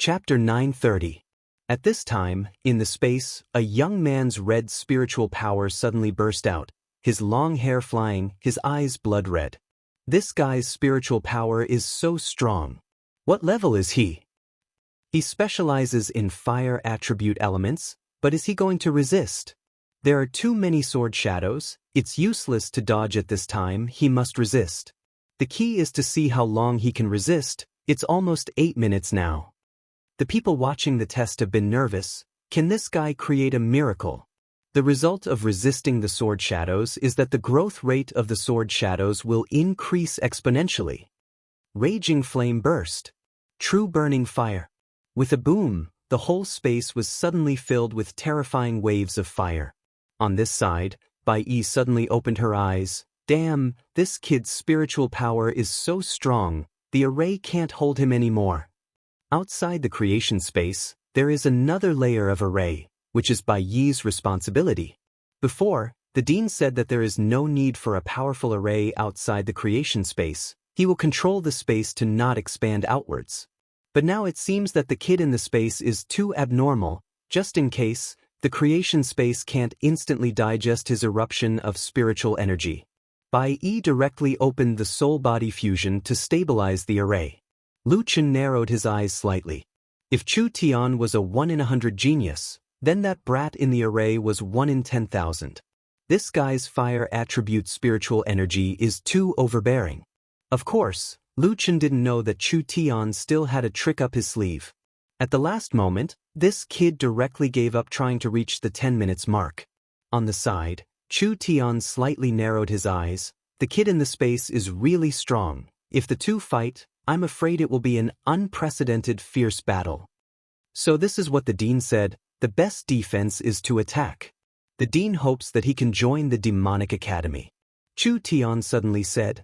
Chapter 930. At this time, in the space, a young man's red spiritual power suddenly burst out, his long hair flying, his eyes blood red. This guy's spiritual power is so strong. What level is he? He specializes in fire attribute elements, but is he going to resist? There are too many sword shadows, it's useless to dodge at this time, he must resist. The key is to see how long he can resist. It's almost 8 minutes now. The people watching the test have been nervous. Can this guy create a miracle? The result of resisting the sword shadows is that the growth rate of the sword shadows will increase exponentially. Raging flame burst. True burning fire. With a boom, the whole space was suddenly filled with terrifying waves of fire. On this side, Bai suddenly opened her eyes. Damn, this kid's spiritual power is so strong, the array can't hold him anymore. Outside the creation space, there is another layer of array, which is Bai's responsibility. Before, the dean said that there is no need for a powerful array outside the creation space. He will control the space to not expand outwards. But now it seems that the kid in the space is too abnormal. Just in case, the creation space can't instantly digest his eruption of spiritual energy. Bai directly opened the soul-body fusion to stabilize the array. Lu Chen narrowed his eyes slightly. If Chu Tian was a 1 in 100 genius, then that brat in the array was 1 in 10,000. This guy's fire attribute spiritual energy is too overbearing. Of course, Lu Chen didn't know that Chu Tian still had a trick up his sleeve. At the last moment, this kid directly gave up trying to reach the 10 minutes mark. On the side, Chu Tian slightly narrowed his eyes. The kid in the space is really strong. If the two fight, I'm afraid it will be an unprecedented fierce battle. So this is what the dean said, the best defense is to attack. The dean hopes that he can join the demonic academy. Chu Tian suddenly said.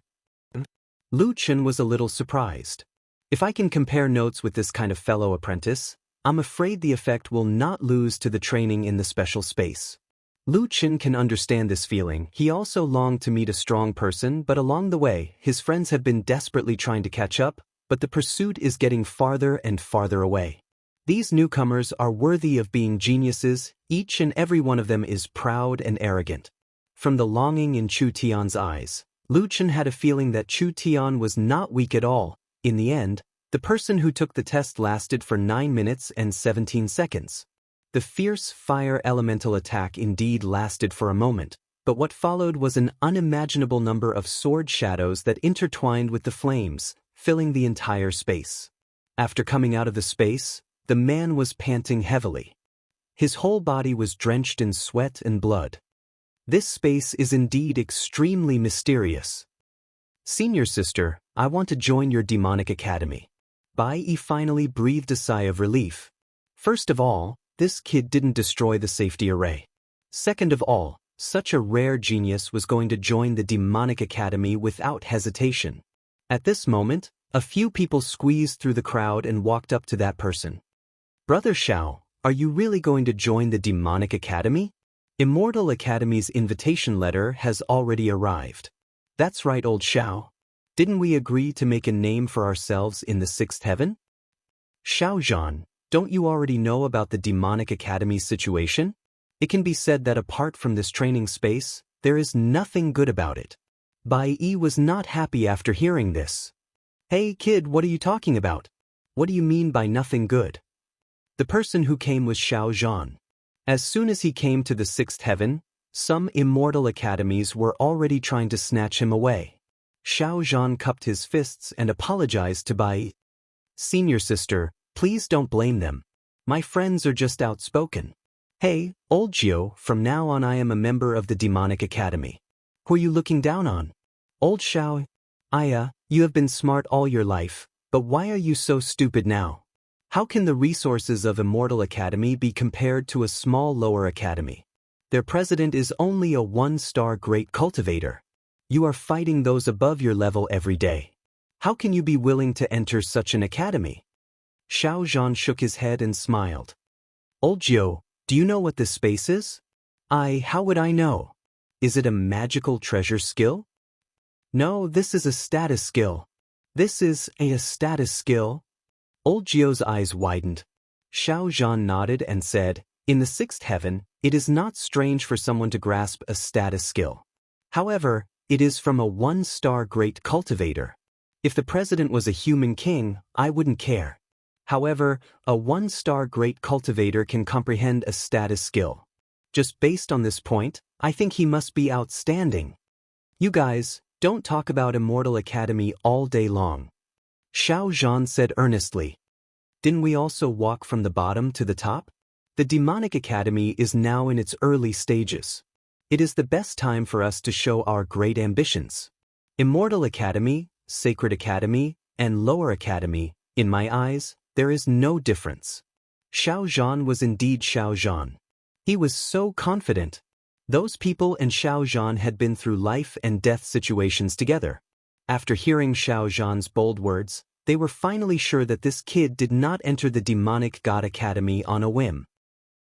Lu Chen was a little surprised. If I can compare notes with this kind of fellow apprentice, I'm afraid the effect will not lose to the training in the special space. Lu Chen can understand this feeling. He also longed to meet a strong person, but along the way, his friends have been desperately trying to catch up, but the pursuit is getting farther and farther away. These newcomers are worthy of being geniuses, each and every one of them is proud and arrogant. From the longing in Chu Tian's eyes, Lu Chen had a feeling that Chu Tian was not weak at all. In the end, the person who took the test lasted for 9 minutes and 17 seconds. The fierce fire elemental attack indeed lasted for a moment, but what followed was an unimaginable number of sword shadows that intertwined with the flames, filling the entire space. After coming out of the space, the man was panting heavily. His whole body was drenched in sweat and blood. This space is indeed extremely mysterious. Senior sister, I want to join your demonic academy. Bai finally breathed a sigh of relief. First of all, this kid didn't destroy the safety array. Second of all, such a rare genius was going to join the demonic academy without hesitation. At this moment, a few people squeezed through the crowd and walked up to that person. Brother Xiao, are you really going to join the demonic academy? Immortal Academy's invitation letter has already arrived. That's right, old Xiao. Didn't we agree to make a name for ourselves in the 6th heaven? Xiao Zhan, don't you already know about the demonic academy's situation? It can be said that apart from this training space, there is nothing good about it. Bai was not happy after hearing this. Hey kid, what are you talking about? What do you mean by nothing good? The person who came was Xiao Zhan. As soon as he came to the 6th heaven, some immortal academies were already trying to snatch him away. Xiao Zhan cupped his fists and apologized to Bai. Senior sister, please don't blame them. My friends are just outspoken. Hey, old Jiu, from now on I am a member of the demonic academy. Who are you looking down on? Old Xiao, you have been smart all your life, but why are you so stupid now? How can the resources of Immortal Academy be compared to a small lower academy? Their president is only a 1-star great cultivator. You are fighting those above your level every day. How can you be willing to enter such an academy? Xiao Zhan shook his head and smiled. Old Jiu, do you know what this space is? How would I know? Is it a magical treasure skill? No, this is a status skill. This is a status skill. Old Zhou's eyes widened. Xiao Zhan nodded and said, "In the sixth heaven, it is not strange for someone to grasp a status skill. However, it is from a one-star great cultivator. If the president was a human king, I wouldn't care. However, a one-star great cultivator can comprehend a status skill. Just based on this point, I think he must be outstanding. You guys, don't talk about Immortal Academy all day long." Xiao Zhan said earnestly. "Didn't we also walk from the bottom to the top? The Demonic Academy is now in its early stages. It is the best time for us to show our great ambitions. Immortal Academy, Sacred Academy, and Lower Academy, in my eyes, there is no difference." Xiao Zhan was indeed Xiao Zhan. He was so confident. Those people and Xiao Zhan had been through life and death situations together. After hearing Xiao Zhan's bold words, they were finally sure that this kid did not enter the Demonic God Academy on a whim.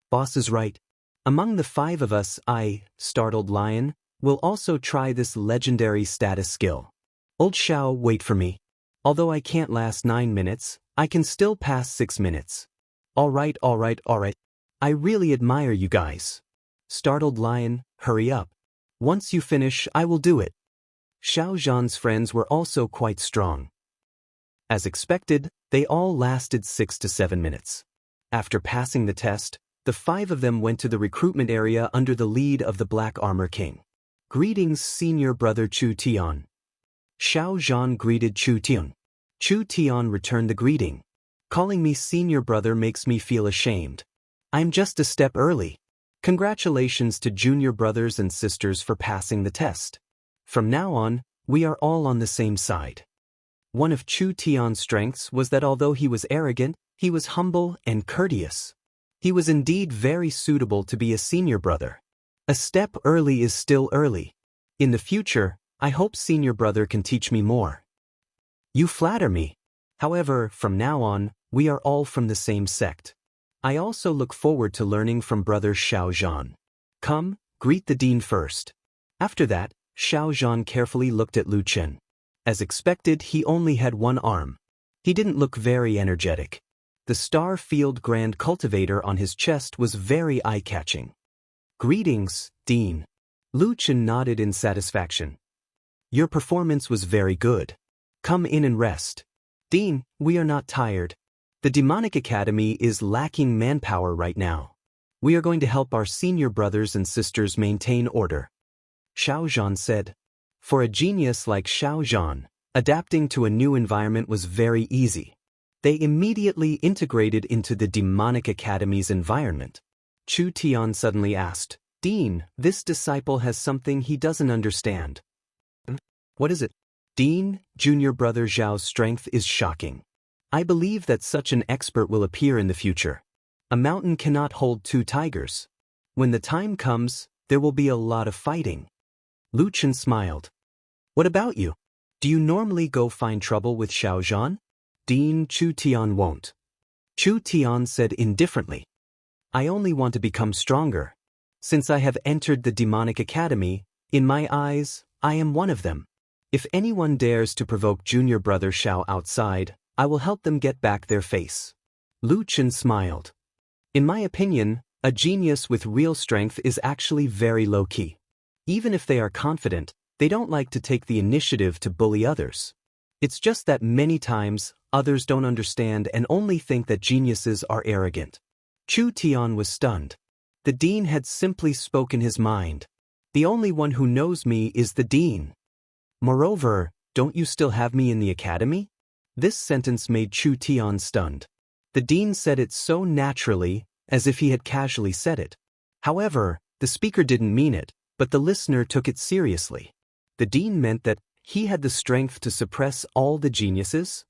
"Boss is right. Among the 5 of us, I, Startled Lion, will also try this legendary status skill. Old Xiao, wait for me. Although I can't last 9 minutes, I can still pass 6 minutes. All right. I really admire you guys. Startled Lion, hurry up. Once you finish, I will do it." Xiao Zhan's friends were also quite strong. As expected, they all lasted 6 to 7 minutes. After passing the test, the 5 of them went to the recruitment area under the lead of the Black Armor King. "Greetings, Senior Brother Chu Tian." Xiao Zhan greeted Chu Tian. Chu Tian returned the greeting. "Calling me Senior Brother makes me feel ashamed. I'm just a step early. Congratulations to junior brothers and sisters for passing the test. From now on, we are all on the same side." One of Chu Tian's strengths was that although he was arrogant, he was humble and courteous. He was indeed very suitable to be a senior brother. A step early is still early. In the future, I hope Senior Brother can teach me more. You flatter me. However, from now on, we are all from the same sect. I also look forward to learning from Brother Xiao Zhan. Come, greet the dean first. After that, Xiao Zhan carefully looked at Lu Chen. As expected, he only had one arm. He didn't look very energetic. The Star Field Grand Cultivator on his chest was very eye-catching. "Greetings, Dean." Lu Chen nodded in satisfaction. "Your performance was very good. Come in and rest. Dean, we are not tired. The Demonic Academy is lacking manpower right now. We are going to help our senior brothers and sisters maintain order." Xiao Zhan said. For a genius like Xiao Zhan, adapting to a new environment was very easy. They immediately integrated into the Demonic Academy's environment. Chu Tian suddenly asked, "Dean, this disciple has something he doesn't understand." "What is it?" "Dean, junior brother Zhao's strength is shocking. I believe that such an expert will appear in the future. A mountain cannot hold 2 tigers. When the time comes, there will be a lot of fighting." Lu Chen smiled. "What about you? Do you normally go find trouble with Xiao Zhan?" "Dean, Chu Tian won't." Chu Tian said indifferently. "I only want to become stronger. Since I have entered the Demonic Academy, in my eyes, I am one of them. If anyone dares to provoke junior brother Xiao outside, I will help them get back their face." Lu Chen smiled. "In my opinion, a genius with real strength is actually very low-key. Even if they are confident, they don't like to take the initiative to bully others. It's just that many times, others don't understand and only think that geniuses are arrogant." Chu Tian was stunned. The dean had simply spoken his mind. "The only one who knows me is the dean. Moreover, don't you still have me in the academy?" This sentence made Chu Tian stunned. The dean said it so naturally, as if he had casually said it. However, the speaker didn't mean it, but the listener took it seriously. The dean meant that he had the strength to suppress all the geniuses?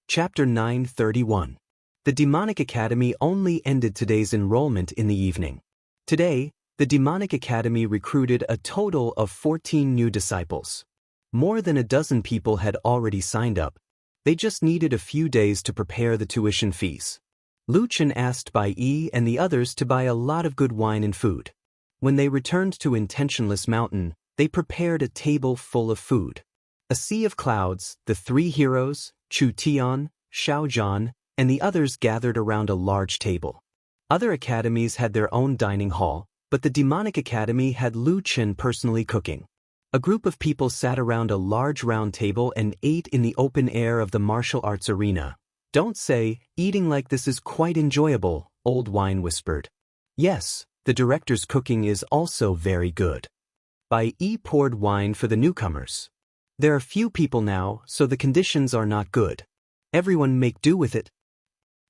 Chapter 931. The Demonic Academy only ended today's enrollment in the evening. Today, the Demonic Academy recruited a total of 14 new disciples. More than a dozen people had already signed up. They just needed a few days to prepare the tuition fees. Lu Chen asked Bai Yi and the others to buy a lot of good wine and food. When they returned to Intentionless Mountain, they prepared a table full of food. A sea of clouds, the 3 heroes, Chu Tian, Xiao Zhan, and the others gathered around a large table. Other academies had their own dining hall, but the Demonic Academy had Lu Chen personally cooking. A group of people sat around a large round table and ate in the open air of the martial arts arena. "Don't say, eating like this is quite enjoyable," Old Wine whispered. "Yes, the director's cooking is also very good." Bai Yi poured wine for the newcomers. "There are few people now, so the conditions are not good. Everyone make do with it."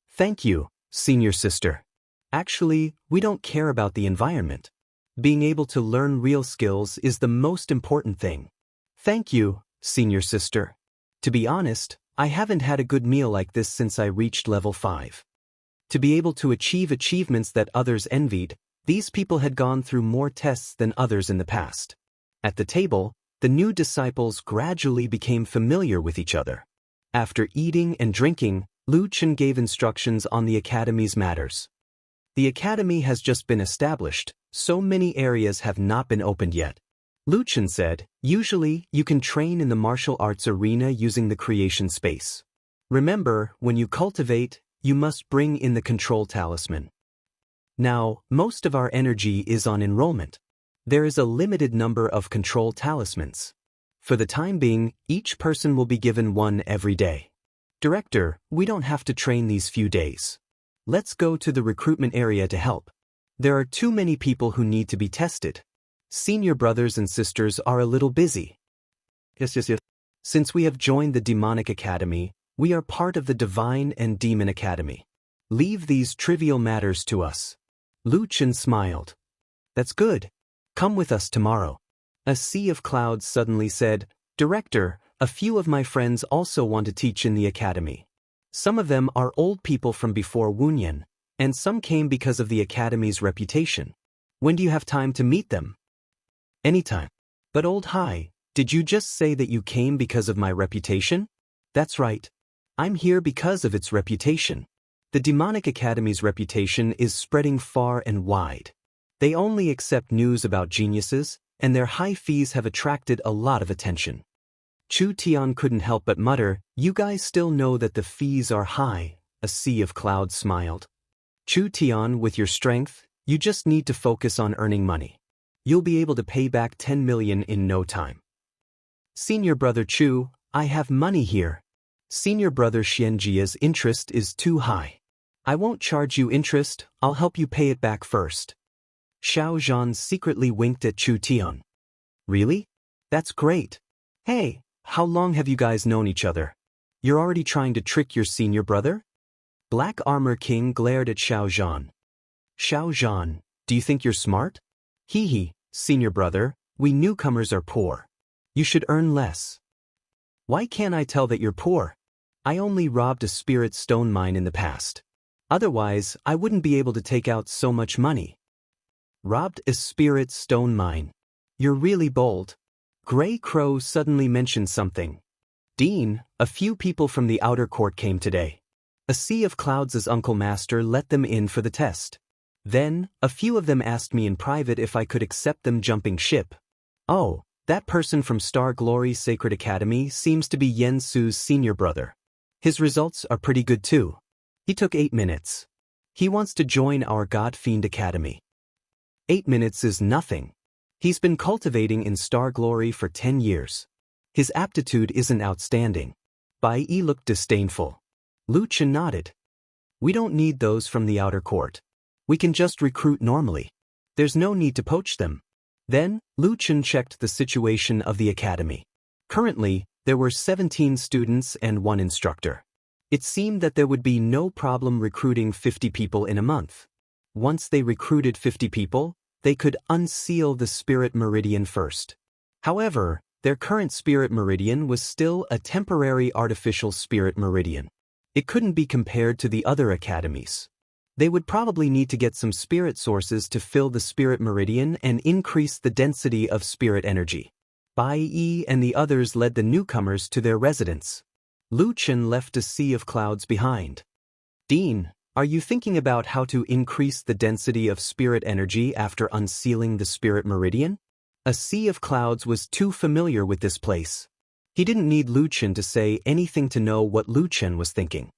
"Thank you, senior sister. Actually, we don't care about the environment. Being able to learn real skills is the most important thing." "Thank you, senior sister. To be honest, I haven't had a good meal like this since I reached level 5. To be able to achieve achievements that others envied, these people had gone through more tests than others in the past. At the table, the new disciples gradually became familiar with each other. After eating and drinking, Lu Chen gave instructions on the academy's matters. The academy has just been established, so many areas have not been opened yet. Lu Chen said, "Usually, you can train in the martial arts arena using the creation space. Remember, when you cultivate, you must bring in the control talisman. Now, most of our energy is on enrollment. There is a limited number of control talismans. For the time being, each person will be given one every day. Director, we don't have to train these few days. Let's go to the recruitment area to help. There are too many people who need to be tested. Senior brothers and sisters are a little busy." Yes. "Since we have joined the Demonic Academy, we are part of the Divine and Demon Academy. Leave these trivial matters to us." Lu Chen smiled. "That's good. Come with us tomorrow." A sea of clouds suddenly said, "Director, a few of my friends also want to teach in the academy. Some of them are old people from before Wunyan, and some came because of the academy's reputation. When do you have time to meet them?" "Anytime." "But Old Hai, did you just say that you came because of my reputation?" "That's right. I'm here because of its reputation. The Demonic Academy's reputation is spreading far and wide. They only accept news about geniuses, and their high fees have attracted a lot of attention." Chu Tian couldn't help but mutter, "You guys still know that the fees are high." A sea of clouds smiled. "Chu Tian, with your strength, you just need to focus on earning money. You'll be able to pay back 10 million in no time." "Senior brother Chu, I have money here." Senior brother Xianjia's interest is too high. "I won't charge you interest, I'll help you pay it back first." Xiao Zhan secretly winked at Chu Tian. "Really? That's great. Hey, how long have you guys known each other? You're already trying to trick your senior brother?" Black Armor King glared at Xiao Zhan. "Xiao Zhan, do you think you're smart?" "Hee, senior brother, we newcomers are poor. You should earn less." "Why can't I tell that you're poor? I only robbed a spirit stone mine in the past. Otherwise, I wouldn't be able to take out so much money." "Robbed a spirit stone mine. You're really bold." Gray Crow suddenly mentioned something. "Dean, a few people from the outer court came today. A sea of clouds' uncle master let them in for the test. Then, a few of them asked me in private if I could accept them jumping ship. Oh, that person from Star Glory Sacred Academy seems to be Yen Su's senior brother. His results are pretty good too. He took 8 minutes. He wants to join our God Fiend Academy." 8 minutes is nothing. He's been cultivating in Star Glory for 10 years. His aptitude isn't outstanding. Bai Yi looked disdainful. Lu Chen nodded. "We don't need those from the outer court. We can just recruit normally. There's no need to poach them." Then, Lu Chen checked the situation of the academy. Currently, there were 17 students and 1 instructor. It seemed that there would be no problem recruiting 50 people in a month. Once they recruited 50 people, they could unseal the Spirit Meridian first. However, their current Spirit Meridian was still a temporary artificial Spirit Meridian. It couldn't be compared to the other academies. They would probably need to get some spirit sources to fill the Spirit Meridian and increase the density of spirit energy. Bai Yi and the others led the newcomers to their residence. Lu Chen left a sea of clouds behind. "Dean, are you thinking about how to increase the density of spirit energy after unsealing the Spirit Meridian?" A sea of clouds was too familiar with this place. He didn't need Lu Chen to say anything to know what Lu Chen was thinking.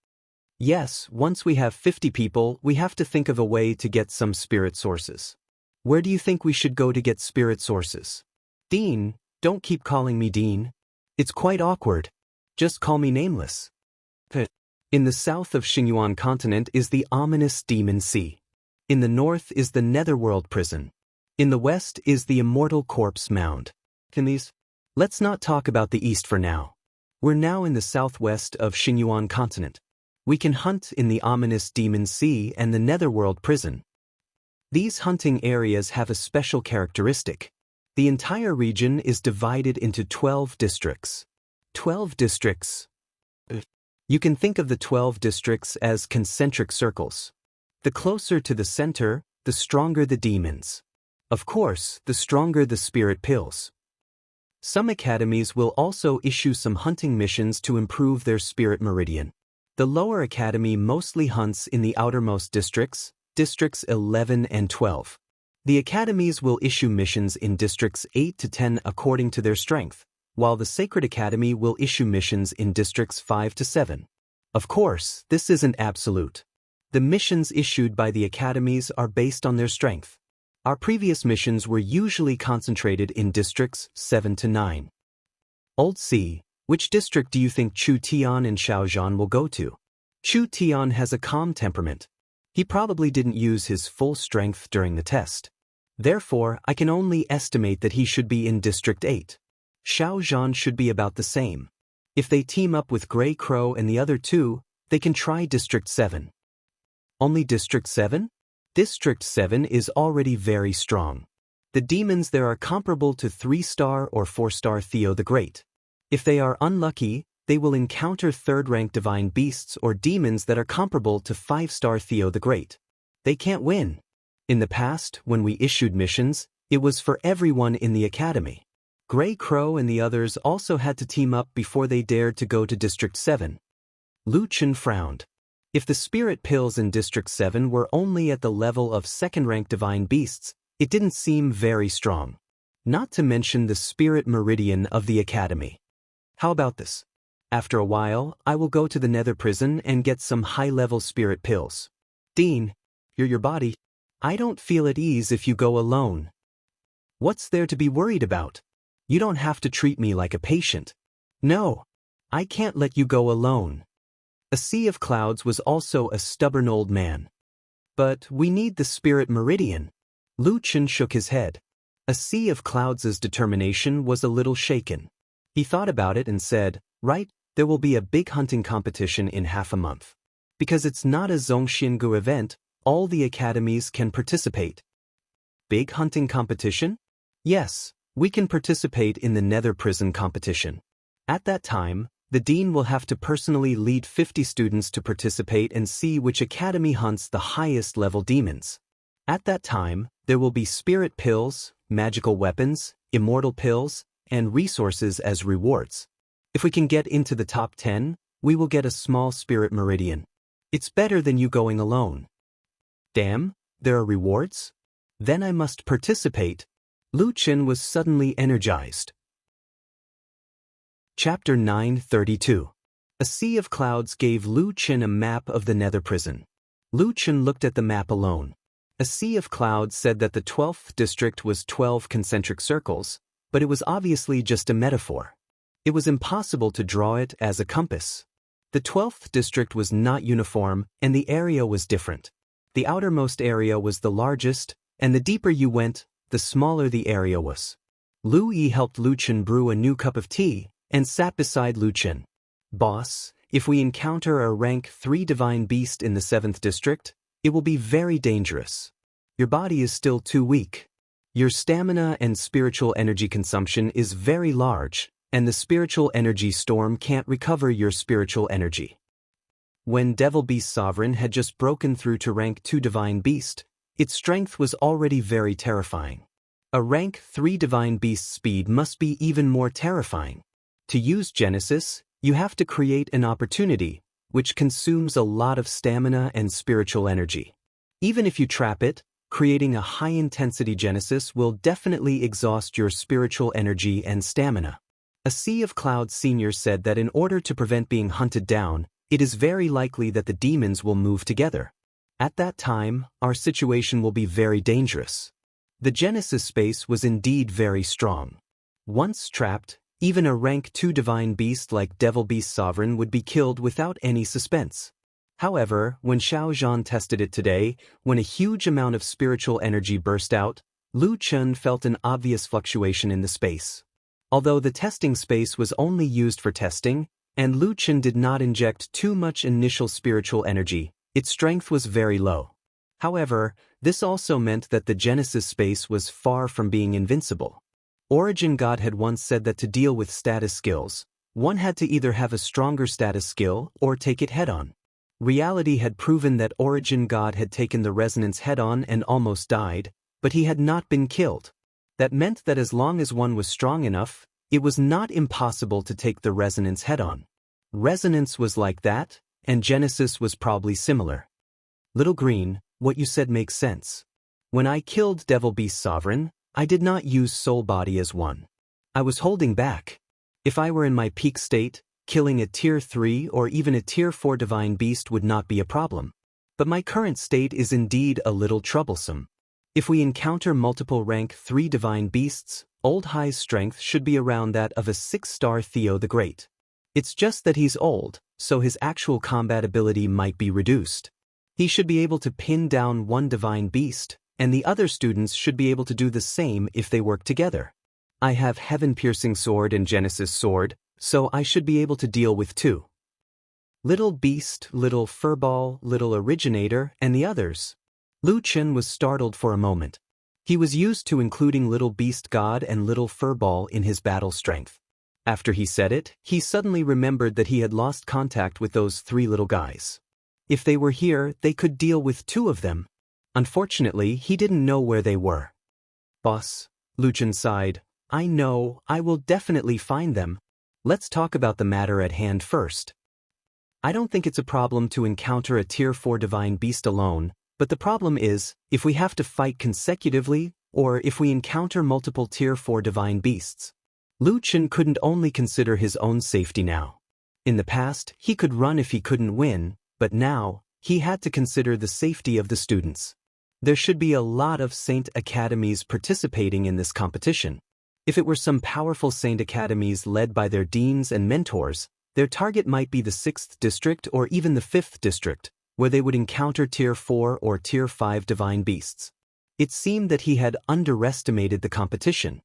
Yes, once we have 50 people, we have to think of a way to get some spirit sources. Where do you think we should go to get spirit sources? Dean, don't keep calling me Dean. It's quite awkward. Just call me nameless. In the south of Xingyuan continent is the ominous Demon Sea. In the north is the Netherworld prison. In the west is the immortal corpse mound. Let's not talk about the east for now. We're now in the southwest of Xingyuan continent. We can hunt in the ominous Demon Sea and the Netherworld prison. These hunting areas have a special characteristic. The entire region is divided into 12 districts. 12 districts. You can think of the 12 districts as concentric circles. The closer to the center, the stronger the demons. Of course, the stronger the spirit pills. Some academies will also issue some hunting missions to improve their spirit meridian. The lower academy mostly hunts in the outermost districts, districts 11 and 12. The academies will issue missions in districts 8 to 10 according to their strength, while the Sacred Academy will issue missions in districts 5 to 7. Of course, this isn't absolute. The missions issued by the academies are based on their strength. Our previous missions were usually concentrated in districts 7 to 9. Old C, which district do you think Chu Tian and Xiao Zhan will go to? Chu Tian has a calm temperament. He probably didn't use his full strength during the test. Therefore, I can only estimate that he should be in District 8. Xiao Zhan should be about the same. If they team up with Grey Crow and the other two, they can try District 7. Only District 7? District 7 is already very strong. The demons there are comparable to 3-star or 4-star Theo the Great. If they are unlucky, they will encounter 3rd-rank divine beasts or demons that are comparable to 5-star Theo the Great. They can't win. In the past, when we issued missions, it was for everyone in the academy. Grey Crow and the others also had to team up before they dared to go to District 7. Lu Chen frowned. If the spirit pills in District 7 were only at the level of 2nd-rank divine beasts, it didn't seem very strong. Not to mention the spirit meridian of the academy. How about this? After a while, I will go to the Nether prison and get some high-level spirit pills. Dean, you're your body. I don't feel at ease if you go alone. What's there to be worried about? You don't have to treat me like a patient. No, I can't let you go alone. A sea of clouds was also a stubborn old man. But we need the spirit meridian. Lu Chen shook his head. A sea of clouds' determination was a little shaken. He thought about it and said, right, there will be a big hunting competition in half a month. Because it's not a Zhongxiangu event, all the academies can participate. Big hunting competition? Yes, we can participate in the Nether prison competition. At that time, the dean will have to personally lead 50 students to participate and see which academy hunts the highest level demons. At that time, there will be spirit pills, magical weapons, immortal pills, and resources as rewards. If we can get into the top 10, we will get a small spirit meridian. It's better than you going alone. Damn, there are rewards? Then I must participate. Lu Chen was suddenly energized. Chapter 932. A sea of clouds gave Lu Chen a map of the Nether prison. Lu Chen looked at the map alone. A sea of clouds said that the 12th district was 12 concentric circles, but it was obviously just a metaphor. It was impossible to draw it as a compass. The 12th district was not uniform, and the area was different. The outermost area was the largest, and the deeper you went, the smaller the area was. Lu Yi helped Lu Chen brew a new cup of tea, and sat beside Lu Chen. Boss, if we encounter a rank 3 divine beast in the 7th district, it will be very dangerous. Your body is still too weak. Your stamina and spiritual energy consumption is very large, and the spiritual energy storm can't recover your spiritual energy. When Devil Beast Sovereign had just broken through to rank 2 divine beast, its strength was already very terrifying. A rank 3 divine beast speed must be even more terrifying. To use Genesis, you have to create an opportunity, which consumes a lot of stamina and spiritual energy. Even if you trap it, creating a high-intensity Genesis will definitely exhaust your spiritual energy and stamina. A Sea of Clouds senior said that in order to prevent being hunted down, it is very likely that the demons will move together. At that time, our situation will be very dangerous. The Genesis space was indeed very strong. Once trapped, even a rank 2 divine beast like Devil Beast Sovereign would be killed without any suspense. However, when Xiao Zhan tested it today, when a huge amount of spiritual energy burst out, Lu Chun felt an obvious fluctuation in the space. Although the testing space was only used for testing, and Lu Chun did not inject too much initial spiritual energy, its strength was very low. However, this also meant that the Genesis space was far from being invincible. Origin God had once said that to deal with status skills, one had to either have a stronger status skill or take it head-on. Reality had proven that Origin God had taken the resonance head-on and almost died, but he had not been killed. That meant that as long as one was strong enough, it was not impossible to take the resonance head-on. Resonance was like that, and Genesis was probably similar. Little Green, what you said makes sense. When I killed Devil Beast Sovereign, I did not use Soul Body as one. I was holding back. If I were in my peak state, killing a Tier 3 or even a Tier 4 Divine Beast would not be a problem. But my current state is indeed a little troublesome. If we encounter multiple rank 3 Divine Beasts, Old High's strength should be around that of a 6-star Theo the Great. It's just that he's old, so his actual combat ability might be reduced. He should be able to pin down one Divine Beast, and the other students should be able to do the same if they work together. I have Heaven-Piercing Sword and Genesis Sword, so I should be able to deal with 2. Little Beast, Little Furball, Little Originator, and the others. Lu Chun was startled for a moment. He was used to including Little Beast God and Little Furball in his battle strength. After he said it, he suddenly remembered that he had lost contact with those 3 little guys. If they were here, they could deal with 2 of them. Unfortunately, he didn't know where they were. Boss, Lu Chun sighed, I know, I will definitely find them. Let's talk about the matter at hand first. I don't think it's a problem to encounter a Tier 4 Divine Beast alone, but the problem is, if we have to fight consecutively, or if we encounter multiple Tier 4 Divine Beasts. Lu Chun couldn't only consider his own safety now. In the past, he could run if he couldn't win, but now, he had to consider the safety of the students. There should be a lot of Saint Academies participating in this competition. If it were some powerful Saint Academies led by their deans and mentors, their target might be the 6th district or even the 5th district, where they would encounter Tier 4 or Tier 5 Divine Beasts. It seemed that he had underestimated the competition.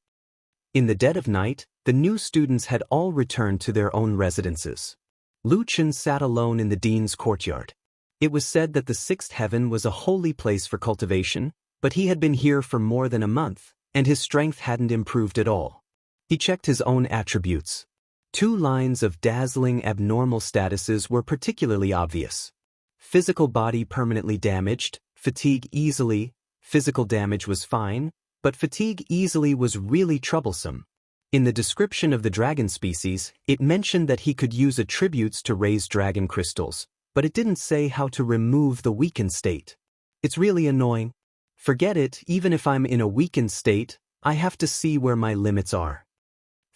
In the dead of night, the new students had all returned to their own residences. Lu Chun sat alone in the dean's courtyard. It was said that the 6th heaven was a holy place for cultivation, but he had been here for more than a month, and his strength hadn't improved at all. He checked his own attributes. 2 lines of dazzling abnormal statuses were particularly obvious. Physical body permanently damaged, fatigue easily, physical damage was fine, but fatigue easily was really troublesome. In the description of the dragon species, it mentioned that he could use attributes to raise dragon crystals, but it didn't say how to remove the weakened state. It's really annoying. Forget it, even if I'm in a weakened state, I have to see where my limits are.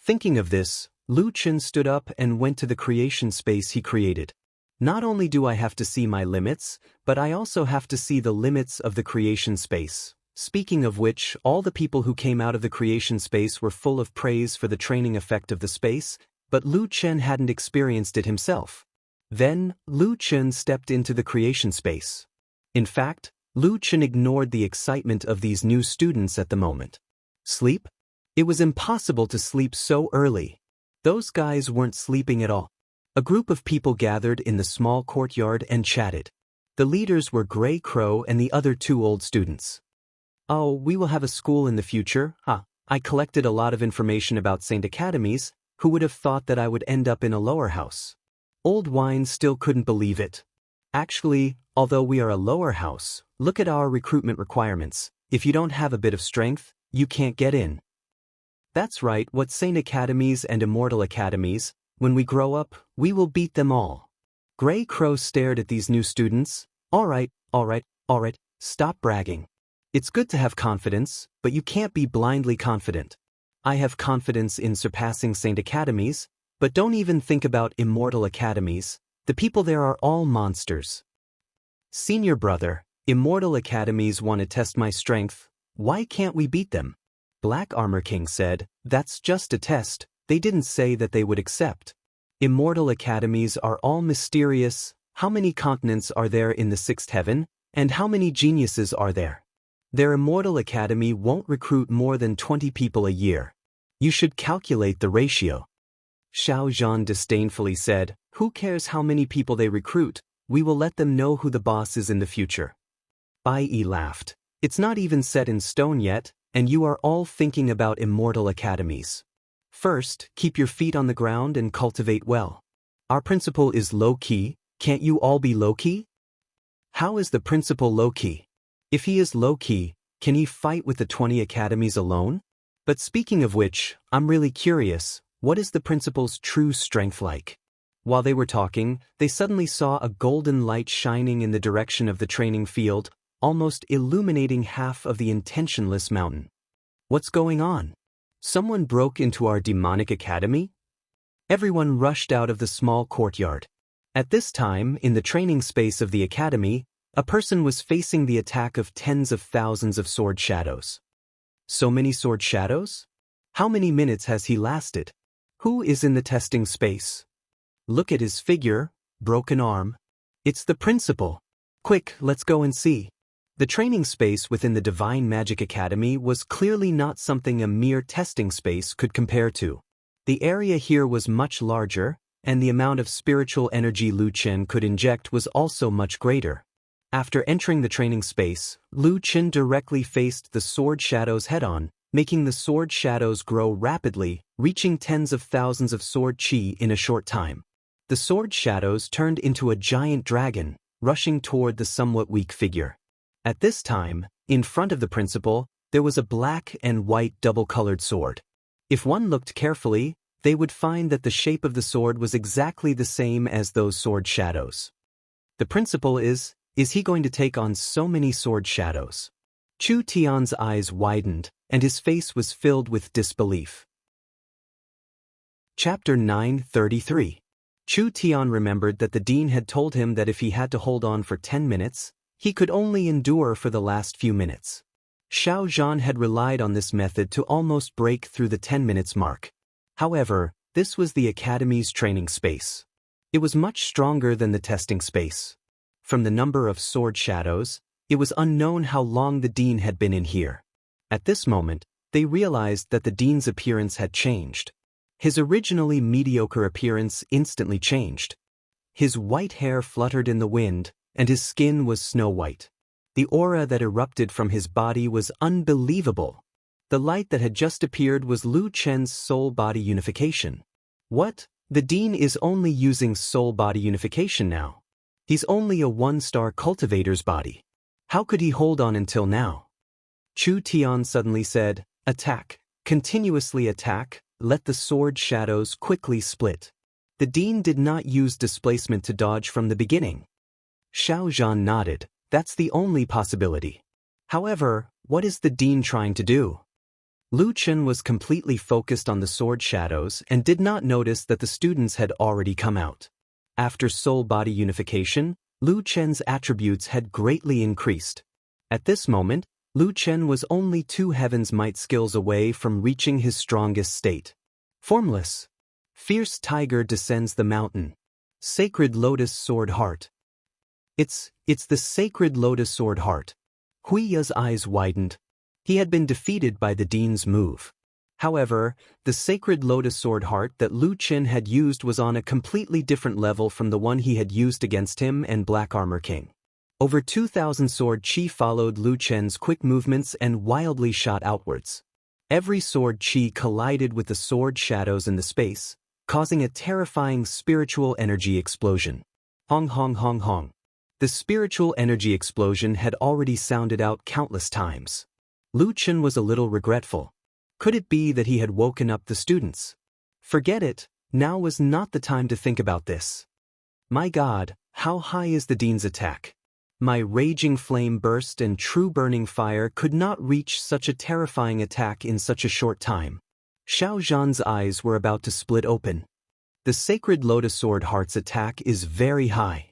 Thinking of this, Lu Chun stood up and went to the creation space he created. Not only do I have to see my limits, but I also have to see the limits of the creation space. Speaking of which, all the people who came out of the creation space were full of praise for the training effect of the space, but Lu Chun hadn't experienced it himself. Then, Lu Chun stepped into the creation space. In fact, Lu Chun ignored the excitement of these new students at the moment. Sleep? It was impossible to sleep so early. Those guys weren't sleeping at all. A group of people gathered in the small courtyard and chatted. The leaders were Gray Crow and the other 2 old students. Oh, we will have a school in the future, huh? I collected a lot of information about Saint Academies. Who would have thought that I would end up in a lower house? Old Wine still couldn't believe it. Actually, although we are a lower house, look at our recruitment requirements. If you don't have a bit of strength, you can't get in. That's right, what Saint Academies and Immortal Academies, when we grow up, we will beat them all. Gray Crow stared at these new students. All right, stop bragging. It's good to have confidence, but you can't be blindly confident. I have confidence in surpassing Saint Academies, but don't even think about Immortal Academies. The people there are all monsters. Senior brother, Immortal Academies want to test my strength. Why can't we beat them? Black Armor King said, that's just a test. They didn't say that they would accept. Immortal Academies are all mysterious. How many continents are there in the sixth heaven? And how many geniuses are there? Their Immortal Academy won't recruit more than 20 people a year. You should calculate the ratio. Xiao Zhan disdainfully said, who cares how many people they recruit? We will let them know who the boss is in the future. Bai Yi laughed. It's not even set in stone yet, and you are all thinking about Immortal Academies. First, keep your feet on the ground and cultivate well. Our principal is low-key. Can't you all be low-key? How is the principal low-key? If he is low-key, can he fight with the 20 academies alone? But speaking of which, I'm really curious, what is the principal's true strength like? While they were talking, they suddenly saw a golden light shining in the direction of the training field, almost illuminating half of the intentionless mountain. What's going on? Someone broke into our demonic academy? Everyone rushed out of the small courtyard. At this time, in the training space of the academy, a person was facing the attack of tens of thousands of sword shadows. So many sword shadows? How many minutes has he lasted? Who is in the testing space? Look at his figure, broken arm. It's the principal. Quick, let's go and see. The training space within the Divine Magic Academy was clearly not something a mere testing space could compare to. The area here was much larger, and the amount of spiritual energy Lu Chen could inject was also much greater. After entering the training space, Lu Chen directly faced the sword shadows head-on, making the sword shadows grow rapidly, reaching tens of thousands of sword chi in a short time. The sword shadows turned into a giant dragon, rushing toward the somewhat weak figure. At this time, in front of the principal, there was a black and white double-colored sword. If one looked carefully, they would find that the shape of the sword was exactly the same as those sword shadows. The principal is he going to take on so many sword shadows? Chu Tian's eyes widened, and his face was filled with disbelief. Chapter 933. Chu Tian remembered that the dean had told him that if he had to hold on for 10 minutes, he could only endure for the last few minutes. Xiao Zhan had relied on this method to almost break through the 10 minutes mark. However, this was the academy's training space. It was much stronger than the testing space. From the number of sword shadows, it was unknown how long the dean had been in here. At this moment, they realized that the dean's appearance had changed. His originally mediocre appearance instantly changed. His white hair fluttered in the wind, and his skin was snow white. The aura that erupted from his body was unbelievable. The light that had just appeared was Lu Chen's soul-body unification. What? The dean is only using soul-body unification now. He's only a one-star cultivator's body. How could he hold on until now? Chu Tian suddenly said, attack, continuously attack, let the sword shadows quickly split. The dean did not use displacement to dodge from the beginning. Xiao Zhan nodded, that's the only possibility. However, what is the dean trying to do? Lu Chen was completely focused on the sword shadows and did not notice that the students had already come out. After soul-body unification, Lu Chen's attributes had greatly increased. At this moment, Lu Chen was only 2 Heaven's Might skills away from reaching his strongest state. Formless. Fierce Tiger descends the mountain. Sacred Lotus Sword Heart. It's the Sacred Lotus Sword Heart. Hui Ya's eyes widened. He had been defeated by the dean's move. However, the Sacred Lotus Sword Heart that Lu Chen had used was on a completely different level from the one he had used against him and Black Armor King. Over 2,000 sword chi followed Lu Chen's quick movements and wildly shot outwards. Every sword chi collided with the sword shadows in the space, causing a terrifying spiritual energy explosion. Hong hong hong hong. The spiritual energy explosion had already sounded out countless times. Lu Chen was a little regretful. Could it be that he had woken up the students? Forget it, now was not the time to think about this. My God, how high is the dean's attack? My raging flame burst and true burning fire could not reach such a terrifying attack in such a short time. Xiao Zhan's eyes were about to split open. The sacred Lotus Sword Heart's attack is very high.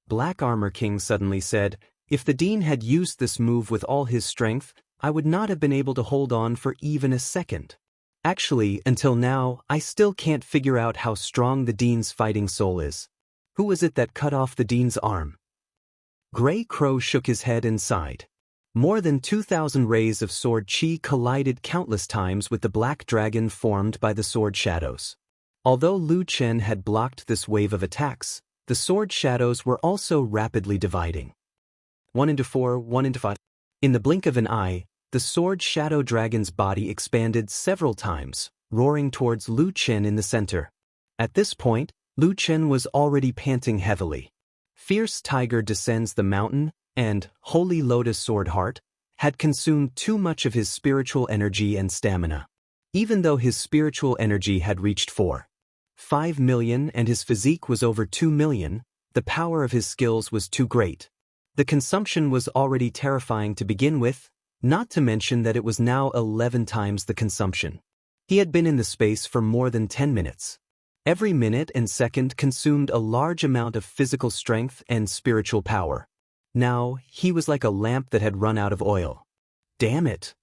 Black Armor King suddenly said, if the Dean had used this move with all his strength, I would not have been able to hold on for even a second. Actually, until now, I still can't figure out how strong the Dean's fighting soul is. Who was it that cut off the Dean's arm? Grey Crow shook his head and sighed. More than 2,000 rays of sword chi collided countless times with the black dragon formed by the sword shadows. Although Lu Chen had blocked this wave of attacks, the sword shadows were also rapidly dividing. 1 into 4, 1 into 5. In the blink of an eye, the sword shadow dragon's body expanded several times, roaring towards Lu Chen in the center. At this point, Lu Chen was already panting heavily. Fierce Tiger Descends the Mountain and Holy Lotus Sword Heart had consumed too much of his spiritual energy and stamina. Even though his spiritual energy had reached 4.5 million and his physique was over 2 million, the power of his skills was too great. The consumption was already terrifying to begin with, not to mention that it was now 11 times the consumption. He had been in the space for more than 10 minutes. Every minute and second consumed a large amount of physical strength and spiritual power. Now, he was like a lamp that had run out of oil. Damn it!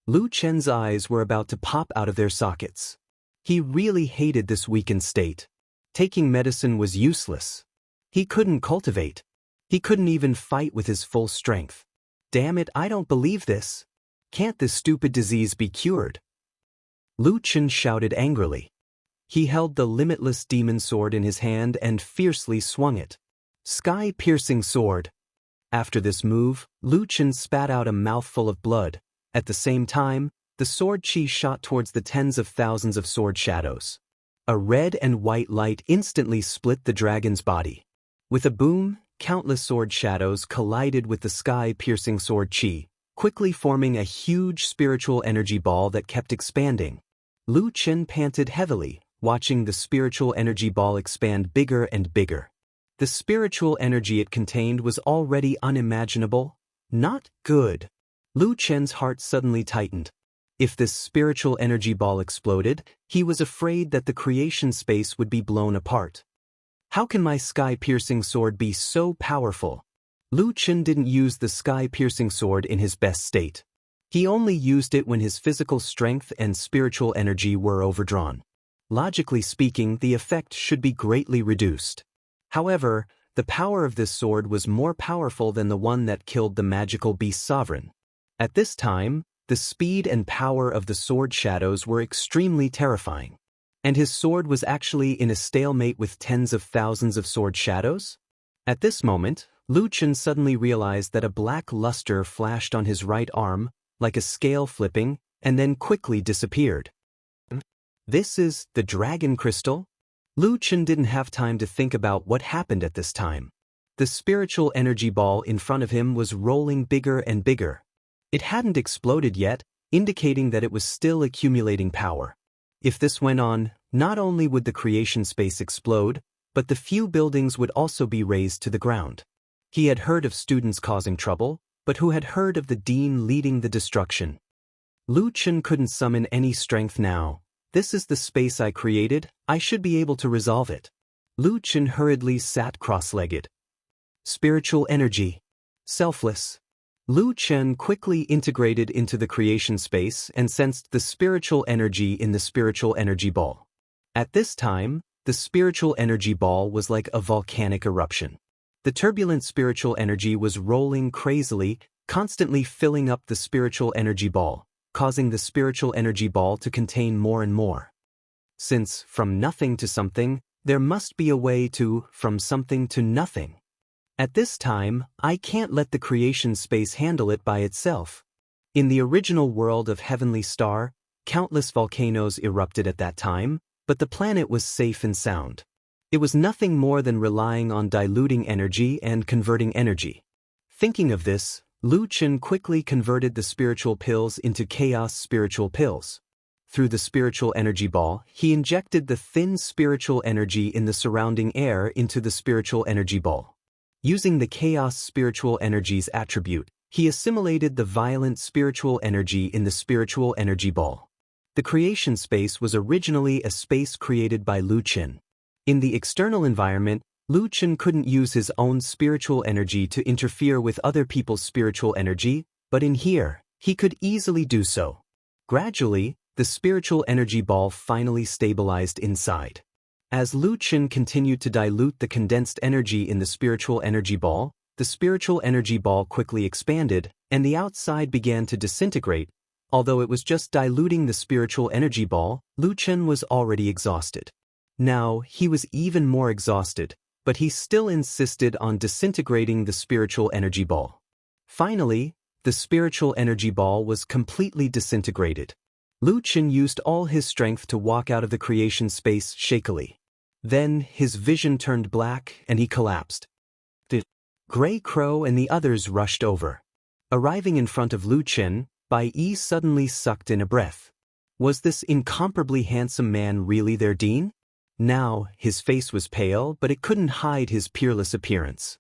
Lu Chen's eyes were about to pop out of their sockets. He really hated this weakened state. Taking medicine was useless. He couldn't cultivate. He couldn't even fight with his full strength. Damn it, I don't believe this. Can't this stupid disease be cured? Lu Chen shouted angrily. He held the limitless demon sword in his hand and fiercely swung it. Sky-piercing sword. After this move, Lu Chen spat out a mouthful of blood. At the same time, the sword chi shot towards the tens of thousands of sword shadows. A red and white light instantly split the dragon's body. With a boom, countless sword shadows collided with the sky-piercing sword chi, quickly forming a huge spiritual energy ball that kept expanding. Lu Chen panted heavily, watching the spiritual energy ball expand bigger and bigger. The spiritual energy it contained was already unimaginable. Not good. Lu Chen's heart suddenly tightened. If this spiritual energy ball exploded, he was afraid that the creation space would be blown apart. How can my sky-piercing sword be so powerful? Lu Chen didn't use the sky-piercing sword in his best state. He only used it when his physical strength and spiritual energy were overdrawn. Logically speaking, the effect should be greatly reduced. However, the power of this sword was more powerful than the one that killed the magical beast sovereign. At this time, the speed and power of the sword shadows were extremely terrifying. And his sword was actually in a stalemate with tens of thousands of sword shadows? At this moment, Lu Chen suddenly realized that a black luster flashed on his right arm, like a scale flipping, and then quickly disappeared. This is the dragon crystal? Lu Chen didn't have time to think about what happened at this time. The spiritual energy ball in front of him was rolling bigger and bigger. It hadn't exploded yet, indicating that it was still accumulating power. If this went on, not only would the creation space explode, but the few buildings would also be razed to the ground. He had heard of students causing trouble, but who had heard of the dean leading the destruction? Lu Chen couldn't summon any strength now. This is the space I created, I should be able to resolve it. Lu Chen hurriedly sat cross-legged. Spiritual energy. Selfless. Lu Chen quickly integrated into the creation space and sensed the spiritual energy in the spiritual energy ball. At this time, the spiritual energy ball was like a volcanic eruption. The turbulent spiritual energy was rolling crazily, constantly filling up the spiritual energy ball, causing the spiritual energy ball to contain more and more. Since from nothing to something, there must be a way to from something to nothing. At this time, I can't let the creation space handle it by itself. In the original world of Heavenly Star, countless volcanoes erupted at that time, but the planet was safe and sound. It was nothing more than relying on diluting energy and converting energy. Thinking of this, Lu Chen quickly converted the spiritual pills into chaos spiritual pills. Through the spiritual energy ball, he injected the thin spiritual energy in the surrounding air into the spiritual energy ball. Using the chaos spiritual energy's attribute, he assimilated the violent spiritual energy in the spiritual energy ball. The creation space was originally a space created by Lu Qin. In the external environment, Lu Qin couldn't use his own spiritual energy to interfere with other people's spiritual energy, but in here, he could easily do so. Gradually, the spiritual energy ball finally stabilized inside. As Lu Qin continued to dilute the condensed energy in the spiritual energy ball, the spiritual energy ball quickly expanded, and the outside began to disintegrate. Although it was just diluting the spiritual energy ball, Lu Qin was already exhausted. Now, he was even more exhausted, but he still insisted on disintegrating the spiritual energy ball. Finally, the spiritual energy ball was completely disintegrated. Lu Qin used all his strength to walk out of the creation space shakily. Then, his vision turned black and he collapsed. The Gray Crow and the others rushed over. Arriving in front of Lu Qin, Bai Yi suddenly sucked in a breath. Was this incomparably handsome man really their dean? Now, his face was pale, but it couldn't hide his peerless appearance.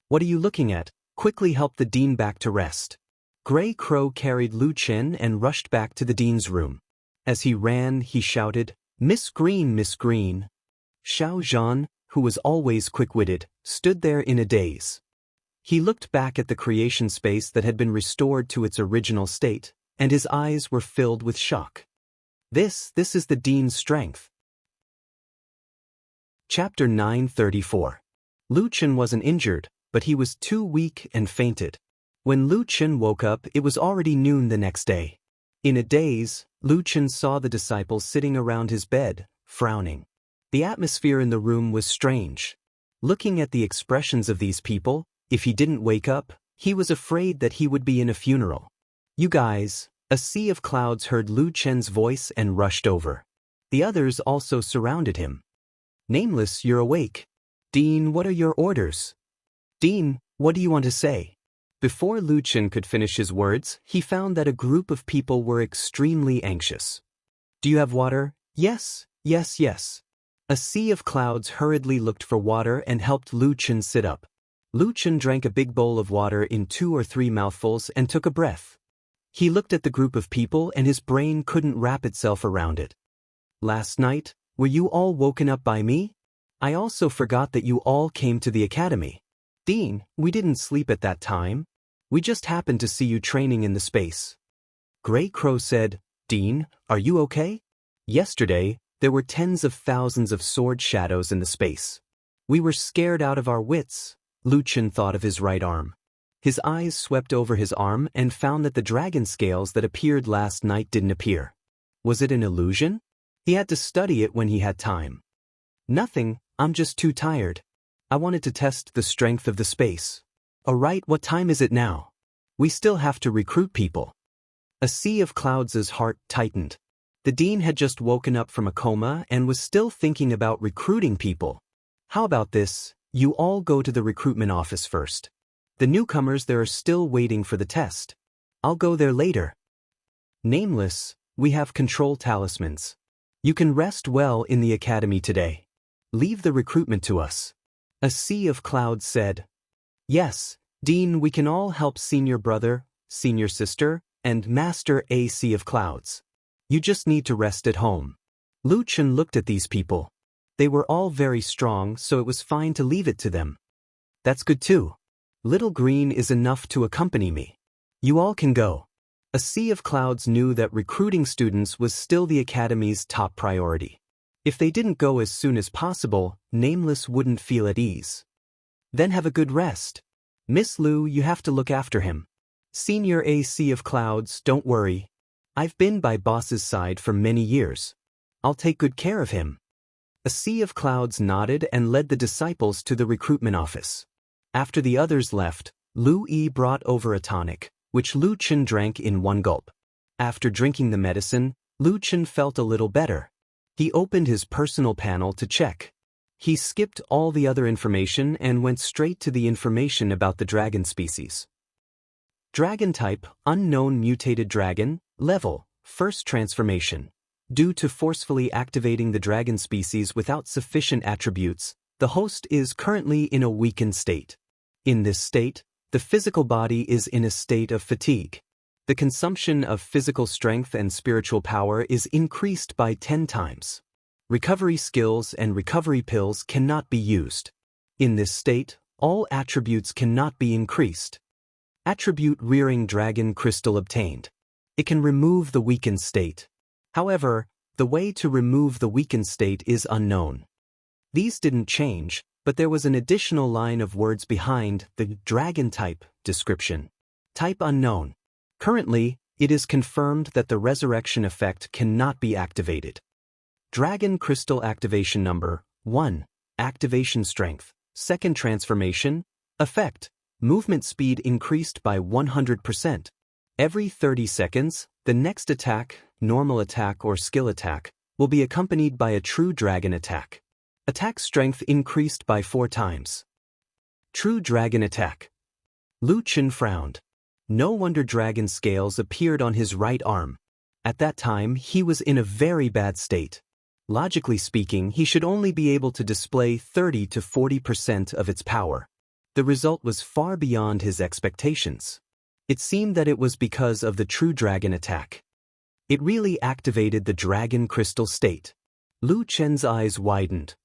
What are you looking at? Quickly help the dean back to rest. Gray Crow carried Lu Qin and rushed back to the dean's room. As he ran, he shouted, Miss Green, Miss Green. Xiao Zhan, who was always quick-witted, stood there in a daze. He looked back at the creation space that had been restored to its original state, and his eyes were filled with shock. This is the dean's strength. Chapter 934. Lu Qin wasn't injured, but he was too weak and fainted. When Lu Qin woke up, it was already noon the next day. In a daze, Lu Qin saw the disciples sitting around his bed, frowning. The atmosphere in the room was strange. Looking at the expressions of these people, if he didn't wake up, he was afraid that he would be in a funeral. You guys, a sea of clouds heard Lu Qin's voice and rushed over. The others also surrounded him. Nameless, you're awake. Dean, what are your orders? Dean, what do you want to say? Before Lu Qin could finish his words, he found that a group of people were extremely anxious. Do you have water? Yes, yes, yes. A sea of clouds hurriedly looked for water and helped Lu Qin sit up. Lu Qin drank a big bowl of water in 2 or 3 mouthfuls and took a breath. He looked at the group of people and his brain couldn't wrap itself around it. Last night, were you all woken up by me? I also forgot that you all came to the academy. Dean, we didn't sleep at that time. We just happened to see you training in the space. Gray Crow said, Dean, are you okay? Yesterday, there were tens of thousands of sword shadows in the space. We were scared out of our wits. Lu Qin thought of his right arm. His eyes swept over his arm and found that the dragon scales that appeared last night didn't appear. Was it an illusion? He had to study it when he had time. Nothing, I'm just too tired. I wanted to test the strength of the space. Alright, what time is it now? We still have to recruit people. A sea of clouds' heart tightened. The dean had just woken up from a coma and was still thinking about recruiting people. How about this? You all go to the recruitment office first. The newcomers there are still waiting for the test. I'll go there later. Nameless, we have control talismans. You can rest well in the academy today. Leave the recruitment to us. A sea of clouds said. Yes, Dean, we can all help senior brother, senior sister, and master a sea of clouds. You just need to rest at home. Lu Qin looked at these people. They were all very strong, so it was fine to leave it to them. That's good too. Little Green is enough to accompany me. You all can go. A sea of clouds knew that recruiting students was still the academy's top priority. If they didn't go as soon as possible, Nameless wouldn't feel at ease. Then have a good rest. Miss Lu, you have to look after him. Senior A Sea of Clouds, don't worry. I've been by boss's side for many years. I'll take good care of him. A sea of clouds nodded and led the disciples to the recruitment office. After the others left, Lu Yi brought over a tonic, which Lu Qin drank in one gulp. After drinking the medicine, Lu Qin felt a little better. He opened his personal panel to check. He skipped all the other information and went straight to the information about the dragon species. Dragon type, unknown mutated dragon, level, first transformation. Due to forcefully activating the dragon species without sufficient attributes, the host is currently in a weakened state. In this state, the physical body is in a state of fatigue. The consumption of physical strength and spiritual power is increased by 10 times. Recovery skills and recovery pills cannot be used. In this state, all attributes cannot be increased. Attribute Rearing Dragon Crystal obtained. It can remove the weakened state. However, the way to remove the weakened state is unknown. These didn't change, but there was an additional line of words behind the dragon type description. Type unknown. Currently, it is confirmed that the resurrection effect cannot be activated. Dragon Crystal Activation Number 1. Activation Strength. Second Transformation. Effect. Movement speed increased by 100%. Every 30 seconds, the next attack, normal attack or skill attack, will be accompanied by a true dragon attack. Attack strength increased by 4 times. True dragon attack. Lu Chen frowned. No wonder dragon scales appeared on his right arm. At that time, he was in a very bad state. Logically speaking, he should only be able to display 30 to 40% of its power. The result was far beyond his expectations. It seemed that it was because of the true dragon attack. It really activated the dragon crystal state. Lu Chen's eyes widened.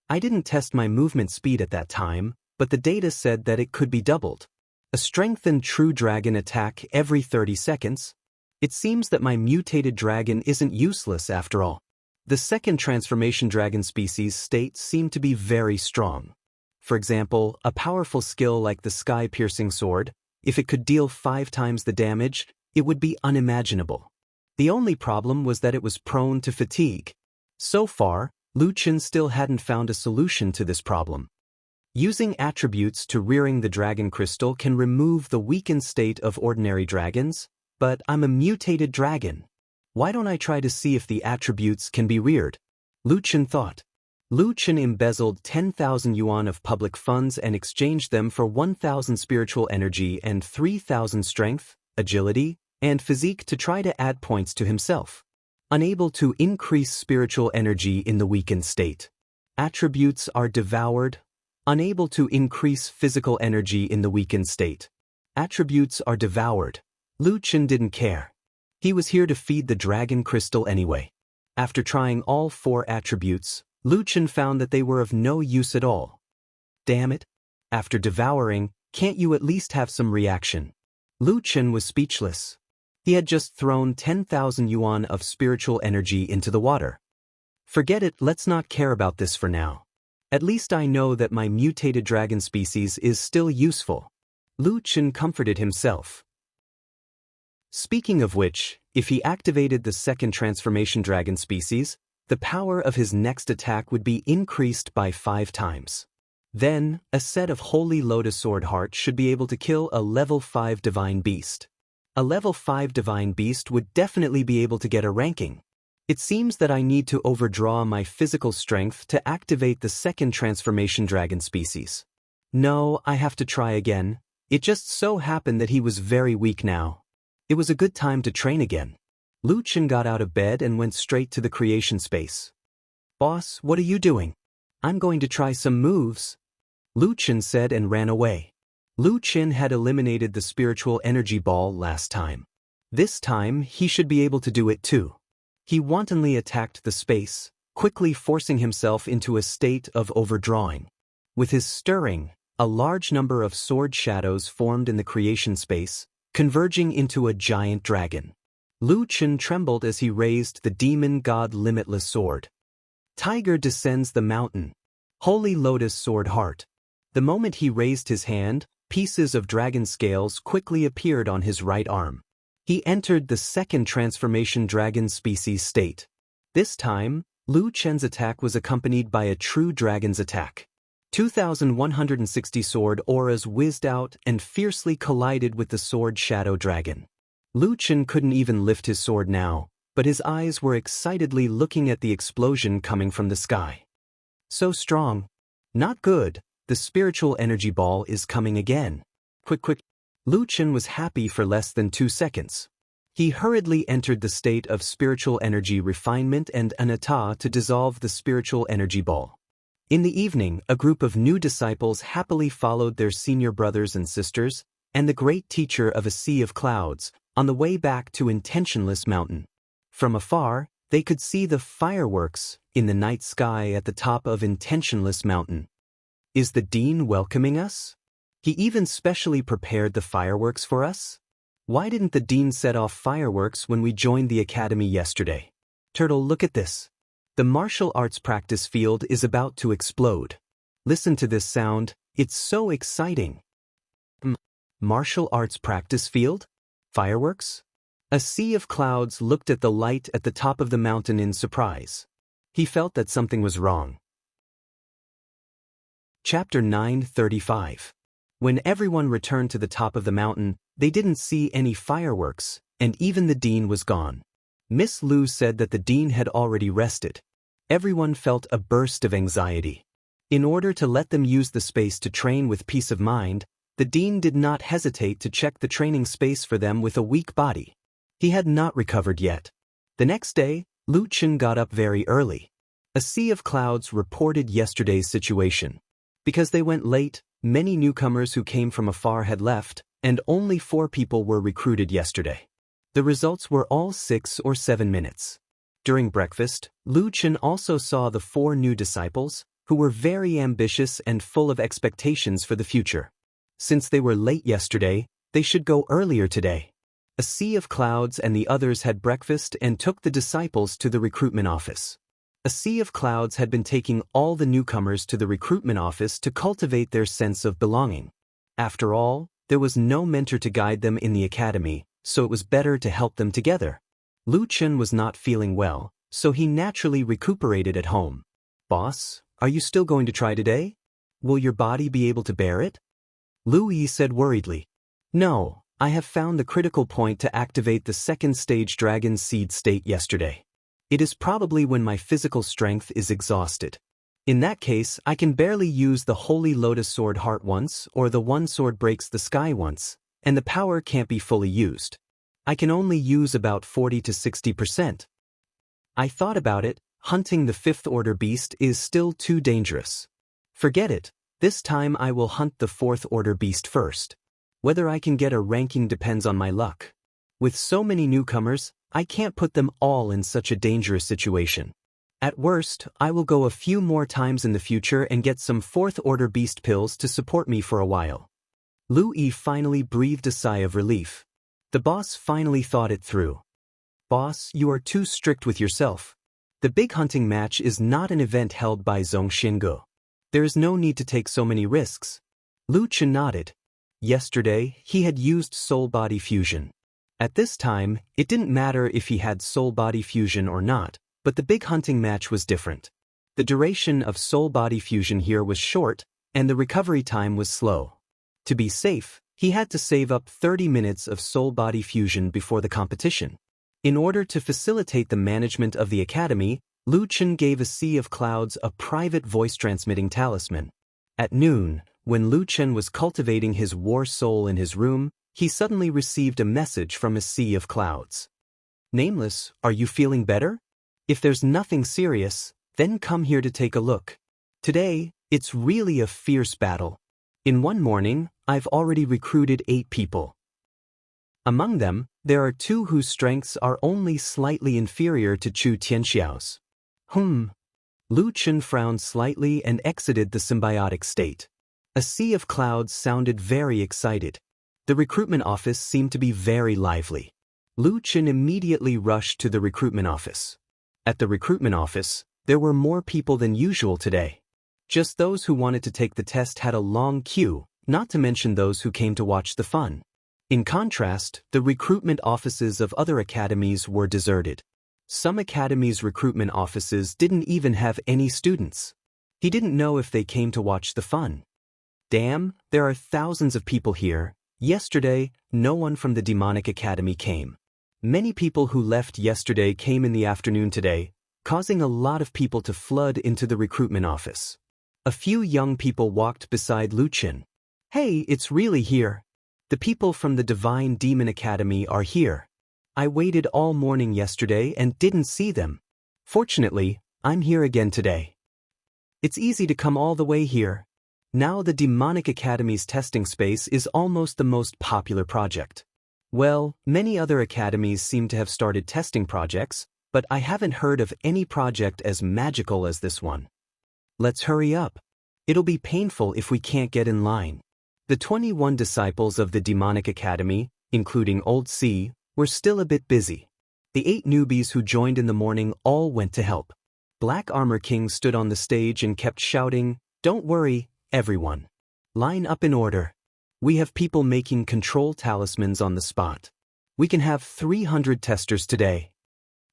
I didn't test my movement speed at that time, but the data said that it could be doubled. A strengthened true dragon attack every 30 seconds? It seems that my mutated dragon isn't useless after all. The second transformation dragon species state seemed to be very strong. For example, a powerful skill like the sky-piercing sword, if it could deal 5 times the damage, it would be unimaginable. The only problem was that it was prone to fatigue. So far, Lu Chen still hadn't found a solution to this problem. Using attributes to rearing the dragon crystal can remove the weakened state of ordinary dragons, but I'm a mutated dragon. Why don't I try to see if the attributes can be reared? Lu Chen thought. Lu Chen embezzled 10,000 yuan of public funds and exchanged them for 1,000 spiritual energy and 3,000 strength, agility, and physique to try to add points to himself. Unable to increase spiritual energy in the weakened state. Attributes are devoured. Unable to increase physical energy in the weakened state. Attributes are devoured. Lu Chen didn't care. He was here to feed the dragon crystal anyway. After trying all 4 attributes, Lu Chen found that they were of no use at all. Damn it. After devouring, can't you at least have some reaction? Lu Chen was speechless. He had just thrown 10,000 yuan of spiritual energy into the water. Forget it, let's not care about this for now. At least I know that my mutated dragon species is still useful. Lu Chen comforted himself. Speaking of which, if he activated the second transformation dragon species, the power of his next attack would be increased by 5 times. Then, a set of Holy Lotus Sword Heart should be able to kill a level 5 divine beast. A level 5 divine beast would definitely be able to get a ranking. It seems that I need to overdraw my physical strength to activate the second transformation dragon species. No, I have to try again. It just so happened that he was very weak now. It was a good time to train again. Lu Chen got out of bed and went straight to the creation space. Boss, what are you doing? I'm going to try some moves, Lu Chen said and ran away. Lu Chen had eliminated the spiritual energy ball last time. This time, he should be able to do it too. He wantonly attacked the space, quickly forcing himself into a state of overdrawing. With his stirring, a large number of sword shadows formed in the creation space, converging into a giant dragon. Lu Chen trembled as he raised the demon god limitless sword. Tiger descends the mountain. Holy Lotus Sword Heart. The moment he raised his hand, pieces of dragon scales quickly appeared on his right arm. He entered the second transformation dragon species state. This time, Lu Chen's attack was accompanied by a true dragon's attack. 2,160 sword auras whizzed out and fiercely collided with the sword shadow dragon. Lu Chen couldn't even lift his sword now, but his eyes were excitedly looking at the explosion coming from the sky. So strong. Not good, the spiritual energy ball is coming again. Quick. Lu Chen was happy for less than 2 seconds. He hurriedly entered the state of spiritual energy refinement and anatta to dissolve the spiritual energy ball. In the evening, a group of new disciples happily followed their senior brothers and sisters, and the great teacher of a sea of clouds, on the way back to Intentionless Mountain. From afar, they could see the fireworks in the night sky at the top of Intentionless Mountain. Is the dean welcoming us? He even specially prepared the fireworks for us? Why didn't the dean set off fireworks when we joined the academy yesterday? Turtle, look at this. The martial arts practice field is about to explode. Listen to this sound, it's so exciting. Martial arts practice field? Fireworks? A sea of clouds looked at the light at the top of the mountain in surprise. He felt that something was wrong. Chapter 9:35. When everyone returned to the top of the mountain, they didn't see any fireworks, and even the dean was gone. Miss Lu said that the dean had already rested. Everyone felt a burst of anxiety. In order to let them use the space to train with peace of mind, the dean did not hesitate to check the training space for them with a weak body. He had not recovered yet. The next day, Lu Chen got up very early. A sea of clouds reported yesterday's situation. Because they went late, many newcomers who came from afar had left, and only 4 people were recruited yesterday. The results were all 6 or 7 minutes. During breakfast, Lu Chen also saw the 4 new disciples, who were very ambitious and full of expectations for the future. Since they were late yesterday, they should go earlier today. A sea of clouds and the others had breakfast and took the disciples to the recruitment office. A sea of clouds had been taking all the newcomers to the recruitment office to cultivate their sense of belonging. After all, there was no mentor to guide them in the academy, so it was better to help them together. Lu Chen was not feeling well, so he naturally recuperated at home. Boss, are you still going to try today? Will your body be able to bear it? Lu Yi said worriedly. No, I have found the critical point to activate the second stage dragon seed state yesterday. It is probably when my physical strength is exhausted. In that case, I can barely use the Holy Lotus Sword Heart once or the One Sword Breaks the Sky once, and the power can't be fully used. I can only use about 40 to 60%. I thought about it, hunting the 5th order beast is still too dangerous. Forget it, this time I will hunt the 4th order beast first. Whether I can get a ranking depends on my luck. With so many newcomers, I can't put them all in such a dangerous situation. At worst, I will go a few more times in the future and get some 4th order beast pills to support me for a while. Lu Yi finally breathed a sigh of relief. The boss finally thought it through. Boss, you are too strict with yourself. The big hunting match is not an event held by Zhongxinge. There is no need to take so many risks. Lu Chen nodded. Yesterday, he had used soul body fusion. At this time, it didn't matter if he had soul body fusion or not, but the big hunting match was different. The duration of soul body fusion here was short, and the recovery time was slow. To be safe, he had to save up 30 minutes of soul body fusion before the competition. In order to facilitate the management of the academy, Lu Chen gave a sea of clouds a private voice-transmitting talisman. At noon, when Lu Chen was cultivating his war soul in his room, he suddenly received a message from a sea of clouds. Nameless, are you feeling better? If there's nothing serious, then come here to take a look. Today, it's really a fierce battle. In one morning, I've already recruited 8 people. Among them, there are 2 whose strengths are only slightly inferior to Chu Tianxiao's. Lu Chen frowned slightly and exited the symbiotic state. A sea of clouds sounded very excited. The recruitment office seemed to be very lively. Lu Chen immediately rushed to the recruitment office. At the recruitment office, there were more people than usual today. Just those who wanted to take the test had a long queue, not to mention those who came to watch the fun. In contrast, the recruitment offices of other academies were deserted. Some academies' recruitment offices didn't even have any students. He didn't know if they came to watch the fun. Damn, there are thousands of people here. Yesterday, no one from the demonic academy came. Many people who left yesterday came in the afternoon today, causing a lot of people to flood into the recruitment office. A few young people walked beside Lu Chen. Hey, it's really here. The people from the Divine Demon Academy are here. I waited all morning yesterday and didn't see them. Fortunately, I'm here again today. It's easy to come all the way here. Now the Demonic Academy's testing space is almost the most popular project. Well, many other academies seem to have started testing projects, but I haven't heard of any project as magical as this one. Let's hurry up. It'll be painful if we can't get in line. The 21 disciples of the demonic academy, including Old C, were still a bit busy. The 8 newbies who joined in the morning all went to help. Black Armor King stood on the stage and kept shouting, "Don't worry, everyone. Line up in order. We have people making control talismans on the spot. We can have 300 testers today."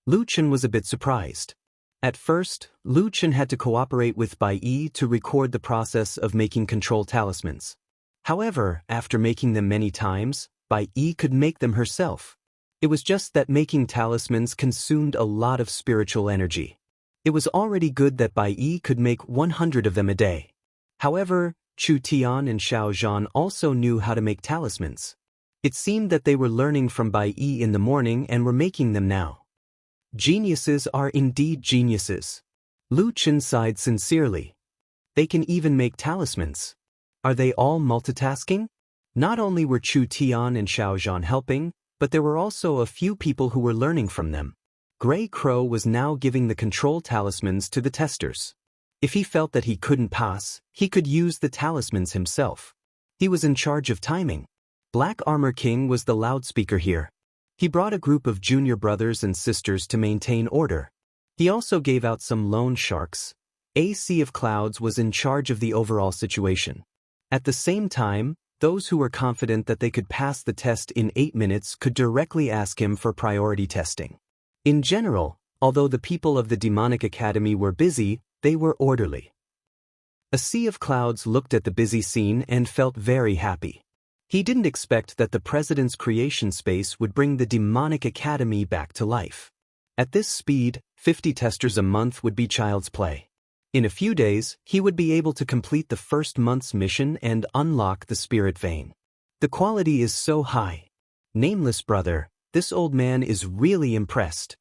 Lu Chen was a bit surprised. At first, Lu Chen had to cooperate with Bai Yi to record the process of making control talismans. However, after making them many times, Bai Yi could make them herself. It was just that making talismans consumed a lot of spiritual energy. It was already good that Bai Yi could make 100 of them a day. However, Chu Tian and Xiao Zhan also knew how to make talismans. It seemed that they were learning from Bai Yi in the morning and were making them now. Geniuses are indeed geniuses. Lu Chen sighed sincerely. They can even make talismans. Are they all multitasking? Not only were Chu Tian and Xiao Zhan helping, but there were also a few people who were learning from them. Gray Crow was now giving the control talismans to the testers. If he felt that he couldn't pass, he could use the talismans himself. He was in charge of timing. Black Armor King was the loudspeaker here. He brought a group of junior brothers and sisters to maintain order. He also gave out some loan sharks. A Sea of Clouds was in charge of the overall situation. At the same time, those who were confident that they could pass the test in 8 minutes could directly ask him for priority testing. In general, although the people of the Demonic Academy were busy, they were orderly. A Sea of Clouds looked at the busy scene and felt very happy. He didn't expect that the president's creation space would bring the Demonic Academy back to life. At this speed, 50 testers a month would be child's play. In a few days, he would be able to complete the first month's mission and unlock the spirit vein. The quality is so high. Nameless brother, this old man is really impressed.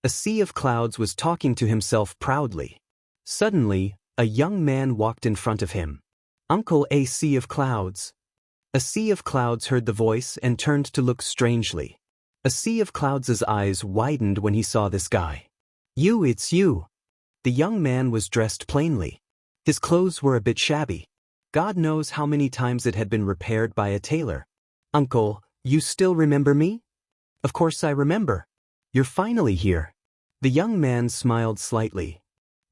A Sea of Clouds was talking to himself proudly. Suddenly, a young man walked in front of him. "Uncle A Sea of Clouds." A Sea of Clouds heard the voice and turned to look strangely. A Sea of Clouds' eyes widened when he saw this guy. It's you." The young man was dressed plainly. His clothes were a bit shabby. God knows how many times it had been repaired by a tailor. "Uncle, you still remember me?" "Of course I remember. You're finally here." The young man smiled slightly.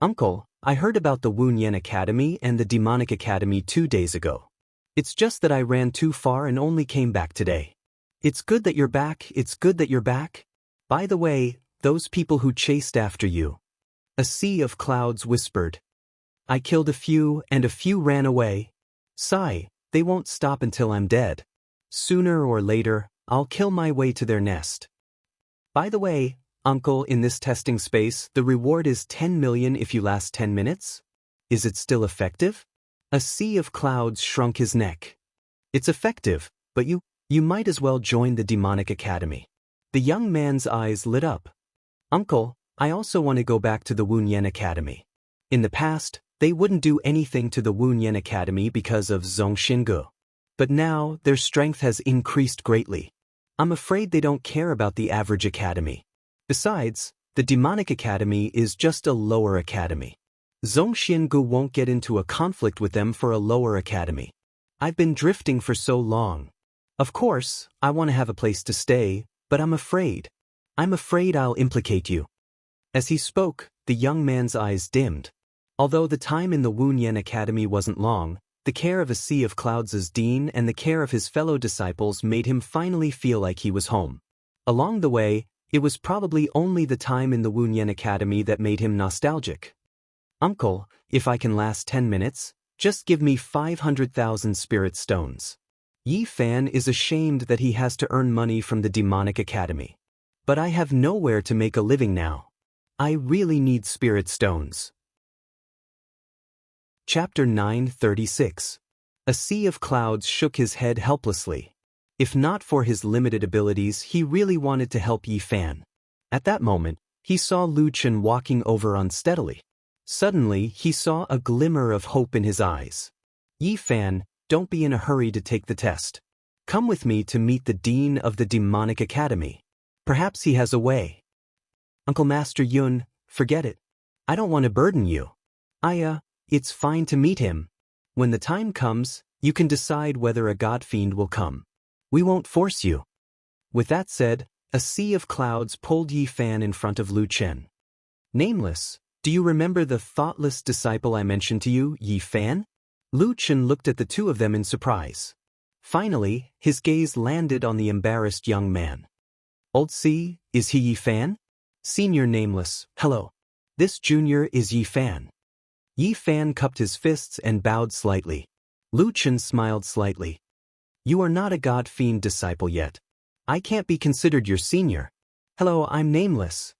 "Uncle, I heard about the Wu Nian Academy and the Demonic Academy 2 days ago. It's just that I ran too far and only came back today." "It's good that you're back, it's good that you're back. By the way, those people who chased after you." A Sea of Clouds whispered. "I killed a few and a few ran away. Sigh, they won't stop until I'm dead. Sooner or later, I'll kill my way to their nest. By the way, Uncle, in this testing space, the reward is 10 million if you last 10 minutes? Is it still effective?" A Sea of Clouds shrunk his neck. "It's effective, but you might as well join the Demonic Academy." The young man's eyes lit up. "Uncle, I also want to go back to the Wu Nian Academy. In the past, they wouldn't do anything to the Wu Nian Academy because of Zhong Xingu. But now, their strength has increased greatly. I'm afraid they don't care about the average academy. Besides, the Demonic Academy is just a lower academy. Zhong Xingu won't get into a conflict with them for a lower academy. I've been drifting for so long. Of course, I want to have a place to stay, but I'm afraid I'll implicate you." As he spoke, the young man's eyes dimmed. Although the time in the Wu Nian Academy wasn't long, the care of A Sea of Clouds' dean and the care of his fellow disciples made him finally feel like he was home. Along the way, it was probably only the time in the Wu Nian Academy that made him nostalgic. "Uncle, if I can last 10 minutes, just give me 500,000 spirit stones." Yi Fan is ashamed that he has to earn money from the Demonic Academy. "But I have nowhere to make a living now. I really need spirit stones." Chapter 936. A Sea of Clouds shook his head helplessly. If not for his limited abilities, he really wanted to help Yi Fan. At that moment, he saw Lu Chen walking over unsteadily. Suddenly, he saw a glimmer of hope in his eyes. "Yi Fan, don't be in a hurry to take the test. Come with me to meet the Dean of the Demonic Academy. Perhaps he has a way. Uncle Master Yun, forget it. I don't want to burden you. It's fine to meet him. When the time comes, you can decide whether a god fiend will come. We won't force you. With that said, a sea of clouds pulled Yi Fan in front of Lu Chen. Nameless, do you remember the thoughtless disciple I mentioned to you, Yi Fan? Lu Chen looked at the two of them in surprise. Finally, his gaze landed on the embarrassed young man. Old C, is he Yi Fan? Senior Nameless, hello. This junior is Yi Fan. Yi Fan cupped his fists and bowed slightly. Lu Chen smiled slightly. You are not a god fiend disciple yet. I can't be considered your senior. Hello, I'm Nameless.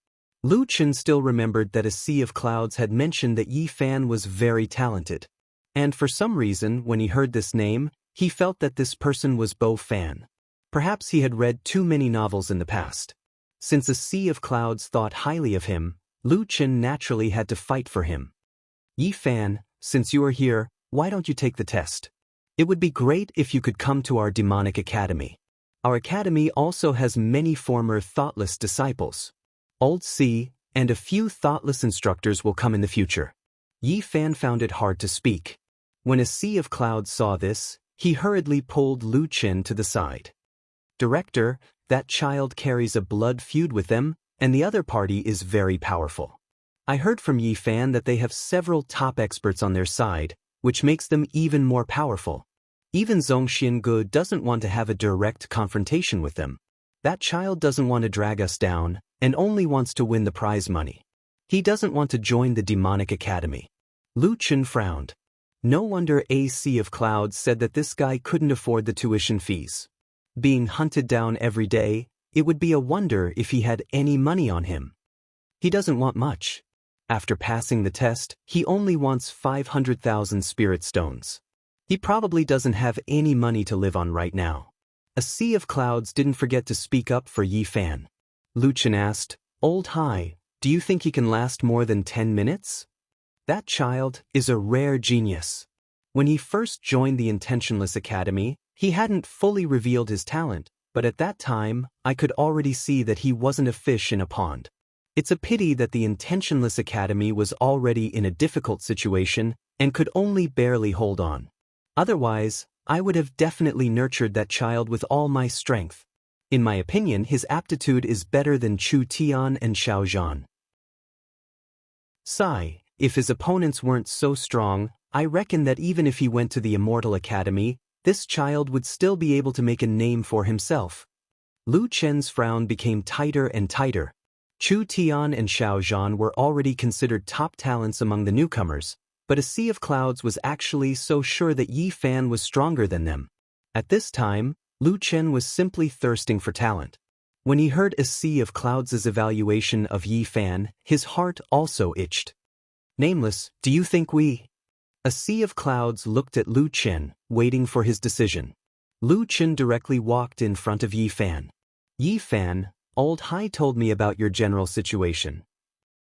Lu Chen still remembered that a sea of clouds had mentioned that Yi Fan was very talented. And for some reason, when he heard this name, he felt that this person was Bo Fan. Perhaps he had read too many novels in the past. Since a sea of clouds thought highly of him, Lu Chen naturally had to fight for him. Yi Fan, since you are here, why don't you take the test? It would be great if you could come to our demonic academy. Our academy also has many former thoughtless disciples. Old C, and a few thoughtless instructors will come in the future. Yi Fan found it hard to speak. When a sea of clouds saw this, he hurriedly pulled Lu Chen to the side. Director, that child carries a blood feud with them, and the other party is very powerful. I heard from Yi Fan that they have several top experts on their side, which makes them even more powerful. Even Zhongxian Gu doesn't want to have a direct confrontation with them. That child doesn't want to drag us down, and only wants to win the prize money. He doesn't want to join the demonic academy. Lu Chen frowned. No wonder a sea of clouds said that this guy couldn't afford the tuition fees. Being hunted down every day, it would be a wonder if he had any money on him. He doesn't want much. After passing the test, he only wants 500,000 spirit stones. He probably doesn't have any money to live on right now. A sea of clouds didn't forget to speak up for Yi Fan. Lu Chen asked, Old Hai, do you think he can last more than 10 minutes? That child is a rare genius. When he first joined the Intentionless Academy, he hadn't fully revealed his talent, but at that time, I could already see that he wasn't a fish in a pond. It's a pity that the Intentionless Academy was already in a difficult situation and could only barely hold on. Otherwise, I would have definitely nurtured that child with all my strength. In my opinion, his aptitude is better than Chu Tian and Xiao Zhan. Sigh, if his opponents weren't so strong, I reckon that even if he went to the Immortal Academy, this child would still be able to make a name for himself. Lu Chen's frown became tighter and tighter. Chu Tian and Xiao Zhan were already considered top talents among the newcomers, but a sea of clouds was actually so sure that Yi Fan was stronger than them. At this time, Lu Chen was simply thirsting for talent. When he heard a sea of clouds' evaluation of Yi Fan, his heart also itched. Nameless, do you think we? A sea of clouds looked at Lu Chen, waiting for his decision. Lu Chen directly walked in front of Yi Fan. Yi Fan, Old Hai told me about your general situation.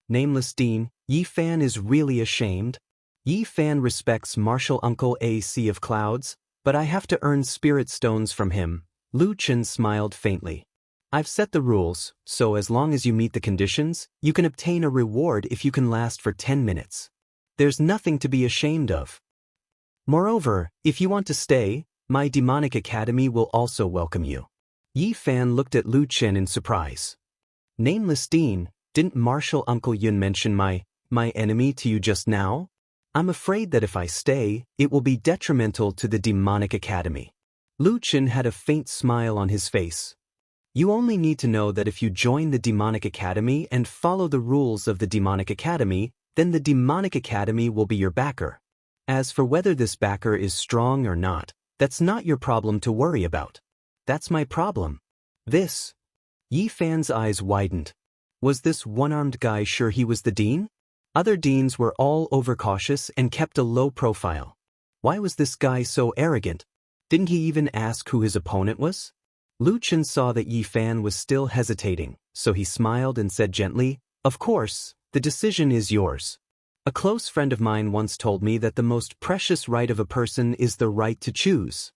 Nameless Dean, Yi Fan is really ashamed. Yi Fan respects martial uncle A Sea of Clouds, but I have to earn spirit stones from him. Lu Chen smiled faintly. I've set the rules, so as long as you meet the conditions, you can obtain a reward if you can last for 10 minutes. There's nothing to be ashamed of. Moreover, if you want to stay, my demonic academy will also welcome you. Yi Fan looked at Lu Chen in surprise. Nameless Dean, didn't Martial Uncle Yun mention my enemy to you just now? I'm afraid that if I stay, it will be detrimental to the demonic academy. Lu Chen had a faint smile on his face. You only need to know that if you join the demonic academy and follow the rules of the demonic academy, then the demonic academy will be your backer. As for whether this backer is strong or not, that's not your problem to worry about. That's my problem. This. Yi Fan's eyes widened. Was this one-armed guy sure he was the dean? Other deans were all overcautious and kept a low profile. Why was this guy so arrogant? Didn't he even ask who his opponent was? Lu Chen saw that Yi Fan was still hesitating, so he smiled and said gently, Of course, the decision is yours. A close friend of mine once told me that the most precious right of a person is the right to choose.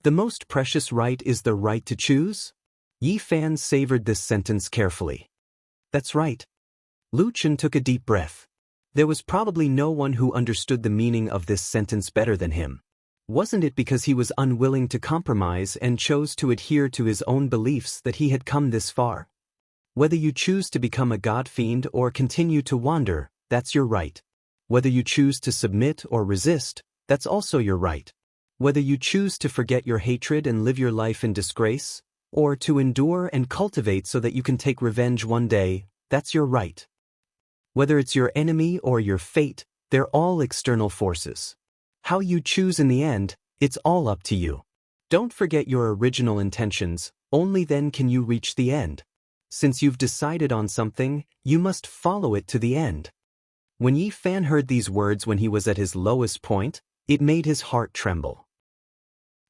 The most precious right is the right to choose? Yi Fan savored this sentence carefully. That's right. Lu Chen took a deep breath. There was probably no one who understood the meaning of this sentence better than him. Wasn't it because he was unwilling to compromise and chose to adhere to his own beliefs that he had come this far? Whether you choose to become a god fiend or continue to wander, that's your right. Whether you choose to submit or resist, that's also your right. Whether you choose to forget your hatred and live your life in disgrace, or to endure and cultivate so that you can take revenge one day, that's your right. Whether it's your enemy or your fate, they're all external forces. How you choose in the end, it's all up to you. Don't forget your original intentions, only then can you reach the end. Since you've decided on something, you must follow it to the end. When Yi Fan heard these words when he was at his lowest point, it made his heart tremble.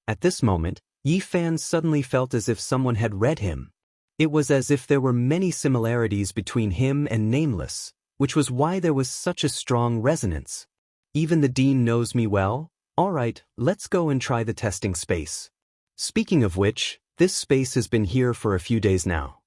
At this moment, Yi Fan suddenly felt as if someone had read him. It was as if there were many similarities between him and Nameless, which was why there was such a strong resonance. Even the Dean knows me well? Alright, let's go and try the testing space. Speaking of which, this space has been here for a few days now.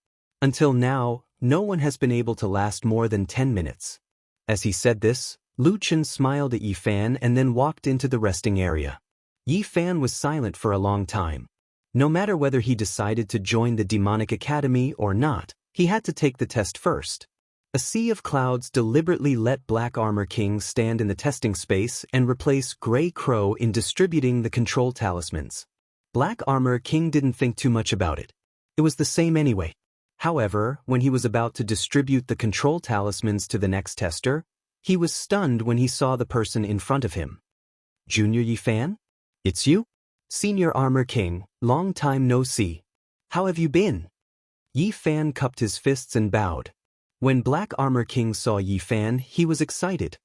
Until now, no one has been able to last more than 10 minutes. As he said this, Lu Chen smiled at Yi Fan and then walked into the resting area. Yi Fan was silent for a long time. No matter whether he decided to join the Demonic Academy or not, he had to take the test first. A sea of clouds deliberately let Black Armor King stand in the testing space and replace Grey Crow in distributing the control talismans. Black Armor King didn't think too much about it. It was the same anyway. However, when he was about to distribute the control talismans to the next tester, he was stunned when he saw the person in front of him. Junior Yi Fan? It's you? Senior Armor King, long time no see. How have you been? Yi Fan cupped his fists and bowed. When Black Armor King saw Yi Fan, he was excited.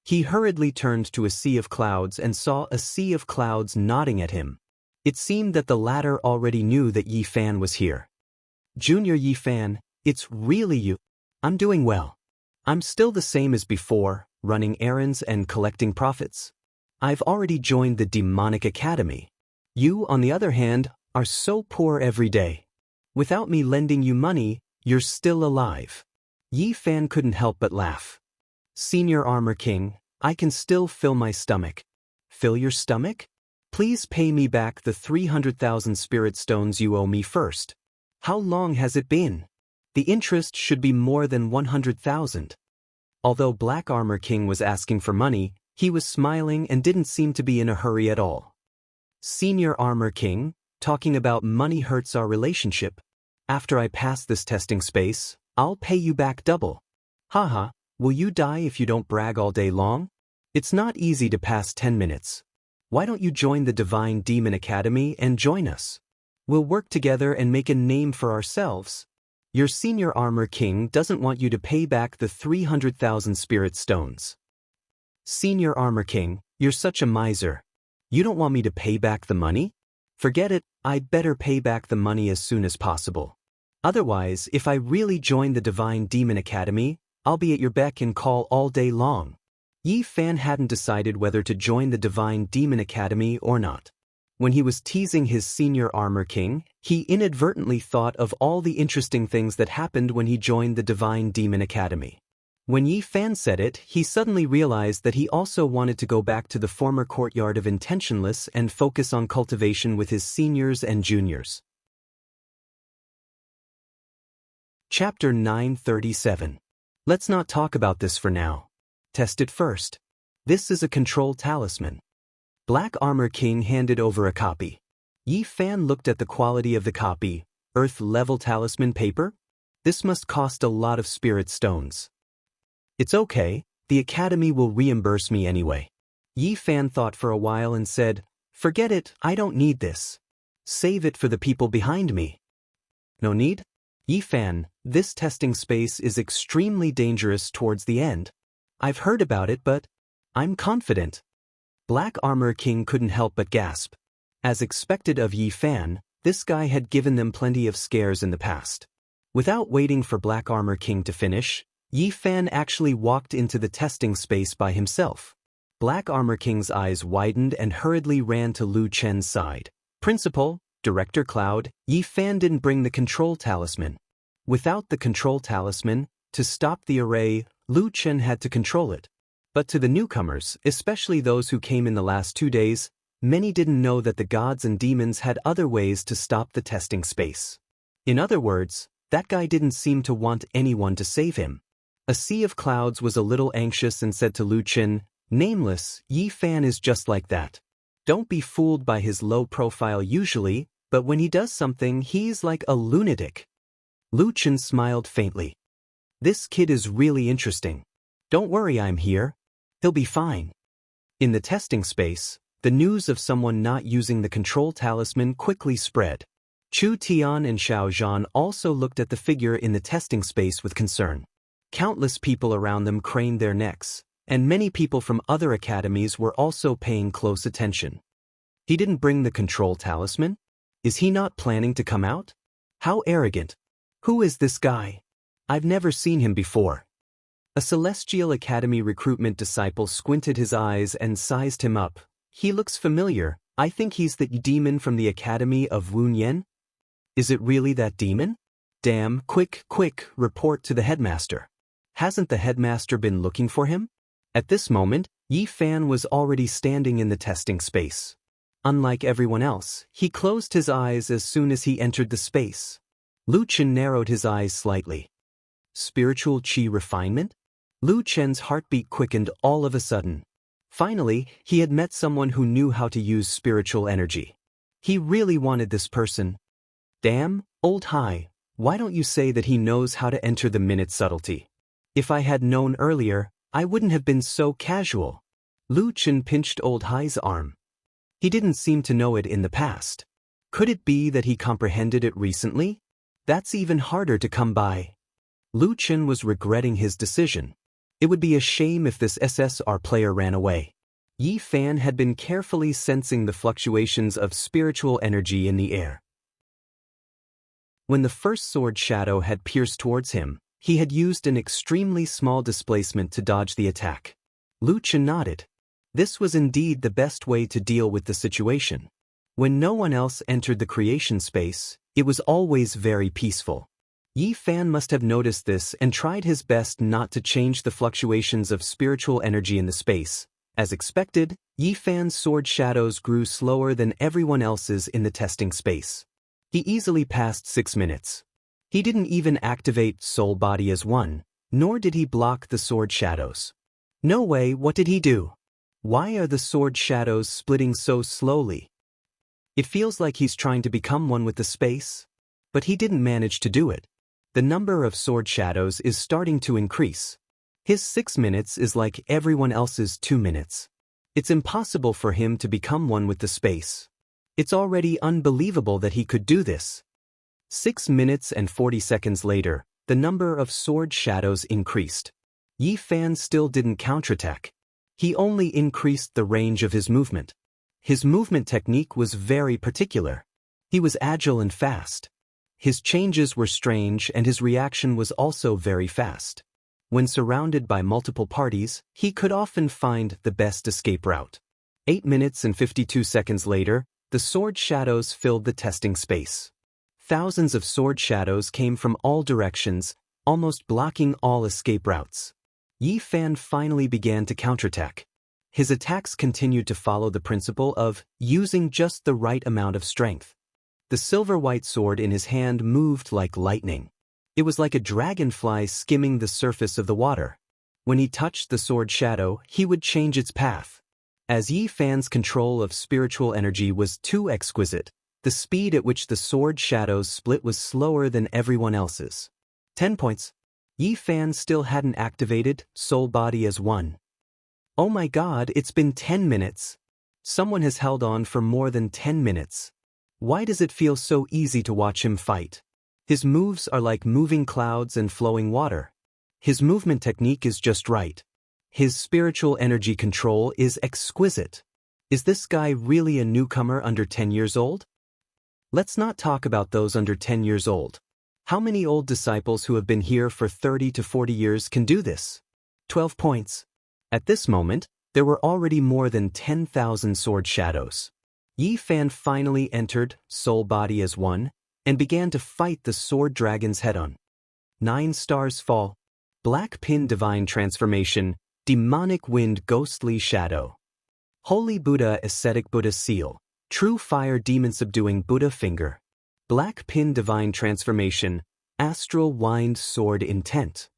He hurriedly turned to a sea of clouds and saw a sea of clouds nodding at him. It seemed that the latter already knew that Yi Fan was here. Junior Yi Fan, it's really you. I'm doing well. I'm still the same as before, running errands and collecting profits. I've already joined the Demonic Academy. You, on the other hand, are so poor every day. Without me lending you money, you're still alive. Yi Fan couldn't help but laugh. Senior Armor King, I can still fill my stomach. Fill your stomach? Please pay me back the 300,000 spirit stones you owe me first. How long has it been? The interest should be more than 100,000. Although Black Armor King was asking for money, he was smiling and didn't seem to be in a hurry at all. Senior Armor King, talking about money hurts our relationship. After I pass this testing space, I'll pay you back double. Haha, will you die if you don't brag all day long? It's not easy to pass 10 minutes. Why don't you join the Divine Demon Academy and join us? We'll work together and make a name for ourselves. Your Senior Armor King doesn't want you to pay back the 300,000 spirit stones. Senior Armor King, you're such a miser. You don't want me to pay back the money? Forget it, I'd better pay back the money as soon as possible. Otherwise, if I really join the Divine Demon Academy, I'll be at your beck and call all day long. Yi Fan hadn't decided whether to join the Divine Demon Academy or not. When he was teasing his Senior Armor King, he inadvertently thought of all the interesting things that happened when he joined the Divine Demon Academy. When Yi Fan said it, he suddenly realized that he also wanted to go back to the former courtyard of Intentionless and focus on cultivation with his seniors and juniors. Chapter 937. Let's not talk about this for now. Test it first. This is a control talisman. Black Armor King handed over a copy. Yi Fan looked at the quality of the copy. Earth-level talisman paper? This must cost a lot of spirit stones. It's okay, the Academy will reimburse me anyway. Yi Fan thought for a while and said, forget it, I don't need this. Save it for the people behind me. No need? Yi Fan, this testing space is extremely dangerous towards the end. I've heard about it, but I'm confident. Black Armor King couldn't help but gasp. As expected of Yi Fan, this guy had given them plenty of scares in the past. Without waiting for Black Armor King to finish, Yi Fan actually walked into the testing space by himself. Black Armor King's eyes widened and hurriedly ran to Lu Chen's side. Principal, Director Cloud, Yi Fan didn't bring the control talisman. Without the control talisman, to stop the array, Lu Chen had to control it. But to the newcomers, especially those who came in the last 2 days, many didn't know that the gods and demons had other ways to stop the testing space. In other words, that guy didn't seem to want anyone to save him. A sea of clouds was a little anxious and said to Lu Chen, "Nameless, Yi Fan is just like that. Don't be fooled by his low profile usually, but when he does something he's like a lunatic." Lu Chen smiled faintly. "This kid is really interesting. Don't worry, I'm here. He'll be fine." In the testing space, the news of someone not using the control talisman quickly spread. Chu Tian and Xiao Zhan also looked at the figure in the testing space with concern. Countless people around them craned their necks, and many people from other academies were also paying close attention. He didn't bring the control talisman? Is he not planning to come out? How arrogant. Who is this guy? I've never seen him before. A Celestial Academy recruitment disciple squinted his eyes and sized him up. He looks familiar. I think he's the demon from the Academy of Wu Yan. Is it really that demon? Damn, quick, report to the headmaster. Hasn't the headmaster been looking for him? At this moment, Yi Fan was already standing in the testing space. Unlike everyone else, he closed his eyes as soon as he entered the space. Lu Chen narrowed his eyes slightly. Spiritual qi refinement? Lu Chen's heartbeat quickened all of a sudden. Finally, he had met someone who knew how to use spiritual energy. He really wanted this person. Damn, old Hai, why don't you say that he knows how to enter the minute subtlety? If I had known earlier, I wouldn't have been so casual. Lu Chen pinched old Hai's arm. He didn't seem to know it in the past. Could it be that he comprehended it recently? That's even harder to come by. Lu Chen was regretting his decision. It would be a shame if this SSR player ran away. Yi Fan had been carefully sensing the fluctuations of spiritual energy in the air. When the first sword shadow had pierced towards him, he had used an extremely small displacement to dodge the attack. Lu Chen nodded. This was indeed the best way to deal with the situation. When no one else entered the creation space, it was always very peaceful. Yi Fan must have noticed this and tried his best not to change the fluctuations of spiritual energy in the space. As expected, Yi Fan's sword shadows grew slower than everyone else's in the testing space. He easily passed 6 minutes. He didn't even activate soul body as one, nor did he block the sword shadows. No way, what did he do? Why are the sword shadows splitting so slowly? It feels like he's trying to become one with the space, but he didn't manage to do it. The number of sword shadows is starting to increase. His 6 minutes is like everyone else's 2 minutes. It's impossible for him to become one with the space. It's already unbelievable that he could do this. 6 minutes and 40 seconds later, the number of sword shadows increased. Yi Fan still didn't counterattack. He only increased the range of his movement. His movement technique was very particular. He was agile and fast. His changes were strange and his reaction was also very fast. When surrounded by multiple parties, he could often find the best escape route. 8 minutes and 52 seconds later, the sword shadows filled the testing space. Thousands of sword shadows came from all directions, almost blocking all escape routes. Yi Fan finally began to counterattack. His attacks continued to follow the principle of using just the right amount of strength. The silver-white sword in his hand moved like lightning. It was like a dragonfly skimming the surface of the water. When he touched the sword shadow, he would change its path. As Yi Fan's control of spiritual energy was too exquisite, the speed at which the sword shadows split was slower than everyone else's. 10 points. Yi Fan still hadn't activated soul body as one. Oh my god, it's been 10 minutes. Someone has held on for more than 10 minutes. Why does it feel so easy to watch him fight? His moves are like moving clouds and flowing water. His movement technique is just right. His spiritual energy control is exquisite. Is this guy really a newcomer under 10 years old? Let's not talk about those under 10 years old. How many old disciples who have been here for 30 to 40 years can do this? 12 points. At this moment, there were already more than 10,000 sword shadows. Yi Fan finally entered, soul body as one, and began to fight the sword dragon's head-on. 9 stars fall. Black pin divine transformation, demonic wind ghostly shadow. Holy Buddha ascetic Buddha seal, true fire demon subduing Buddha finger. Black pin divine transformation, astral wind sword intent.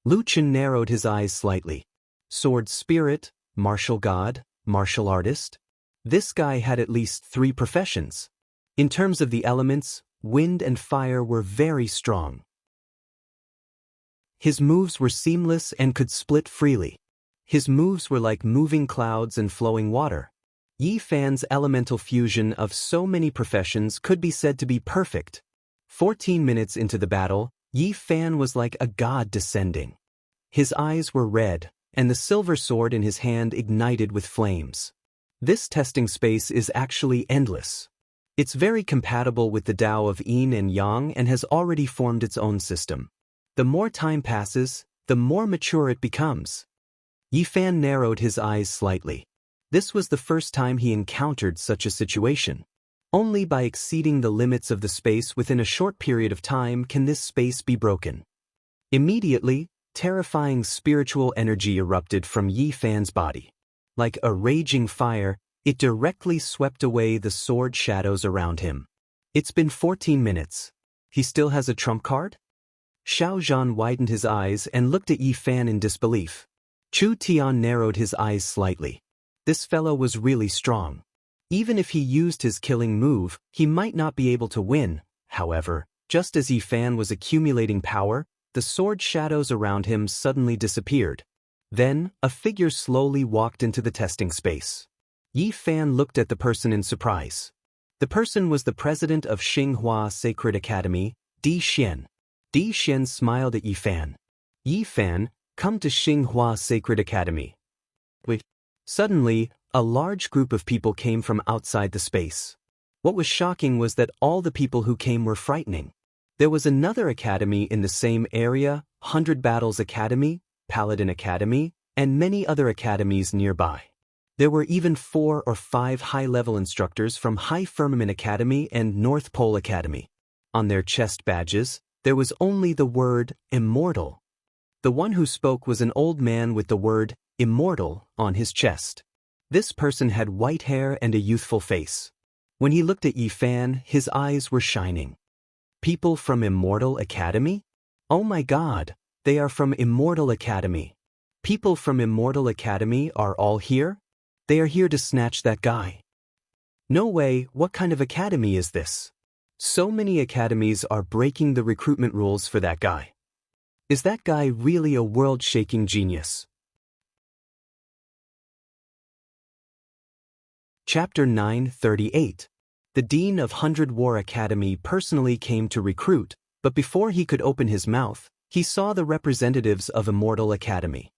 Lu Chen narrowed his eyes slightly. Sword spirit, martial god, martial artist? This guy had at least 3 professions. In terms of the elements, wind and fire were very strong. His moves were seamless and could split freely. His moves were like moving clouds and flowing water. Yi Fan's elemental fusion of so many professions could be said to be perfect. 14 minutes into the battle, Yi Fan was like a god descending. His eyes were red, and the silver sword in his hand ignited with flames. This testing space is actually endless. It's very compatible with the Tao of Yin and Yang and has already formed its own system. The more time passes, the more mature it becomes. Yi Fan narrowed his eyes slightly. This was the first time he encountered such a situation. Only by exceeding the limits of the space within a short period of time can this space be broken. Immediately, terrifying spiritual energy erupted from Yi Fan's body. Like a raging fire, it directly swept away the sword shadows around him. It's been 14 minutes. He still has a trump card? Xiao Zhan widened his eyes and looked at Yi Fan in disbelief. Chu Tian narrowed his eyes slightly. This fellow was really strong. Even if he used his killing move, he might not be able to win. However, just as Yi Fan was accumulating power, the sword shadows around him suddenly disappeared. Then, a figure slowly walked into the testing space. Yi Fan looked at the person in surprise. The person was the president of Xinghua Sacred Academy, Di Xian. Di Xian smiled at Yi Fan. Yi Fan, come to Xinghua Sacred Academy. Wait. Suddenly, a large group of people came from outside the space. What was shocking was that all the people who came were frightening. There was another academy in the same area, 100 Battles Academy, Paladin Academy, and many other academies nearby. There were even 4 or 5 high-level instructors from High Firmament Academy and North Pole Academy. On their chest badges, there was only the word Immortal. The one who spoke was an old man with the word Immortal on his chest. This person had white hair and a youthful face. When he looked at Yi Fan, his eyes were shining. People from Immortal Academy? Oh my God, they are from Immortal Academy. People from Immortal Academy are all here? They are here to snatch that guy. No way, what kind of academy is this? So many academies are breaking the recruitment rules for that guy. Is that guy really a world-shaking genius? Chapter 938. The Dean of 100 War Academy personally came to recruit, but before he could open his mouth, he saw the representatives of Immortal Academy.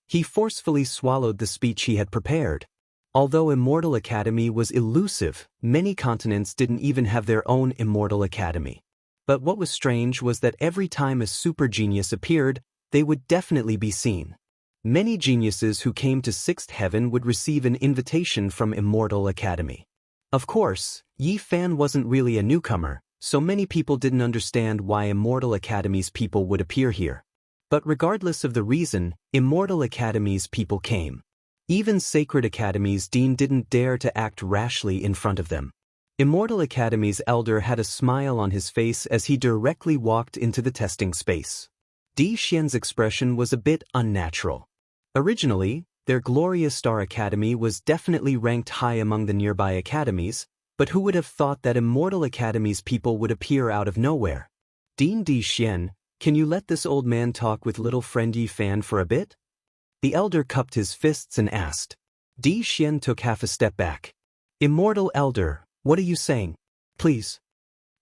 He forcefully swallowed the speech he had prepared. Although Immortal Academy was elusive, many continents didn't even have their own Immortal Academy. But what was strange was that every time a super genius appeared, they would definitely be seen. Many geniuses who came to 6th Heaven would receive an invitation from Immortal Academy. Of course, Yi Fan wasn't really a newcomer, so many people didn't understand why Immortal Academy's people would appear here. But regardless of the reason, Immortal Academy's people came. Even Sacred Academy's dean didn't dare to act rashly in front of them. Immortal Academy's elder had a smile on his face as he directly walked into the testing space. Di Xian's expression was a bit unnatural. Originally, their Glorious Star Academy was definitely ranked high among the nearby academies, but who would have thought that Immortal Academy's people would appear out of nowhere? Dean Di Xian, can you let this old man talk with little friend Yi Fan for a bit? The elder cupped his fists and asked. Di Xian took half a step back. Immortal Elder, what are you saying? Please.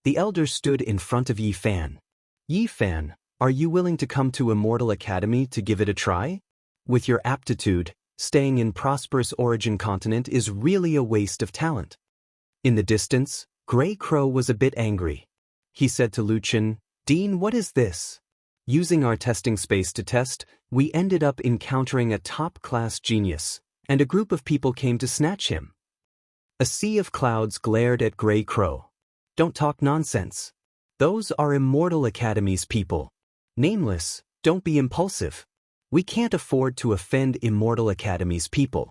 The elder stood in front of Yi Fan. Yi Fan, are you willing to come to Immortal Academy to give it a try? With your aptitude, staying in Prosperous Origin Continent is really a waste of talent. In the distance, Grey Crow was a bit angry. He said to Lu Chen, Dean, what is this? Using our testing space to test, we ended up encountering a top-class genius, and a group of people came to snatch him. A sea of clouds glared at Grey Crow. Don't talk nonsense. Those are Immortal Academy's people. Nameless, don't be impulsive. We can't afford to offend Immortal Academy's people.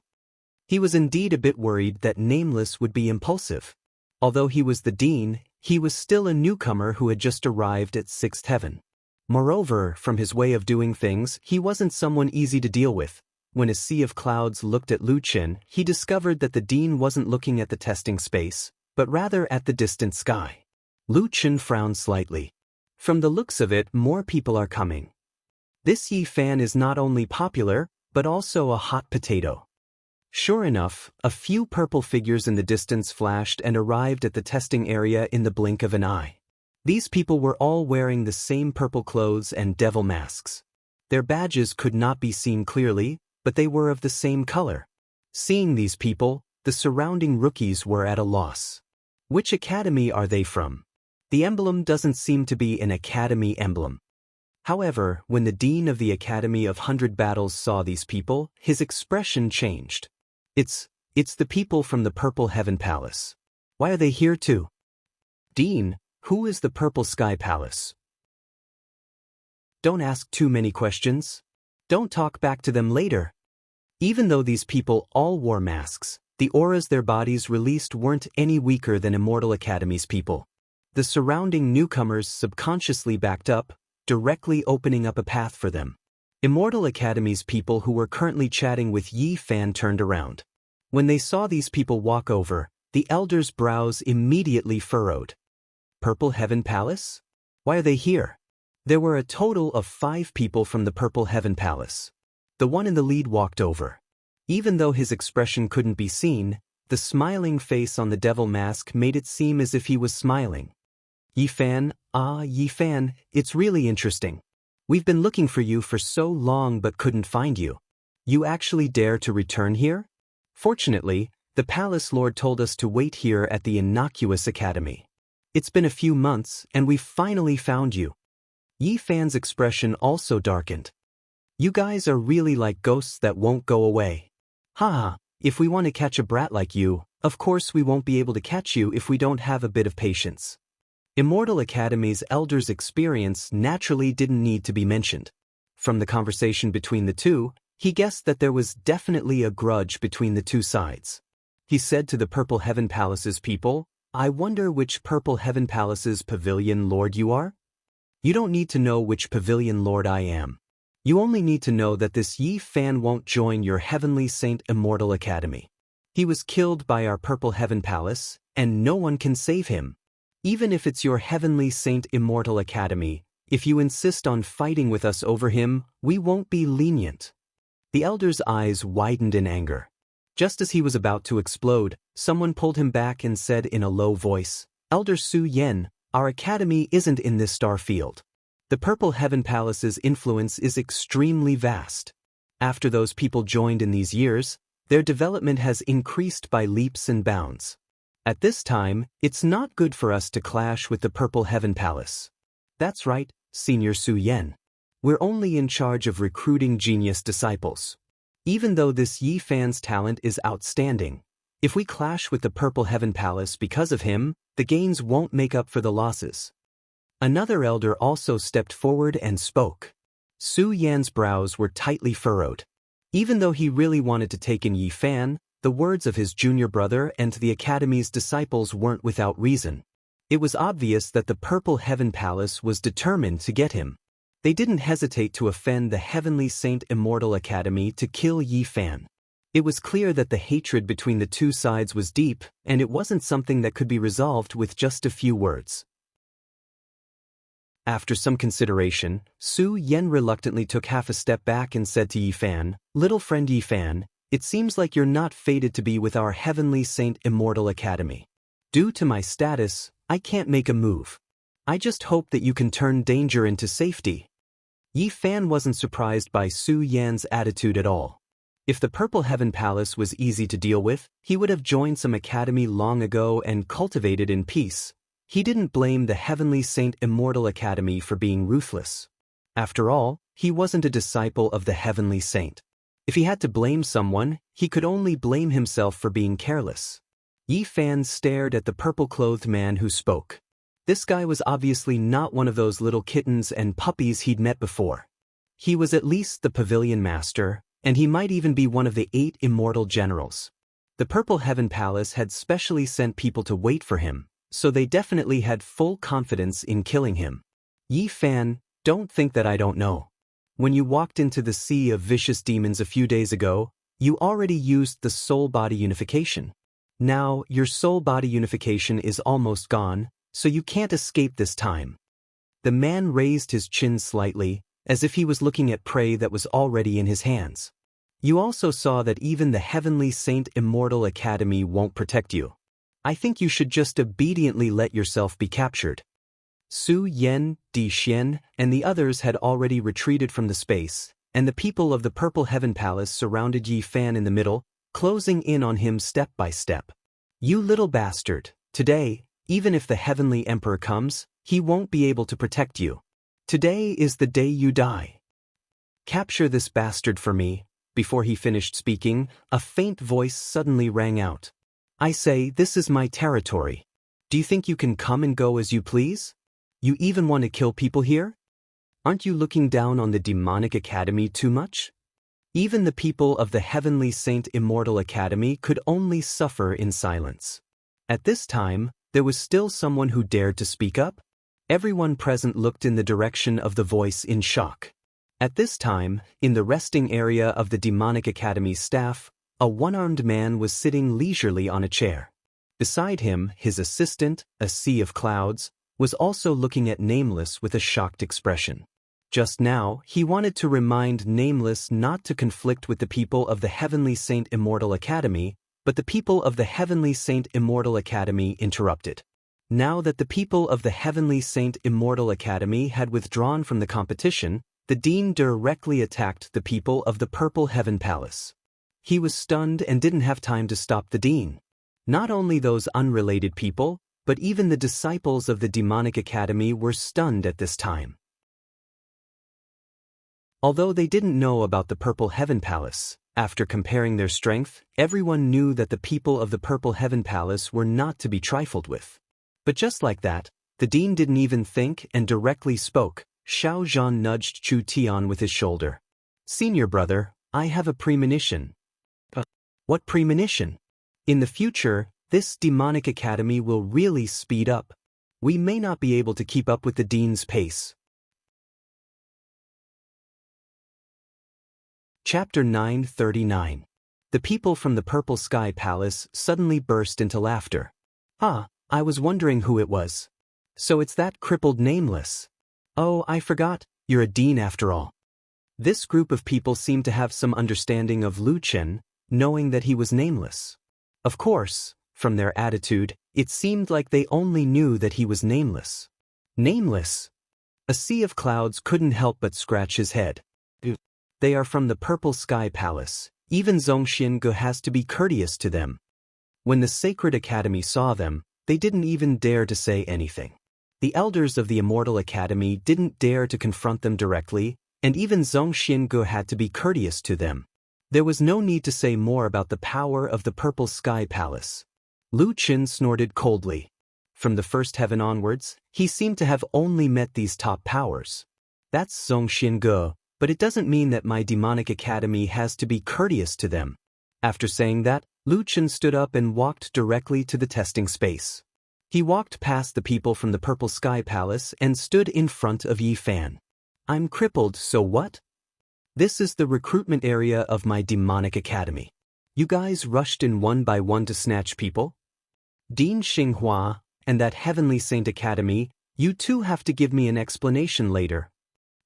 He was indeed a bit worried that Nameless would be impulsive. Although he was the dean, he was still a newcomer who had just arrived at Sixth Heaven. Moreover, from his way of doing things, he wasn't someone easy to deal with. When a sea of clouds looked at Lu Chen, he discovered that the dean wasn't looking at the testing space, but rather at the distant sky. Lu Chen frowned slightly. From the looks of it, more people are coming. This Yi Fan is not only popular, but also a hot potato. Sure enough, a few purple figures in the distance flashed and arrived at the testing area in the blink of an eye. These people were all wearing the same purple clothes and devil masks. Their badges could not be seen clearly, but they were of the same color. Seeing these people, the surrounding rookies were at a loss. Which academy are they from? The emblem doesn't seem to be an academy emblem. However, when the dean of the Academy of 100 Battles saw these people, his expression changed. It's the people from the Purple Heaven Palace. Why are they here too? Dean, who is the Purple Sky Palace? Don't ask too many questions. Don't talk back to them later. Even though these people all wore masks, the auras their bodies released weren't any weaker than Immortal Academy's people. The surrounding newcomers subconsciously backed up, directly opening up a path for them. Immortal Academy's people who were currently chatting with Yi Fan turned around. When they saw these people walk over, the elders' brows immediately furrowed. Purple Heaven Palace? Why are they here? There were a total of 5 people from the Purple Heaven Palace. The one in the lead walked over. Even though his expression couldn't be seen, the smiling face on the devil mask made it seem as if he was smiling. Yi Fan, Yi Fan, it's really interesting. We've been looking for you for so long but couldn't find you. You actually dare to return here? Fortunately, the Palace Lord told us to wait here at the Innocuous Academy. It's been a few months and we've finally found you. Yi Fan's expression also darkened. You guys are really like ghosts that won't go away. Haha, if we want to catch a brat like you, of course we won't be able to catch you if we don't have a bit of patience. Immortal Academy's elders' experience naturally didn't need to be mentioned. From the conversation between the two, he guessed that there was definitely a grudge between the two sides. He said to the Purple Heaven Palace's people, I wonder which Purple Heaven Palace's Pavilion Lord you are? You don't need to know which Pavilion Lord I am. You only need to know that this Yi Fan won't join your Heavenly Saint Immortal Academy. He was killed by our Purple Heaven Palace, and no one can save him. Even if it's your Heavenly Saint Immortal Academy, if you insist on fighting with us over him, we won't be lenient. The elder's eyes widened in anger. Just as he was about to explode, someone pulled him back and said in a low voice, Elder Su Yen, our academy isn't in this star field. The Purple Heaven Palace's influence is extremely vast. After those people joined in these years, their development has increased by leaps and bounds. At this time, it's not good for us to clash with the Purple Heaven Palace. That's right, Senior Su Yen. We're only in charge of recruiting genius disciples. Even though this Yi Fan's talent is outstanding, if we clash with the Purple Heaven Palace because of him, the gains won't make up for the losses. Another elder also stepped forward and spoke. Su Yan's brows were tightly furrowed. Even though he really wanted to take in Yi Fan, the words of his junior brother and the Academy's disciples weren't without reason. It was obvious that the Purple Heaven Palace was determined to get him. They didn't hesitate to offend the Heavenly Saint Immortal Academy to kill Yi Fan. It was clear that the hatred between the two sides was deep, and it wasn't something that could be resolved with just a few words. After some consideration, Su Yen reluctantly took half a step back and said to Yi Fan, Little friend Yi Fan, it seems like you're not fated to be with our Heavenly Saint Immortal Academy. Due to my status, I can't make a move. I just hope that you can turn danger into safety. Yi Fan wasn't surprised by Su Yan's attitude at all. If the Purple Heaven Palace was easy to deal with, he would have joined some academy long ago and cultivated in peace. He didn't blame the Heavenly Saint Immortal Academy for being ruthless. After all, he wasn't a disciple of the Heavenly Saint. If he had to blame someone, he could only blame himself for being careless. Yi Fan stared at the purple-clothed man who spoke. This guy was obviously not one of those little kittens and puppies he'd met before. He was at least the pavilion master, and he might even be one of the 8 immortal generals. The Purple Heaven Palace had specially sent people to wait for him, so they definitely had full confidence in killing him. Yi Fan, don't think that I don't know. When you walked into the sea of vicious demons a few days ago, you already used the soul-body unification. Now, your soul-body unification is almost gone, so you can't escape this time. The man raised his chin slightly, as if he was looking at prey that was already in his hands. You also saw that even the Heavenly Saint Immortal Academy won't protect you. I think you should just obediently let yourself be captured. Su Yen, Di Xian, and the others had already retreated from the space, and the people of the Purple Heaven Palace surrounded Yi Fan in the middle, closing in on him step by step. You little bastard, today, even if the Heavenly Emperor comes, he won't be able to protect you. Today is the day you die. Capture this bastard for me. Before he finished speaking, a faint voice suddenly rang out. I say, this is my territory. Do you think you can come and go as you please? You even want to kill people here? Aren't you looking down on the Demonic Academy too much? Even the people of the Heavenly Saint Immortal Academy could only suffer in silence. At this time, there was still someone who dared to speak up. Everyone present looked in the direction of the voice in shock. At this time, in the resting area of the Demonic Academy's staff, a one-armed man was sitting leisurely on a chair. Beside him, his assistant, a sea of clouds, was also looking at Nameless with a shocked expression. Just now, he wanted to remind Nameless not to conflict with the people of the Heavenly Saint Immortal Academy, but the people of the Heavenly Saint Immortal Academy interrupted. Now that the people of the Heavenly Saint Immortal Academy had withdrawn from the competition, the Dean directly attacked the people of the Purple Heaven Palace. He was stunned and didn't have time to stop the Dean. Not only those unrelated people, but even the disciples of the Demonic Academy were stunned at this time. Although they didn't know about the Purple Heaven Palace, after comparing their strength, everyone knew that the people of the Purple Heaven Palace were not to be trifled with. But just like that, the Dean didn't even think and directly spoke. Xiao Zhan nudged Chu Tian with his shoulder. Senior brother, I have a premonition. What premonition? In the future, this Demonic Academy will really speed up. We may not be able to keep up with the Dean's pace. Chapter 939. The people from the Purple Sky Palace suddenly burst into laughter. Ah, I was wondering who it was. So it's that crippled Nameless. Oh, I forgot, you're a dean after all. This group of people seemed to have some understanding of Lu Chen, knowing that he was nameless. Of course, from their attitude, it seemed like they only knew that he was nameless. Nameless? A sea of clouds couldn't help but scratch his head. They are from the Purple Sky Palace. Even Zhongxiange has to be courteous to them. When the Sacred Academy saw them, they didn't even dare to say anything. The elders of the Immortal Academy didn't dare to confront them directly, and even Zhongxiange had to be courteous to them. There was no need to say more about the power of the Purple Sky Palace. Lu Qin snorted coldly. From the first heaven onwards, he seemed to have only met these top powers. That's Zhongxiange, but it doesn't mean that my Demonic Academy has to be courteous to them. After saying that, Lu Qin stood up and walked directly to the testing space. He walked past the people from the Purple Sky Palace and stood in front of Yi Fan. I'm crippled, so what? This is the recruitment area of my Demonic Academy. You guys rushed in one by one to snatch people? Dean Xinghua, and that Heavenly Saint Academy, you two have to give me an explanation later.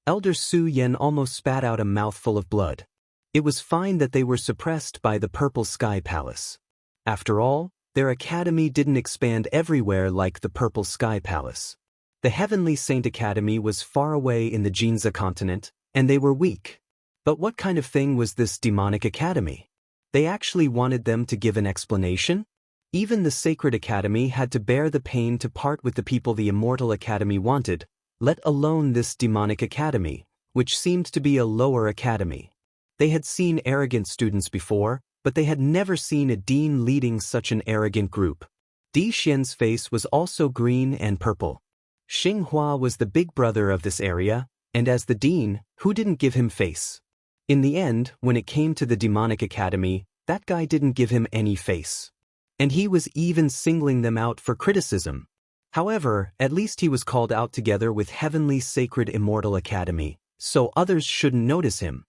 Elder Su Yen almost spat out a mouthful of blood. It was fine that they were suppressed by the Purple Sky Palace. After all, their academy didn't expand everywhere like the Purple Sky Palace. The Heavenly Saint Academy was far away in the Jinza continent, and they were weak. But what kind of thing was this Demonic Academy? They actually wanted them to give an explanation? Even the Sacred Academy had to bear the pain to part with the people the Immortal Academy wanted, let alone this Demonic Academy, which seemed to be a lower academy. They had seen arrogant students before, but they had never seen a dean leading such an arrogant group. Di Xian's face was also green and purple. Xinghua was the big brother of this area, and as the dean, who didn't give him face? In the end, when it came to the demonic academy, that guy didn't give him any face. And he was even singling them out for criticism. However, at least he was called out together with Heavenly Sacred Immortal Academy, so others shouldn't notice him.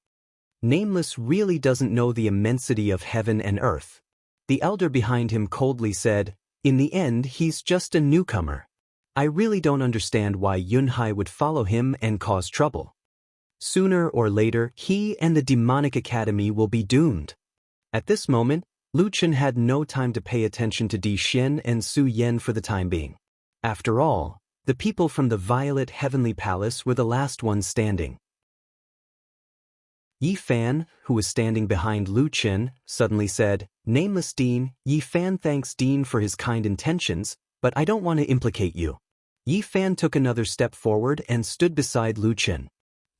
Nameless really doesn't know the immensity of heaven and earth. The elder behind him coldly said, "In the end, he's just a newcomer. I really don't understand why Yunhai would follow him and cause trouble. Sooner or later, he and the demonic academy will be doomed." At this moment, Lu Chen had no time to pay attention to Di Xian and Su Yan for the time being. After all, the people from the Violet Heavenly Palace were the last ones standing. Yi Fan, who was standing behind Lu Chen, suddenly said, "Nameless Dean, Yi Fan thanks Dean for his kind intentions, but I don't want to implicate you." Yi Fan took another step forward and stood beside Lu Chen.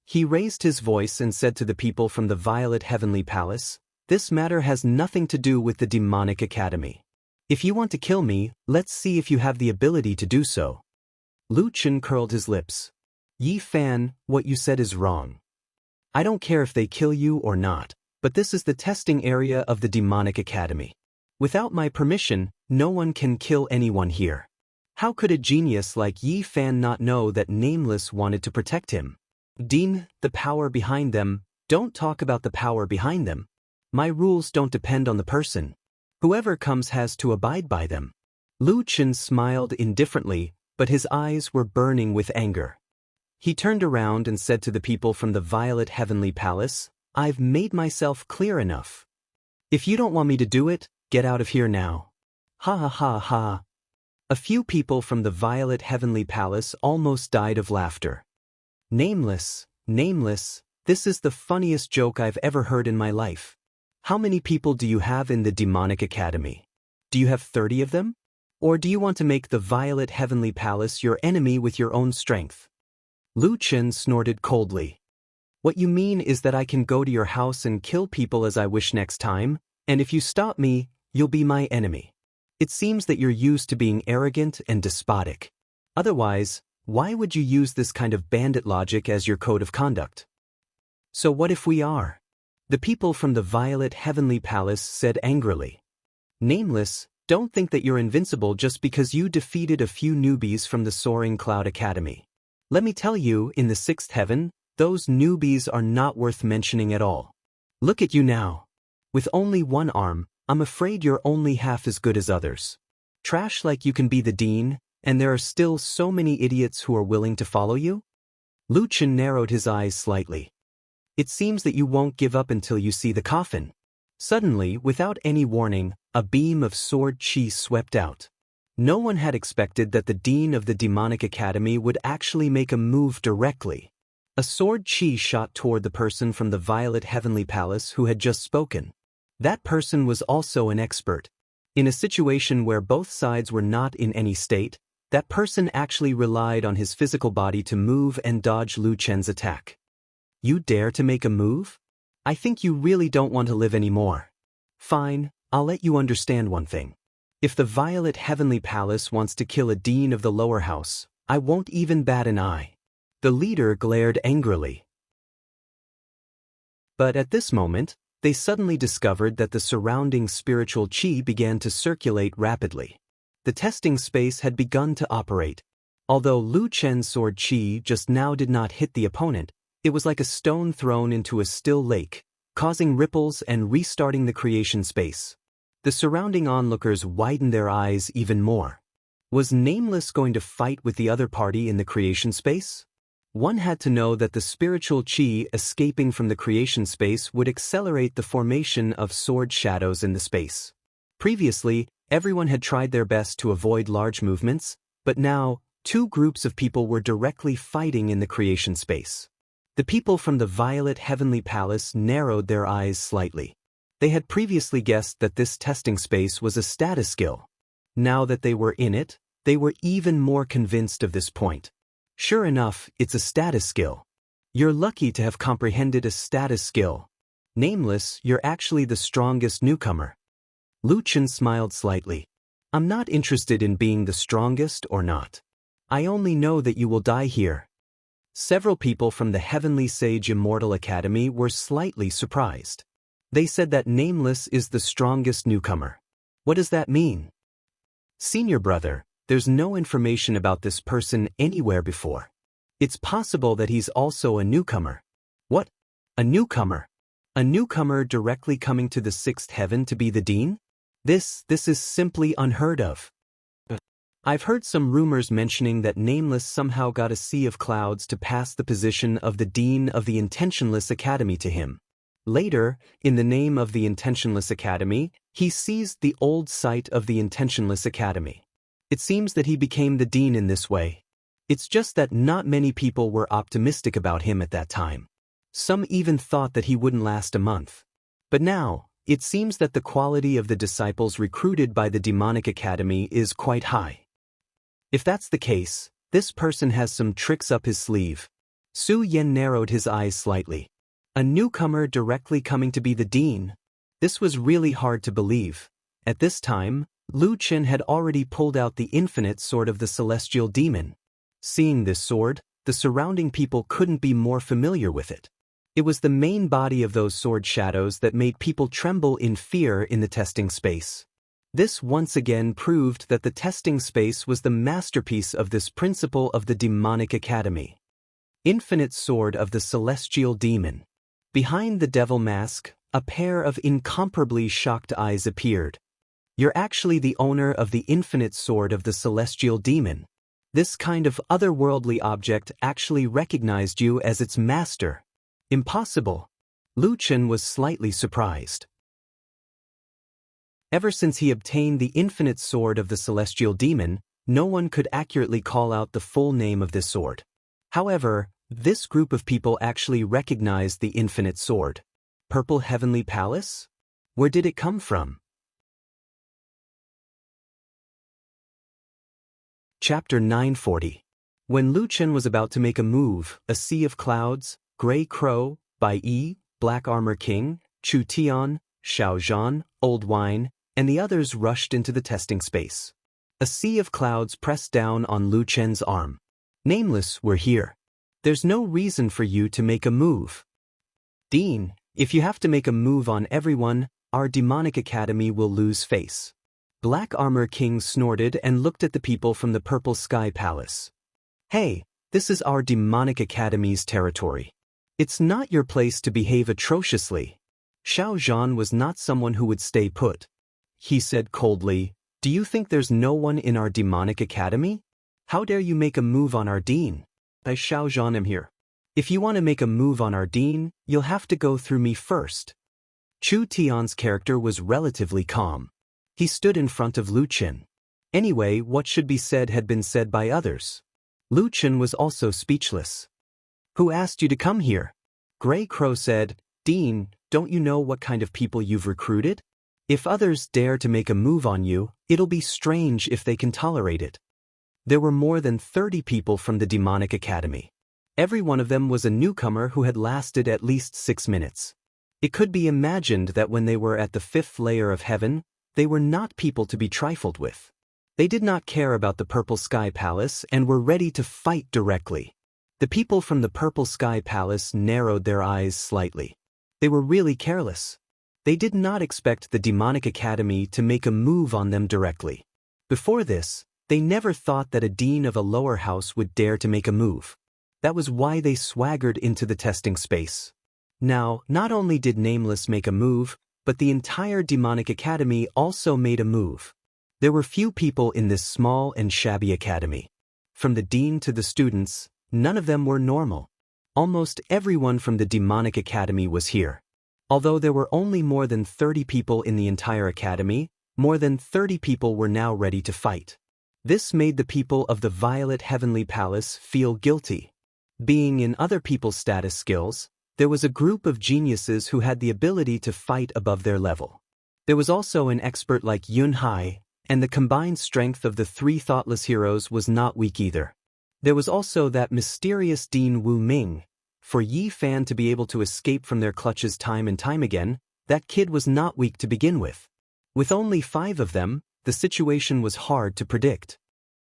He raised his voice and said to the people from the Violet Heavenly Palace, "This matter has nothing to do with the Demonic Academy. If you want to kill me, let's see if you have the ability to do so." Lu Chen curled his lips. "Yi Fan, what you said is wrong. I don't care if they kill you or not, but this is the testing area of the Demonic Academy. Without my permission, no one can kill anyone here. How could a genius like Yi Fan not know that Nameless wanted to protect him? Dean, the power behind them, don't talk about the power behind them. My rules don't depend on the person. Whoever comes has to abide by them." Lu Chen smiled indifferently, but his eyes were burning with anger. He turned around and said to the people from the Violet Heavenly Palace, "I've made myself clear enough. If you don't want me to do it, get out of here now." Ha ha ha ha. A few people from the Violet Heavenly Palace almost died of laughter. Nameless, this is the funniest joke I've ever heard in my life. How many people do you have in the Demonic Academy? Do you have 30 of them? Or do you want to make the Violet Heavenly Palace your enemy with your own strength?" Lu Chen snorted coldly. "What you mean is that I can go to your house and kill people as I wish next time, and if you stop me, you'll be my enemy. It seems that you're used to being arrogant and despotic. Otherwise, why would you use this kind of bandit logic as your code of conduct?" "So what if we are?" the people from the Violet Heavenly Palace said angrily. "Nameless, don't think that you're invincible just because you defeated a few newbies from the Soaring Cloud Academy. Let me tell you, in the 6th heaven, those newbies are not worth mentioning at all. Look at you now. With only one arm, I'm afraid you're only half as good as others. Trash like you can be the dean, and there are still so many idiots who are willing to follow you?" Lu Chen narrowed his eyes slightly. "It seems that you won't give up until you see the coffin." Suddenly, without any warning, a beam of sword chi swept out. No one had expected that the dean of the Demonic Academy would actually make a move directly. A sword chi shot toward the person from the Violet Heavenly Palace who had just spoken. That person was also an expert. In a situation where both sides were not in any state, that person actually relied on his physical body to move and dodge Lu Chen's attack. "You dare to make a move? I think you really don't want to live anymore. Fine, I'll let you understand one thing. If the Violet Heavenly Palace wants to kill a dean of the lower house, I won't even bat an eye." The leader glared angrily. But at this moment, they suddenly discovered that the surrounding spiritual chi began to circulate rapidly. The testing space had begun to operate. Although Lu Chen's sword chi just now did not hit the opponent, it was like a stone thrown into a still lake, causing ripples and restarting the creation space. The surrounding onlookers widened their eyes even more. Was Nameless going to fight with the other party in the creation space? One had to know that the spiritual chi escaping from the creation space would accelerate the formation of sword shadows in the space. Previously, everyone had tried their best to avoid large movements, but now, two groups of people were directly fighting in the creation space. The people from the Violet Heavenly Palace narrowed their eyes slightly. They had previously guessed that this testing space was a status skill. Now that they were in it, they were even more convinced of this point. Sure enough, it's a status skill. You're lucky to have comprehended a status skill. Nameless, you're actually the strongest newcomer. Lu Chen smiled slightly. I'm not interested in being the strongest or not. I only know that you will die here. Several people from the Heavenly Sage Immortal Academy were slightly surprised. They said that Nameless is the strongest newcomer. What does that mean? Senior brother, there's no information about this person anywhere before. It's possible that he's also a newcomer. What? A newcomer? A newcomer directly coming to the sixth heaven to be the dean? This is simply unheard of. I've heard some rumors mentioning that Nameless somehow got a sea of clouds to pass the position of the Dean of the Intentionless Academy to him. Later, in the name of the Intentionless Academy, he seized the old site of the Intentionless Academy. It seems that he became the dean in this way. It's just that not many people were optimistic about him at that time. Some even thought that he wouldn't last a month. But now, it seems that the quality of the disciples recruited by the Demonic Academy is quite high. If that's the case, this person has some tricks up his sleeve. Su Yen narrowed his eyes slightly. A newcomer directly coming to be the dean? This was really hard to believe. At this time, Lu Chen had already pulled out the infinite sword of the celestial demon. Seeing this sword, the surrounding people couldn't be more familiar with it. It was the main body of those sword shadows that made people tremble in fear in the testing space. This once again proved that the testing space was the masterpiece of this principle of the Demonic Academy. Infinite Sword of the Celestial Demon. Behind the devil mask, a pair of incomparably shocked eyes appeared. You're actually the owner of the Infinite Sword of the Celestial Demon. This kind of otherworldly object actually recognized you as its master. Impossible. Lu Chen was slightly surprised. Ever since he obtained the Infinite Sword of the Celestial Demon, no one could accurately call out the full name of this sword. However, this group of people actually recognized the Infinite Sword. Purple Heavenly Palace? Where did it come from? Chapter 940. When Lu Chen was about to make a move, a sea of clouds, Gray Crow, Bai Yi, Black Armor King, Chu Tian, Xiao Zhan, Old Wine, and the others rushed into the testing space. A sea of clouds pressed down on Lu Chen's arm. Nameless, we're here. There's no reason for you to make a move. Dean, if you have to make a move on everyone, our Demonic Academy will lose face. Black Armor King snorted and looked at the people from the Purple Sky Palace. Hey, this is our Demonic Academy's territory. It's not your place to behave atrociously. Xiao Zhan was not someone who would stay put. He said coldly, do you think there's no one in our Demonic Academy? How dare you make a move on our dean? I Xiao Zhan am here. If you want to make a move on our dean, you'll have to go through me first. Chu Tian's character was relatively calm. He stood in front of Lu Chen. Anyway, what should be said had been said by others. Lu Chen was also speechless. Who asked you to come here? Gray Crow said, Dean, don't you know what kind of people you've recruited? If others dare to make a move on you, it'll be strange if they can tolerate it. There were more than 30 people from the Demonic Academy. Every one of them was a newcomer who had lasted at least 6 minutes. It could be imagined that when they were at the 5th layer of heaven, they were not people to be trifled with. They did not care about the Purple Sky Palace and were ready to fight directly. The people from the Purple Sky Palace narrowed their eyes slightly. They were really careless. They did not expect the Demonic Academy to make a move on them directly. Before this, they never thought that a dean of a lower house would dare to make a move. That was why they swaggered into the testing space. Now, not only did Nameless make a move, but the entire Demonic Academy also made a move. There were few people in this small and shabby academy. From the dean to the students, none of them were normal. Almost everyone from the Demonic Academy was here. Although there were only more than 30 people in the entire academy, more than 30 people were now ready to fight. This made the people of the Violet Heavenly Palace feel guilty. Being in other people's status skills, there was a group of geniuses who had the ability to fight above their level. There was also an expert like Yun Hai, and the combined strength of the 3 thoughtless heroes was not weak either. There was also that mysterious Dean Wu Ming, For Yi Fan to be able to escape from their clutches time and time again, that kid was not weak to begin with. With only 5 of them, the situation was hard to predict.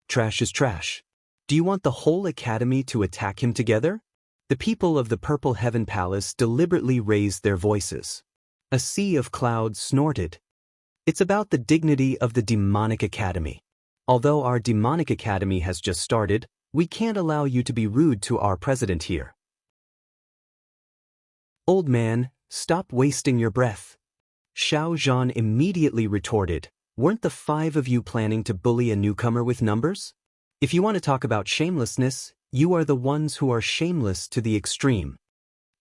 Trash is trash. Do you want the whole academy to attack him together? The people of the Purple Heaven Palace deliberately raised their voices. A sea of clouds snorted. It's about the dignity of the demonic academy. Although our demonic academy has just started, we can't allow you to be rude to our president here. Old man, stop wasting your breath. Xiao Zhan immediately retorted, weren't the 5 of you planning to bully a newcomer with numbers? If you want to talk about shamelessness, you are the ones who are shameless to the extreme.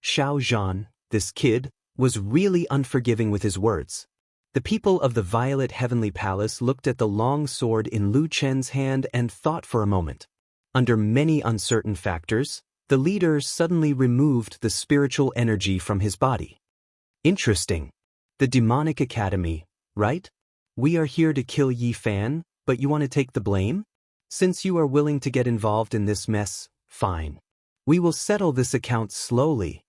Xiao Zhan, this kid, was really unforgiving with his words. The people of the Violet Heavenly Palace looked at the long sword in Lu Chen's hand and thought for a moment. Under many uncertain factors, the leader suddenly removed the spiritual energy from his body. Interesting. The Demonic Academy, right? We are here to kill Yi Fan, but you want to take the blame? Since you are willing to get involved in this mess, fine. We will settle this account slowly.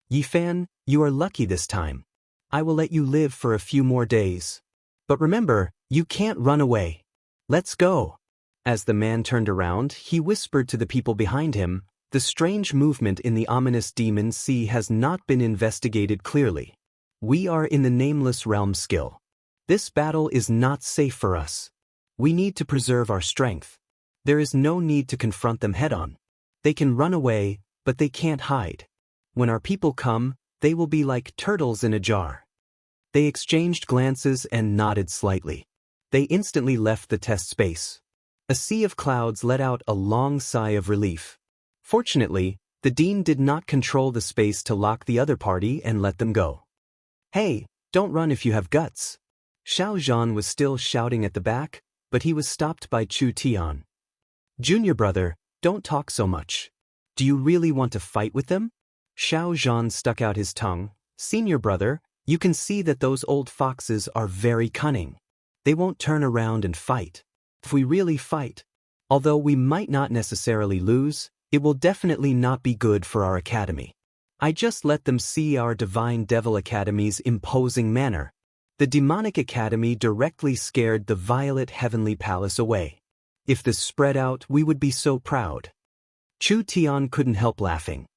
Yi Fan, you are lucky this time. I will let you live for a few more days. But remember, you can't run away. Let's go. As the man turned around, he whispered to the people behind him, the strange movement in the ominous demon sea has not been investigated clearly. We are in the Nameless Realm skill. This battle is not safe for us. We need to preserve our strength. There is no need to confront them head-on. They can run away, but they can't hide. When our people come, they will be like turtles in a jar. They exchanged glances and nodded slightly. They instantly left the test space. A sea of clouds let out a long sigh of relief. Fortunately, the dean did not control the space to lock the other party and let them go. Hey, don't run if you have guts. Xiao Zhan was still shouting at the back, but he was stopped by Chu Tian. Junior brother, don't talk so much. Do you really want to fight with them? Xiao Zhan stuck out his tongue. Senior brother, you can see that those old foxes are very cunning. They won't turn around and fight. If we really fight, although we might not necessarily lose, it will definitely not be good for our academy. I just let them see our Divine Devil Academy's imposing manner. The Demonic Academy directly scared the Violet Heavenly Palace away. If this spread out, we would be so proud. Chu Tian couldn't help laughing.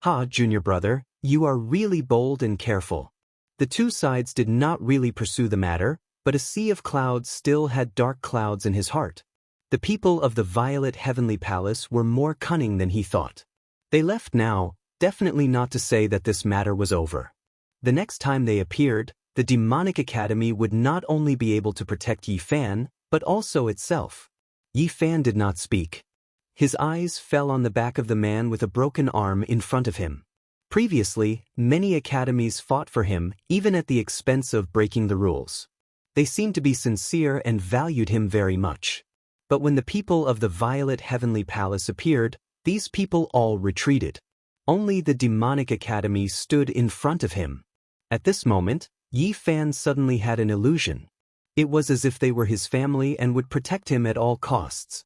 Ha, junior brother, you are really bold and careful. The two sides did not really pursue the matter, but a sea of clouds still had dark clouds in his heart. The people of the Violet Heavenly Palace were more cunning than he thought. They left now, definitely not to say that this matter was over. The next time they appeared, the Demonic Academy would not only be able to protect Yi Fan, but also itself. Yi Fan did not speak. His eyes fell on the back of the man with a broken arm in front of him. Previously, many academies fought for him, even at the expense of breaking the rules. They seemed to be sincere and valued him very much. But when the people of the Violet Heavenly Palace appeared, these people all retreated. Only the Demonic Academy stood in front of him. At this moment, Yi Fan suddenly had an illusion. It was as if they were his family and would protect him at all costs.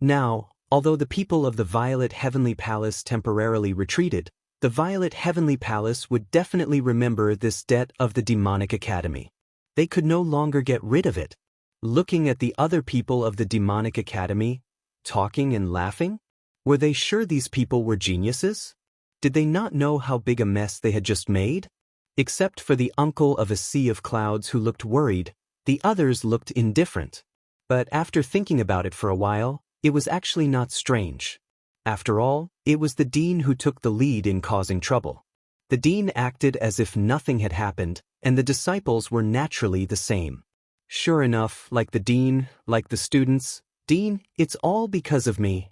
Now, although the people of the Violet Heavenly Palace temporarily retreated, the Violet Heavenly Palace would definitely remember this debt of the Demonic Academy. They could no longer get rid of it. Looking at the other people of the Demonic Academy, talking and laughing, were they sure these people were geniuses? Did they not know how big a mess they had just made? Except for the uncle of a sea of clouds who looked worried, the others looked indifferent. But after thinking about it for a while, it was actually not strange. After all, it was the dean who took the lead in causing trouble. The dean acted as if nothing had happened, and the disciples were naturally the same. Sure enough, like the dean, like the students, Dean, it's all because of me.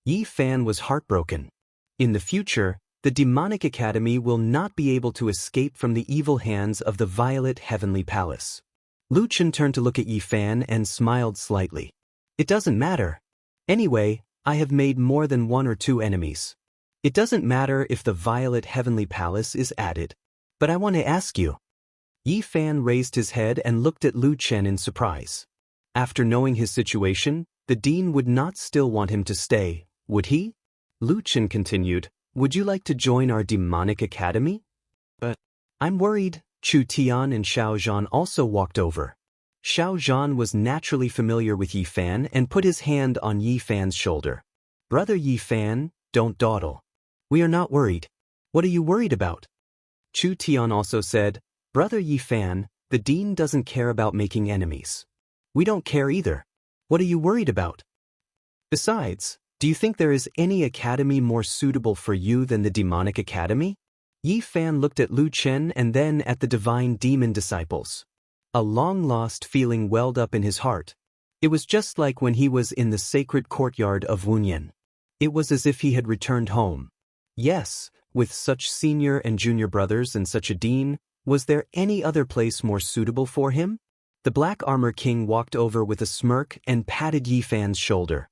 Yi Fan was heartbroken. In the future, the Demonic Academy will not be able to escape from the evil hands of the Violet Heavenly Palace. Lu Chen turned to look at Yi Fan and smiled slightly. It doesn't matter. Anyway, I have made more than 1 or 2 enemies. It doesn't matter if the Violet Heavenly Palace is added. But I want to ask you. Yi Fan raised his head and looked at Lu Chen in surprise. After knowing his situation, the dean would not still want him to stay, would he? Lu Chen continued, "Would you like to join our demonic academy?" "But I'm worried." Chu Tian and Xiao Zhan also walked over. Xiao Zhan was naturally familiar with Yi Fan and put his hand on Yi Fan's shoulder. "Brother Yi Fan, don't dawdle. We are not worried." "What are you worried about?" Chu Tian also said, "Brother Yi Fan, the dean doesn't care about making enemies. We don't care either. What are you worried about? Besides, do you think there is any academy more suitable for you than the demonic academy?" Yi Fan looked at Lu Chen and then at the divine demon disciples. A long-lost feeling welled up in his heart. It was just like when he was in the sacred courtyard of Wunyan. It was as if he had returned home. Yes, with such senior and junior brothers and such a dean, was there any other place more suitable for him? The Black Armor King walked over with a smirk and patted Yi Fan's shoulder.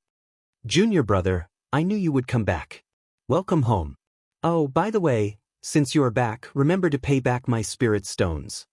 "Junior brother, I knew you would come back. Welcome home. Oh, by the way, since you are back, remember to pay back my spirit stones."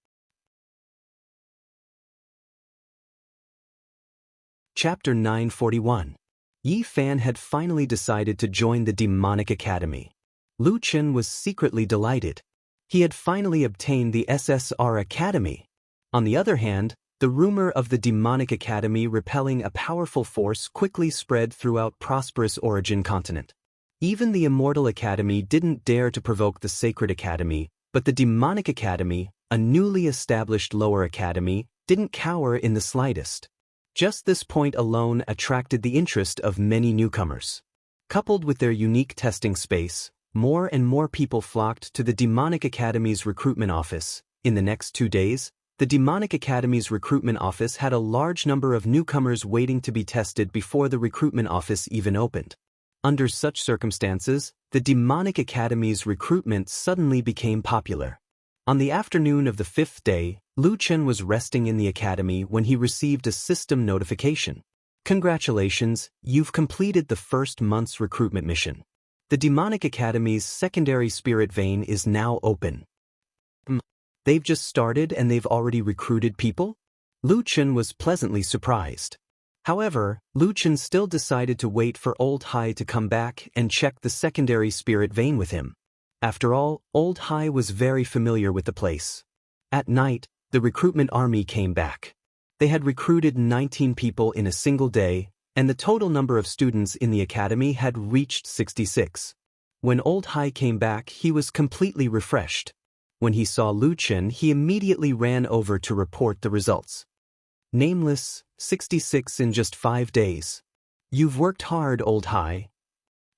Chapter 941. Yi Fan had finally decided to join the demonic academy. Lu Chen was secretly delighted. He had finally obtained the SSR Academy. On the other hand, the rumor of the demonic academy repelling a powerful force quickly spread throughout prosperous Origin continent. Even the Immortal Academy didn't dare to provoke the Sacred Academy, but the Demonic Academy, a newly established lower academy, didn't cower in the slightest. Just this point alone attracted the interest of many newcomers. Coupled with their unique testing space, more and more people flocked to the Demonic Academy's recruitment office. In the next 2 days, the Demonic Academy's recruitment office had a large number of newcomers waiting to be tested before the recruitment office even opened. Under such circumstances, the Demonic Academy's recruitment suddenly became popular. On the afternoon of the 5th day, Lu Chen was resting in the academy when he received a system notification. "Congratulations, you've completed the first month's recruitment mission. The Demonic Academy's secondary spirit vein is now open." They've just started and they've already recruited people? Lu Chen was pleasantly surprised. However, Lu Chen still decided to wait for Old Hai to come back and check the secondary spirit vein with him. After all, Old Hai was very familiar with the place. At night, the recruitment army came back. They had recruited 19 people in a single day, and the total number of students in the academy had reached 66. When Old Hai came back, he was completely refreshed. When he saw Lu Chen, he immediately ran over to report the results. "Nameless, 66 in just 5 days. You've worked hard, Old Hai.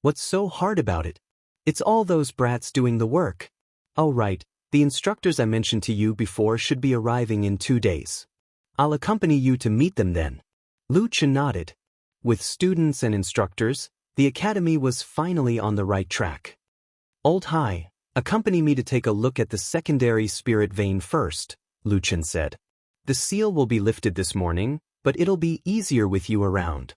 What's so hard about it? It's all those brats doing the work." "Oh right, the instructors I mentioned to you before should be arriving in 2 days. I'll accompany you to meet them then." Lu Chen nodded. With students and instructors, the academy was finally on the right track. "Old Hai, accompany me to take a look at the secondary spirit vein first," Lu Chen said. "The seal will be lifted this morning, but it'll be easier with you around."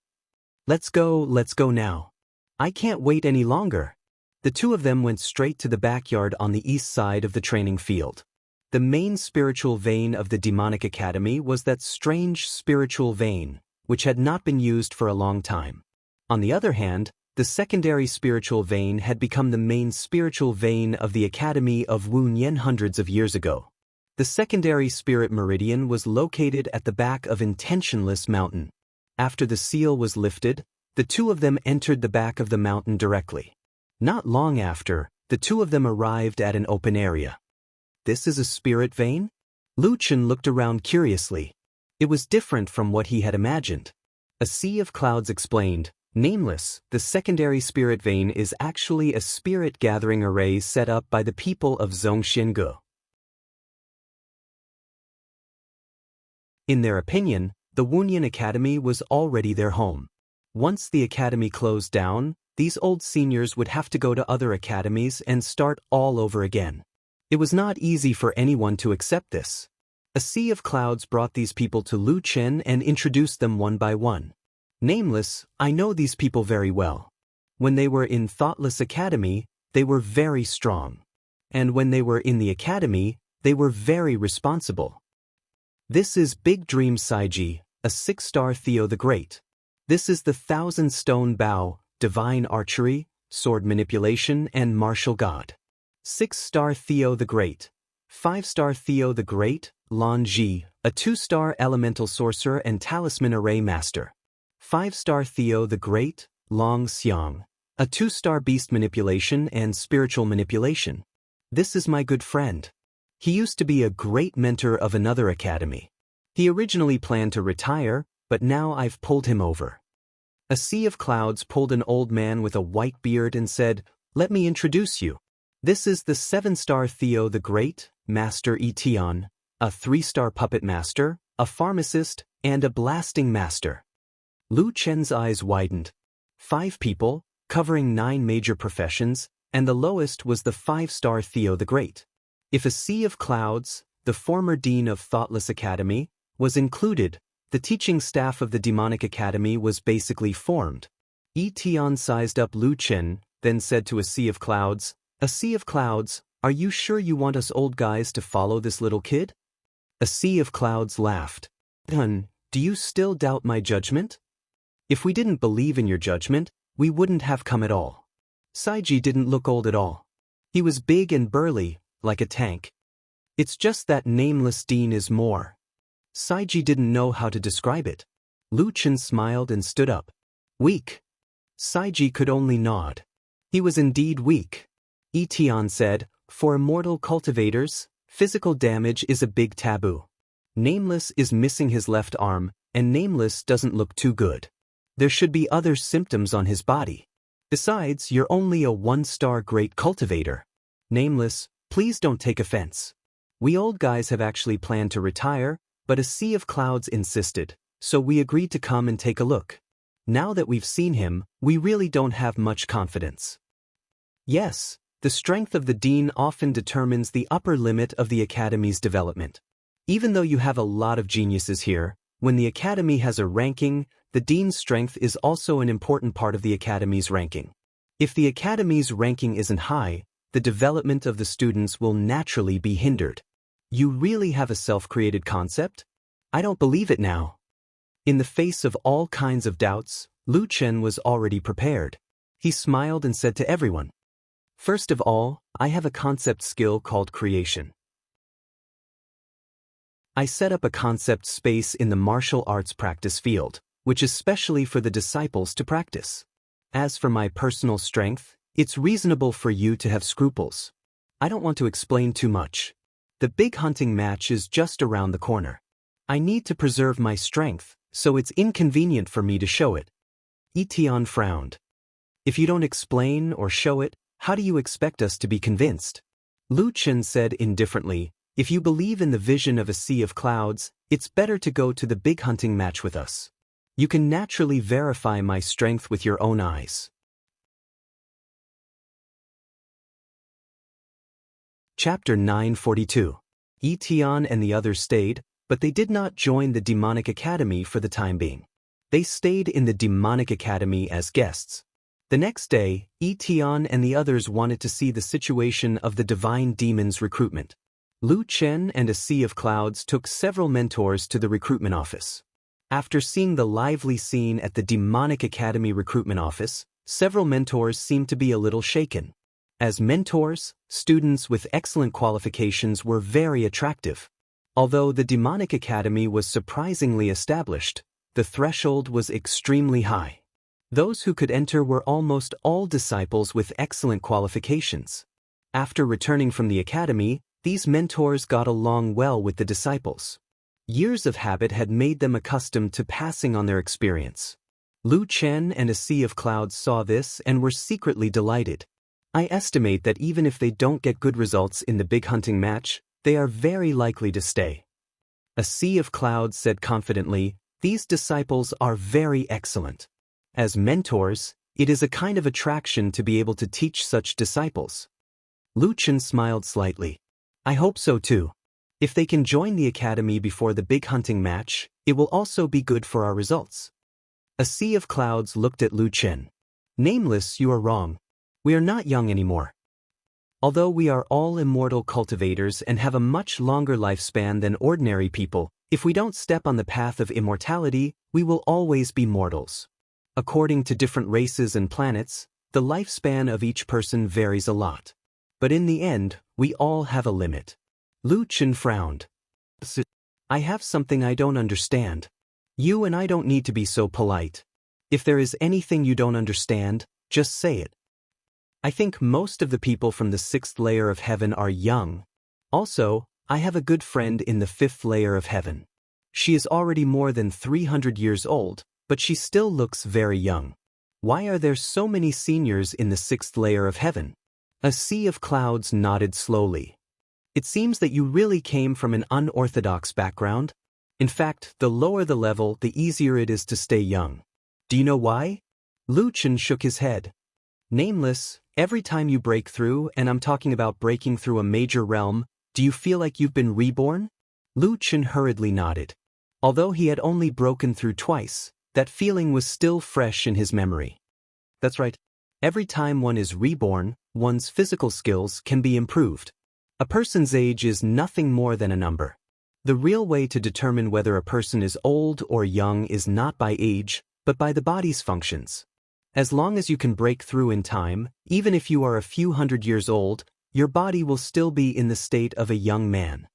Let's go now. I can't wait any longer." The two of them went straight to the backyard on the east side of the training field. The main spiritual vein of the Demonic Academy was that strange spiritual vein, which had not been used for a long time. On the other hand, the secondary spiritual vein had become the main spiritual vein of the Academy of Wunyan hundreds of years ago. The secondary spirit meridian was located at the back of Intentionless Mountain. After the seal was lifted, the two of them entered the back of the mountain directly. Not long after, the two of them arrived at an open area. "This is a spirit vein?" Lu Chen looked around curiously. It was different from what he had imagined. A sea of clouds explained, "Nameless, the secondary spirit vein is actually a spirit gathering array set up by the people of Zhongxiange." In their opinion, the Wunyan Academy was already their home. Once the academy closed down, these old seniors would have to go to other academies and start all over again. It was not easy for anyone to accept this. A sea of clouds brought these people to Lu Chen and introduced them one by one. "Nameless, I know these people very well. When they were in Thoughtless Academy, they were very strong. And when they were in the academy, they were very responsible. This is Big Dream Saiji, a 6-star Theo the Great. This is the 1,000 Stone Bow, Divine Archery, sword manipulation and martial god. 6-star Theo the Great. 5-star Theo the Great, Lan Ji, a 2-star elemental sorcerer and talisman array master. 5-star Theo the Great, Long Xiang, a 2-star beast manipulation and spiritual manipulation. This is my good friend. He used to be a great mentor of another academy. He originally planned to retire, but now I've pulled him over. A sea of clouds pulled an old man with a white beard and said, "Let me introduce you. This is the 7-star Theo the Great, Master Etion, a 3-star puppet master, a pharmacist, and a blasting master." Lu Chen's eyes widened. 5 people, covering 9 major professions, and the lowest was the 5-star Theo the Great. If a sea of clouds, the former dean of Thoughtless Academy, was included, the teaching staff of the Demonic Academy was basically formed. Etion sized up Lu Chen, then said to a sea of clouds, "A sea of clouds, are you sure you want us old guys to follow this little kid?" A sea of clouds laughed. "Hun, do you still doubt my judgment? If we didn't believe in your judgment, we wouldn't have come at all." Saiji didn't look old at all. He was big and burly, like a tank. It's just that nameless dean is more. Saiji didn't know how to describe it. Lu Chen smiled and stood up. "Weak." Saiji could only nod. He was indeed weak. Etion said, "For immortal cultivators, physical damage is a big taboo. Nameless is missing his left arm, and Nameless doesn't look too good. There should be other symptoms on his body. Besides, you're only a 1-star great cultivator. Nameless, please don't take offense. We old guys have actually planned to retire, but a sea of clouds insisted, so we agreed to come and take a look. Now that we've seen him, we really don't have much confidence." Yes, the strength of the dean often determines the upper limit of the academy's development. Even though you have a lot of geniuses here, when the academy has a ranking, the dean's strength is also an important part of the academy's ranking. If the academy's ranking isn't high, the development of the students will naturally be hindered. You really have a self-created concept? I don't believe it now. In the face of all kinds of doubts, Lu Chen was already prepared. He smiled and said to everyone, "First of all, I have a concept skill called creation. I set up a concept space in the martial arts practice field, which is specially for the disciples to practice. As for my personal strength, it's reasonable for you to have scruples. I don't want to explain too much. The big hunting match is just around the corner. I need to preserve my strength, so it's inconvenient for me to show it." Etion frowned. "If you don't explain or show it, how do you expect us to be convinced?" Lu Chen said indifferently, "If you believe in the vision of a sea of clouds, it's better to go to the big hunting match with us. You can naturally verify my strength with your own eyes." Chapter 942. Etion and the others stayed, but they did not join the Demonic Academy for the time being. They stayed in the Demonic Academy as guests. The next day, Etion and the others wanted to see the situation of the Divine Demon's recruitment. Lu Chen and a sea of clouds took several mentors to the recruitment office. After seeing the lively scene at the Demonic Academy recruitment office, several mentors seemed to be a little shaken. As mentors, students with excellent qualifications were very attractive. Although the Demonic Academy was surprisingly established, the threshold was extremely high. Those who could enter were almost all disciples with excellent qualifications. After returning from the academy, these mentors got along well with the disciples. Years of habit had made them accustomed to passing on their experience. Lu Chen and a sea of clouds saw this and were secretly delighted. I estimate that even if they don't get good results in the big hunting match, they are very likely to stay. A sea of clouds said confidently, "These disciples are very excellent. As mentors, it is a kind of attraction to be able to teach such disciples." Lu Chen smiled slightly. "I hope so too. If they can join the academy before the big hunting match, it will also be good for our results." A sea of clouds looked at Lu Chen. "Nameless, you are wrong. We are not young anymore. Although we are all immortal cultivators and have a much longer lifespan than ordinary people, if we don't step on the path of immortality, we will always be mortals. According to different races and planets, The lifespan of each person varies a lot. But in the end, we all have a limit. Lu Chen frowned. I have something I don't understand. You and I don't need to be so polite. If there is anything you don't understand, just say it. I think most of the people from the 6th layer of heaven are young. Also, I have a good friend in the 5th layer of heaven. She is already more than 300 years old, but she still looks very young. Why are there so many seniors in the 6th layer of heaven? A sea of clouds nodded slowly. It seems that you really came from an unorthodox background. In fact, the lower the level, the easier it is to stay young. Do you know why? Lu Chen shook his head. Nameless, every time you break through, and I'm talking about breaking through a major realm, do you feel like you've been reborn? Lu Chen hurriedly nodded. Although he had only broken through twice, that feeling was still fresh in his memory. That's right. Every time one is reborn, one's physical skills can be improved. A person's age is nothing more than a number. The real way to determine whether a person is old or young is not by age, but by the body's functions. As long as you can break through in time, even if you are a few hundred years old, your body will still be in the state of a young man.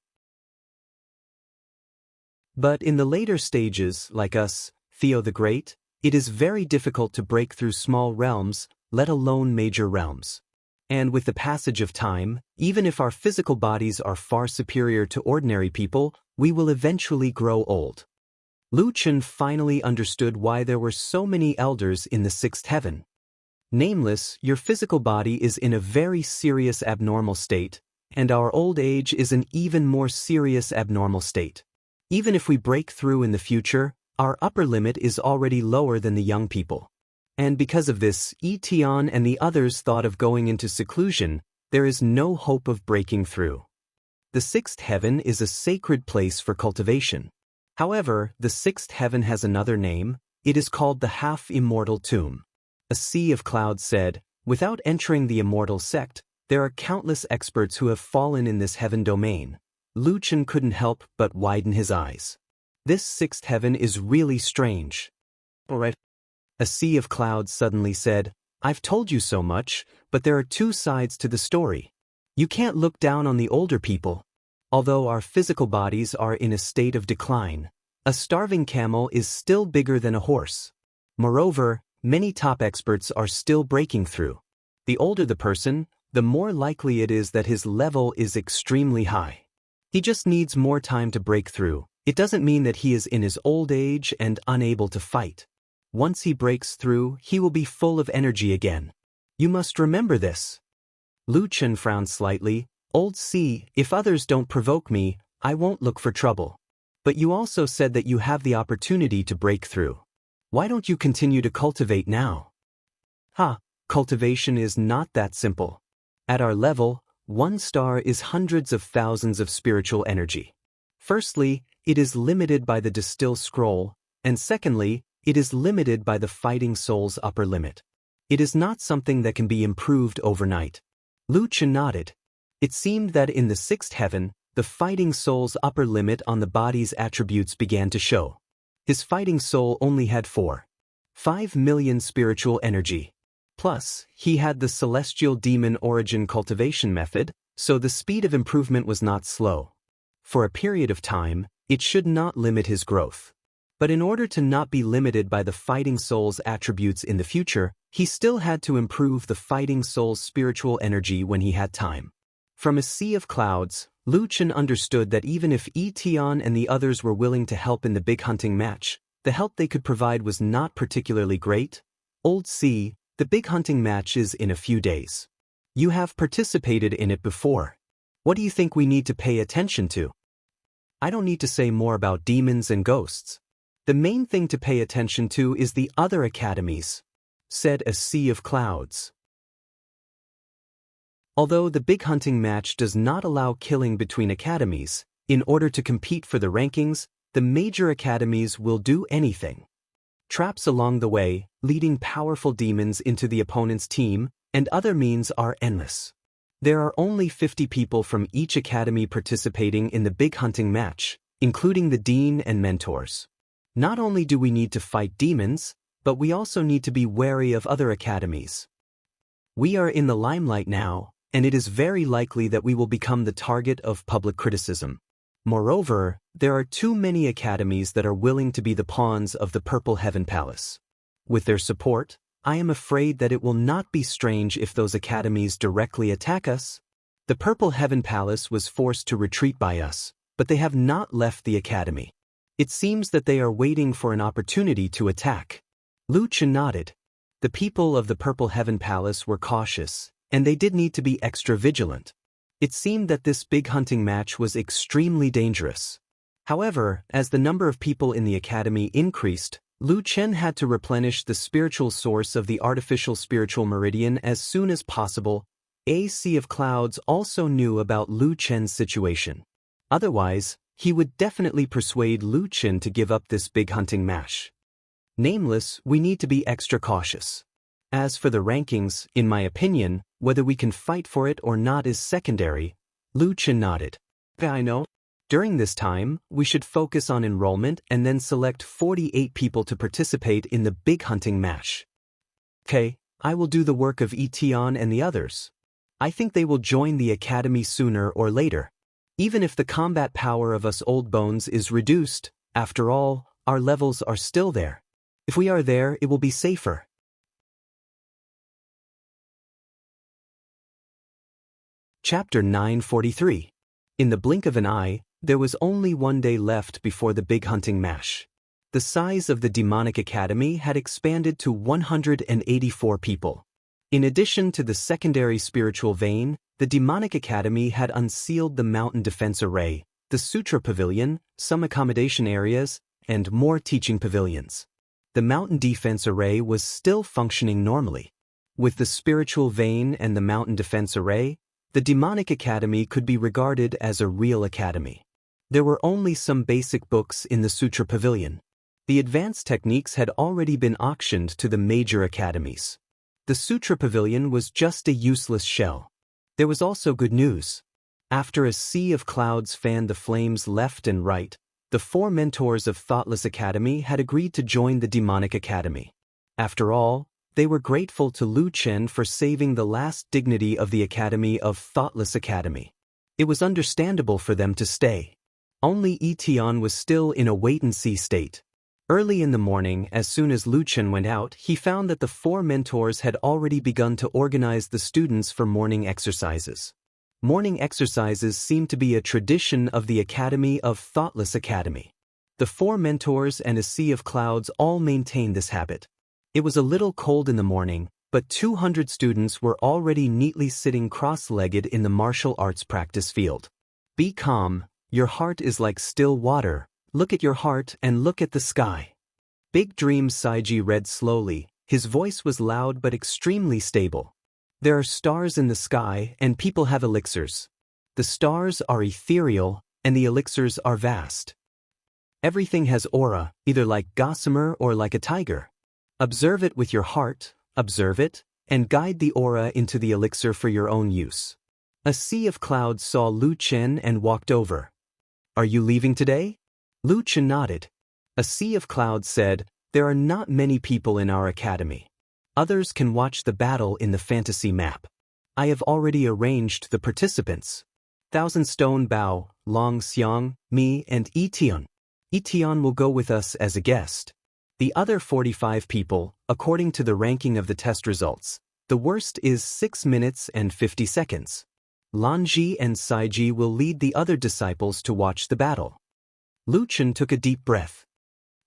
But in the later stages, like us, Theo the Great, it is very difficult to break through small realms, let alone major realms. And with the passage of time, even if our physical bodies are far superior to ordinary people, we will eventually grow old. Lu Chen finally understood why there were so many elders in the 6th heaven. Nameless, your physical body is in a very serious abnormal state, and our old age is an even more serious abnormal state. Even if we break through in the future, our upper limit is already lower than the young people. And because of this, Tian and the others thought of going into seclusion. There is no hope of breaking through. The 6th heaven is a sacred place for cultivation. However, the 6th heaven has another name. It is called the half-immortal tomb. A sea of clouds said, without entering the immortal sect, there are countless experts who have fallen in this heaven domain. Lu Chen couldn't help but widen his eyes. This 6th heaven is really strange. All right. A sea of clouds suddenly said, I've told you so much, but there are two sides to the story. You can't look down on the older people. Although our physical bodies are in a state of decline, a starving camel is still bigger than a horse. Moreover, many top experts are still breaking through. The older the person, the more likely it is that his level is extremely high. He just needs more time to break through. It doesn't mean that he is in his old age and unable to fight. Once he breaks through, he will be full of energy again. You must remember this. Lu Chen frowned slightly. Old C, if others don't provoke me, I won't look for trouble. But you also said that you have the opportunity to break through. Why don't you continue to cultivate now? Cultivation is not that simple. At our level, 1 star is hundreds of thousands of spiritual energy. Firstly, it is limited by the distill scroll, and secondly, it is limited by the fighting soul's upper limit. It is not something that can be improved overnight. Lu Chen nodded. It seemed that in the 6th heaven, the fighting soul's upper limit on the body's attributes began to show. His fighting soul only had 4.5 million spiritual energy. Plus, he had the celestial demon origin cultivation method, so the speed of improvement was not slow. For a period of time, it should not limit his growth. But in order to not be limited by the fighting soul's attributes in the future, he still had to improve the fighting soul's spiritual energy when he had time. From a sea of clouds, Lu Chen understood that even if Tian and the others were willing to help in the big hunting match, the help they could provide was not particularly great. Old C, the big hunting match is in a few days. You have participated in it before. What do you think we need to pay attention to? I don't need to say more about demons and ghosts. The main thing to pay attention to is the other academies, said a sea of clouds. Although the big hunting match does not allow killing between academies, in order to compete for the rankings, the major academies will do anything. Traps along the way, leading powerful demons into the opponent's team, and other means are endless. There are only 50 people from each academy participating in the big hunting match, including the dean and mentors. Not only do we need to fight demons, but we also need to be wary of other academies. We are in the limelight now, and it is very likely that we will become the target of public criticism. Moreover, there are too many academies that are willing to be the pawns of the Purple Heaven Palace. With their support, I am afraid that it will not be strange if those academies directly attack us. The Purple Heaven Palace was forced to retreat by us, but they have not left the academy. It seems that they are waiting for an opportunity to attack. Lu Chen nodded. The people of the Purple Heaven Palace were cautious, and they did need to be extra vigilant. It seemed that this big hunting match was extremely dangerous. However, as the number of people in the academy increased, Lu Chen had to replenish the spiritual source of the artificial spiritual meridian as soon as possible. A Sea of Clouds also knew about Lu Chen's situation. Otherwise, he would definitely persuade Lu Chen to give up this big hunting match. Nameless, we need to be extra cautious. As for the rankings, in my opinion, whether we can fight for it or not is secondary. Lu Chen nodded. I know. During this time, we should focus on enrollment and then select 48 people to participate in the big hunting match. Okay, I will do the work of Etion and the others. I think they will join the academy sooner or later. Even if the combat power of us old bones is reduced, after all, our levels are still there. If we are there, it will be safer. Chapter 943. In the blink of an eye, there was only one day left before the big hunting match. The size of the demonic academy had expanded to 184 people. In addition to the secondary spiritual vein, the demonic academy had unsealed the mountain defense array, the sutra pavilion, some accommodation areas, and more teaching pavilions. The mountain defense array was still functioning normally. With the spiritual vein and the mountain defense array, the demonic academy could be regarded as a real academy. There were only some basic books in the sutra pavilion. The advanced techniques had already been auctioned to the major academies. The sutra pavilion was just a useless shell. There was also good news. After a sea of clouds fanned the flames left and right, the 4 mentors of Thoughtless Academy had agreed to join the demonic academy. After all, they were grateful to Lu Chen for saving the last dignity of the academy of Thoughtless Academy. It was understandable for them to stay. Only Etion was still in a wait-and-see state. Early in the morning, as soon as Lu Chen went out, he found that the 4 mentors had already begun to organize the students for morning exercises. Morning exercises seemed to be a tradition of the Academy of Thoughtless Academy. The 4 mentors and a sea of clouds all maintained this habit. It was a little cold in the morning, but 200 students were already neatly sitting cross-legged in the martial arts practice field. Be calm, your heart is like still water, look at your heart and look at the sky. Big Dreams Saiji read slowly, his voice was loud but extremely stable. There are stars in the sky and people have elixirs. The stars are ethereal and the elixirs are vast. Everything has aura, either like gossamer or like a tiger. Observe it with your heart, observe it, and guide the aura into the elixir for your own use. A sea of clouds saw Lu Chen and walked over. Are you leaving today? Lu Chen nodded. A sea of clouds said, there are not many people in our academy. Others can watch the battle in the fantasy map. I have already arranged the participants. Thousand Stone Bao, Long Xiang, me and Etion. Etion will go with us as a guest. The other 45 people, according to the ranking of the test results, the worst is 6 minutes and 50 seconds. Lanji and Saiji will lead the other disciples to watch the battle. Lu Chen took a deep breath.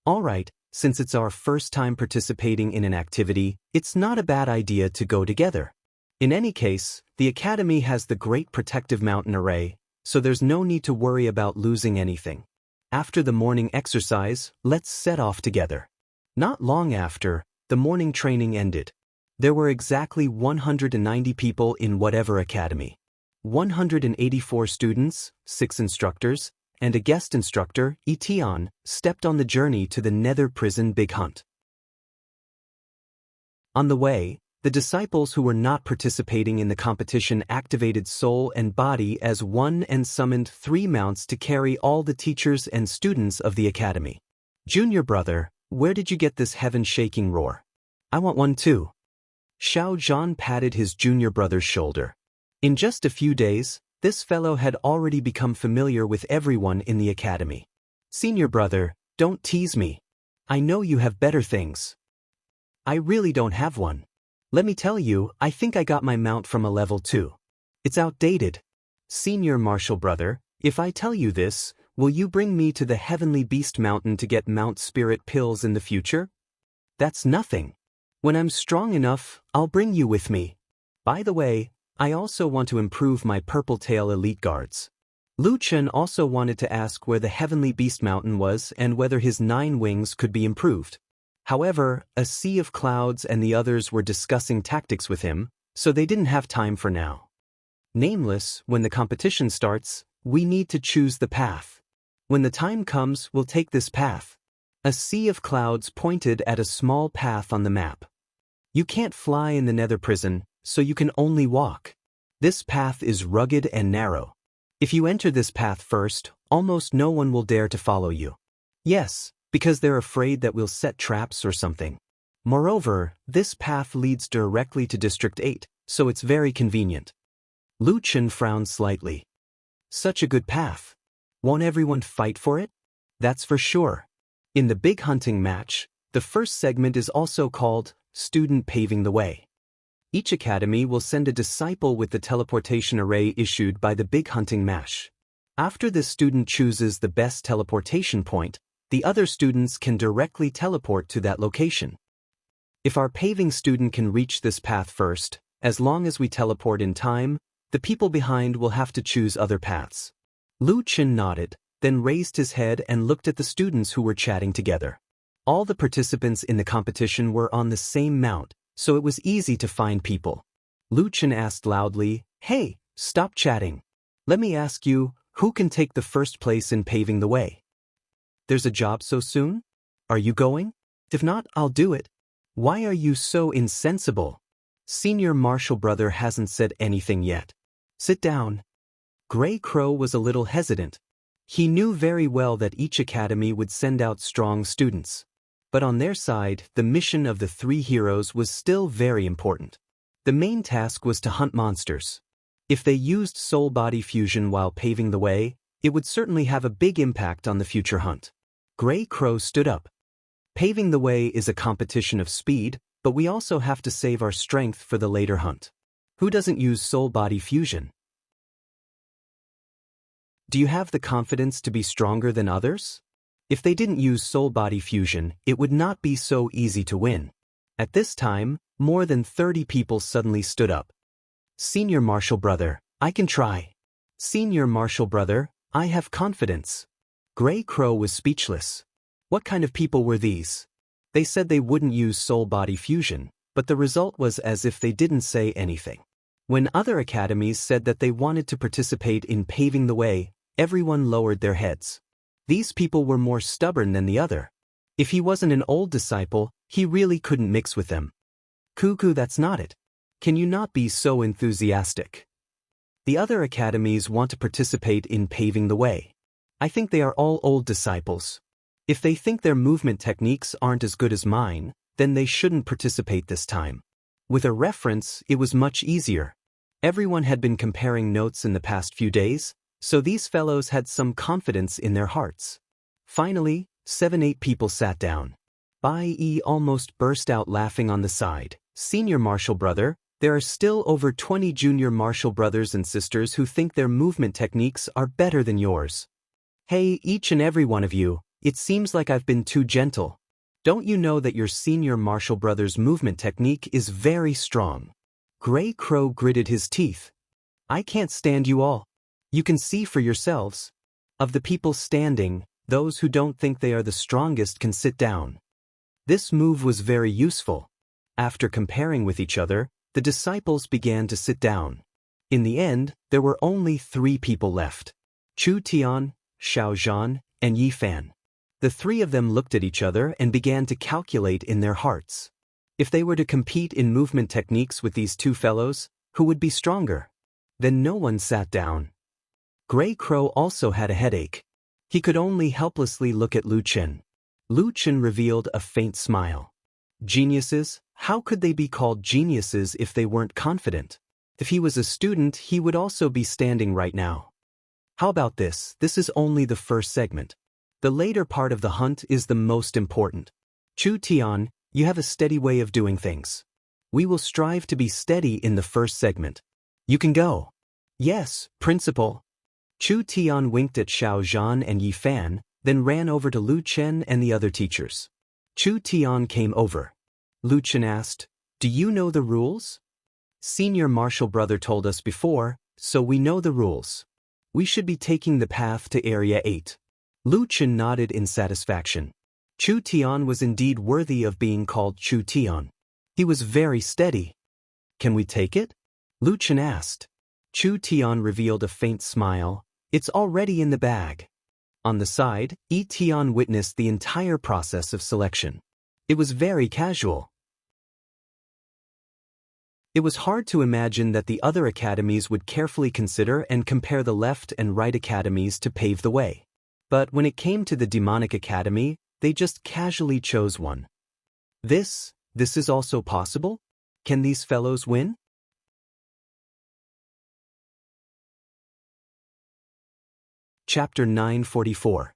All right, since it's our first time participating in an activity, it's not a bad idea to go together. In any case, the academy has the Great Protective Mountain Array, so there's no need to worry about losing anything. After the morning exercise, let's set off together. Not long after, the morning training ended. There were exactly 190 people in whatever academy. 184 students, 6 instructors, and a guest instructor, Etion, stepped on the journey to the Nether Prison Big Hunt. On the way, the disciples who were not participating in the competition activated soul and body as one and summoned 3 mounts to carry all the teachers and students of the academy. Junior brother, where did you get this heaven-shaking roar? I want one too. Xiao Zhan patted his junior brother's shoulder. In just a few days, this fellow had already become familiar with everyone in the academy. Senior brother, don't tease me. I know you have better things. I really don't have one. Let me tell you, I think I got my mount from a level 2. It's outdated. Senior martial brother, if I tell you this, will you bring me to the Heavenly Beast Mountain to get Mount Spirit pills in the future? That's nothing. When I'm strong enough, I'll bring you with me. By the way, I also want to improve my Purple Tail Elite Guards. Lu Chen also wanted to ask where the Heavenly Beast Mountain was and whether his 9 wings could be improved. However, a sea of clouds and the others were discussing tactics with him, so they didn't have time for now. Nameless, when the competition starts, we need to choose the path. When the time comes, we'll take this path. A sea of clouds pointed at a small path on the map. You can't fly in the Nether Prison, so you can only walk. This path is rugged and narrow. If you enter this path first, almost no one will dare to follow you. Yes, because they're afraid that we'll set traps or something. Moreover, this path leads directly to District 8, so it's very convenient. Lu Chen frowned slightly. Such a good path. Won't everyone fight for it? That's for sure. In the big hunting match, the first segment is also called Student Paving the Way. Each academy will send a disciple with the teleportation array issued by the big hunting match. After the student chooses the best teleportation point, the other students can directly teleport to that location. If our paving student can reach this path first, as long as we teleport in time, the people behind will have to choose other paths. Lu Chen nodded, then raised his head and looked at the students who were chatting together. All the participants in the competition were on the same mount, so it was easy to find people. Lu Chen asked loudly, "Hey, stop chatting. Let me ask you, who can take the first place in paving the way? There's a job so soon? Are you going? If not, I'll do it. Why are you so insensible? Senior martial brother hasn't said anything yet. Sit down." Gray Crow was a little hesitant. He knew very well that each academy would send out strong students. But on their side, the mission of the 3 heroes was still very important. The main task was to hunt monsters. If they used soul-body fusion while paving the way, it would certainly have a big impact on the future hunt. Gray Crow stood up. Paving the way is a competition of speed, but we also have to save our strength for the later hunt. Who doesn't use soul-body fusion? Do you have the confidence to be stronger than others? If they didn't use soul-body fusion, it would not be so easy to win. At this time, more than 30 people suddenly stood up. Senior martial brother, I can try. Senior martial brother, I have confidence. Gray Crow was speechless. What kind of people were these? They said they wouldn't use soul-body fusion, but the result was as if they didn't say anything. When other academies said that they wanted to participate in paving the way, everyone lowered their heads. These people were more stubborn than the other. If he wasn't an old disciple, he really couldn't mix with them. Cuckoo, that's not it. Can you not be so enthusiastic? The other academies want to participate in paving the way. I think they are all old disciples. If they think their movement techniques aren't as good as mine, then they shouldn't participate this time. With a reference, it was much easier. Everyone had been comparing notes in the past few days, so these fellows had some confidence in their hearts. Finally, 7-8 people sat down. Bai Yi almost burst out laughing on the side. Senior martial brother, there are still over 20 junior martial brothers and sisters who think their movement techniques are better than yours. Hey, each and every one of you, it seems like I've been too gentle. Don't you know that your senior martial brother's movement technique is very strong? Gray Crow gritted his teeth. I can't stand you all. You can see for yourselves. Of the people standing, those who don't think they are the strongest can sit down. This move was very useful. After comparing with each other, the disciples began to sit down. In the end, there were only 3 people left. Chu Tian, Xiao Zhan, and Yi Fan. The 3 of them looked at each other and began to calculate in their hearts. If they were to compete in movement techniques with these 2 fellows, who would be stronger? Then no one sat down. Gray Crow also had a headache. He could only helplessly look at Lu Chen. Lu Chen revealed a faint smile. Geniuses, How could they be called geniuses if they weren't confident? If he was a student, he would also be standing right now. How about this? This is only the first segment. The later part of the hunt is the most important. Chu Tian, you have a steady way of doing things. We will strive to be steady in the first segment. You can go. Yes, Principal. Chu Tian winked at Xiao Zhan and Yi Fan, then ran over to Lu Chen and the other teachers. Chu Tian came over. Lu Chen asked, "Do you know the rules?" "Senior marshal brother told us before, so we know the rules. We should be taking the path to Area 8. Lu Chen nodded in satisfaction. Chu Tian was indeed worthy of being called Chu Tian. He was very steady. "Can we take it?" Lu Chen asked. Chu Tian revealed a faint smile. "It's already in the bag." On the side, Yi Tian witnessed the entire process of selection. It was very casual. It was hard to imagine that the other academies would carefully consider and compare the left and right academies to pave the way. But when it came to the demonic academy, they just casually chose one. This is also possible? Can these fellows win? Chapter 944.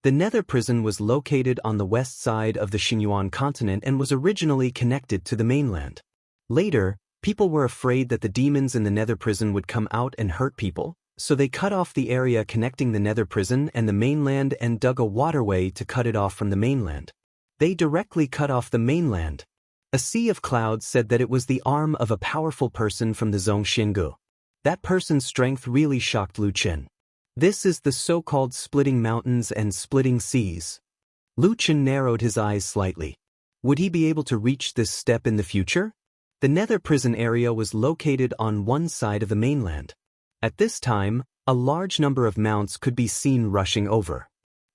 The Nether Prison was located on the west side of the Xinyuan continent and was originally connected to the mainland. Later, people were afraid that the demons in the Nether Prison would come out and hurt people, so they cut off the area connecting the Nether Prison and the mainland and dug a waterway to cut it off from the mainland. They directly cut off the mainland. A sea of clouds said that it was the arm of a powerful person from the Zhongxiangu. That person's strength really shocked Lu Chen. This is the so-called splitting mountains and splitting seas. Lu Chen narrowed his eyes slightly. Would he be able to reach this step in the future? The Nether Prison area was located on one side of the mainland. At this time, a large number of mounts could be seen rushing over.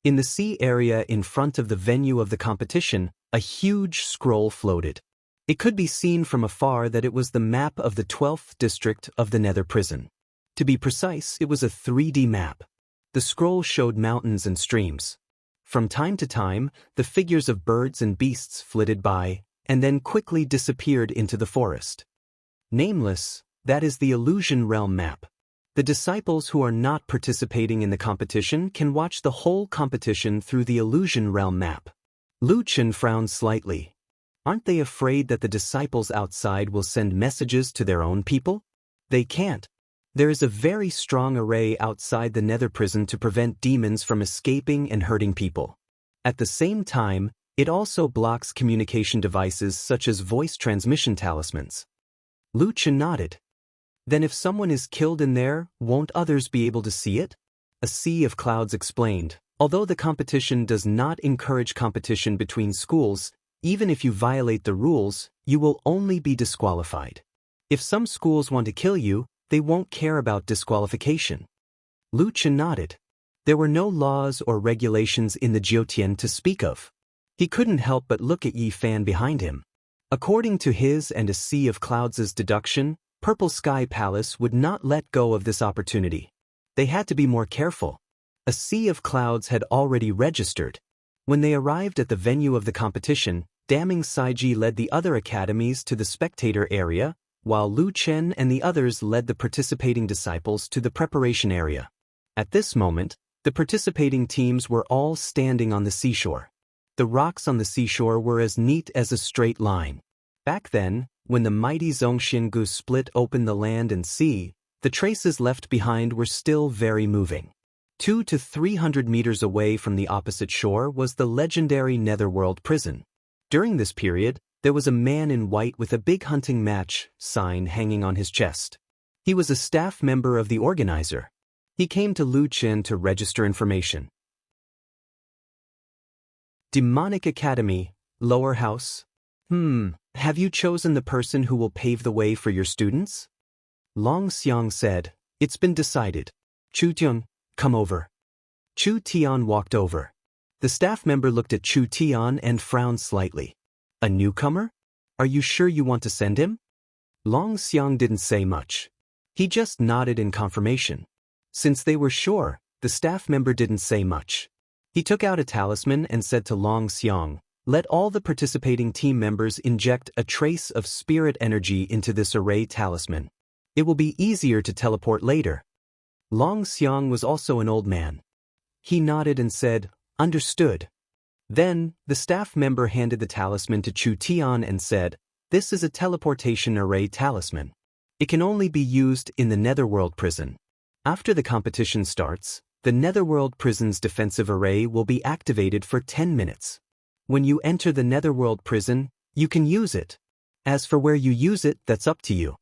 In the sea area in front of the venue of the competition, a huge scroll floated. It could be seen from afar that it was the map of the 12th district of the Nether Prison. To be precise, it was a 3D map. The scroll showed mountains and streams. From time to time, the figures of birds and beasts flitted by, and then quickly disappeared into the forest. Nameless, that is the Illusion Realm map. The disciples who are not participating in the competition can watch the whole competition through the Illusion Realm map. Lu Chen frowned slightly. Aren't they afraid that the disciples outside will send messages to their own people? They can't. There is a very strong array outside the Nether Prison to prevent demons from escaping and hurting people. At the same time, it also blocks communication devices such as voice transmission talismans. Lu Chen nodded. Then if someone is killed in there, won't others be able to see it? A sea of clouds explained. Although the competition does not encourage competition between schools, even if you violate the rules, you will only be disqualified. If some schools want to kill you, they won't care about disqualification. Lu Chen nodded. There were no laws or regulations in the Jiutian to speak of. He couldn't help but look at Yi Fan behind him. According to his and a sea of clouds' deduction, Purple Sky Palace would not let go of this opportunity. They had to be more careful. A sea of clouds had already registered. When they arrived at the venue of the competition, Daming Saiji led the other academies to the spectator area, while Lu Chen and the others led the participating disciples to the preparation area. At this moment, the participating teams were all standing on the seashore. The rocks on the seashore were as neat as a straight line. Back then, when the mighty Zhongxiangu split open the land and sea, the traces left behind were still very moving. 200 to 300 meters away from the opposite shore was the legendary Netherworld prison. During this period, there was a man in white with a big hunting match sign hanging on his chest. He was a staff member of the organizer. He came to Lu Chen to register information. Demonic Academy, Lower House. Have you chosen the person who will pave the way for your students? Long Xiang said, It's been decided. Chu Tian, come over. Chu Tian walked over. The staff member looked at Chu Tian and frowned slightly. A newcomer? Are you sure you want to send him? Long Xiang didn't say much. He just nodded in confirmation. Since they were sure, the staff member didn't say much. He took out a talisman and said to Long Xiang, Let all the participating team members inject a trace of spirit energy into this array talisman. It will be easier to teleport later. Long Xiang was also an old man. He nodded and said, "Understood." Then, the staff member handed the talisman to Chu Tian and said, "This is a teleportation array talisman. It can only be used in the Netherworld prison. After the competition starts, the Netherworld prison's defensive array will be activated for 10 minutes. When you enter the Netherworld prison, you can use it. As for where you use it, that's up to you."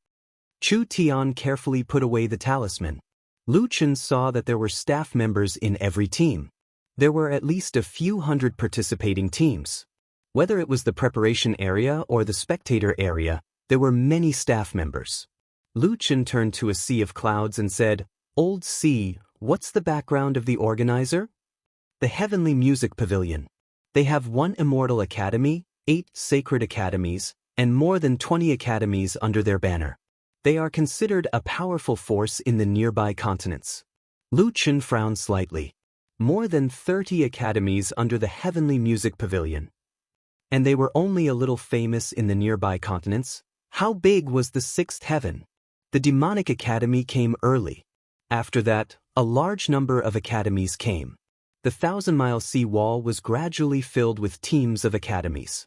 Chu Tian carefully put away the talisman. Lu Chen saw that there were staff members in every team. There were at least a few hundred participating teams. Whether it was the preparation area or the spectator area, there were many staff members. Lu Chen turned to a sea of clouds and said, "Old sea, what's the background of the organizer?" "The Heavenly Music Pavilion. They have 1 immortal academy, 8 sacred academies, and more than 20 academies under their banner. They are considered a powerful force in the nearby continents." Lu Chen frowned slightly. More than 30 academies under the Heavenly Music Pavilion. And they were only a little famous in the nearby continents. How big was the 6th heaven? The Demonic Academy came early. After that, a large number of academies came. The 1,000-mile sea wall was gradually filled with teams of academies.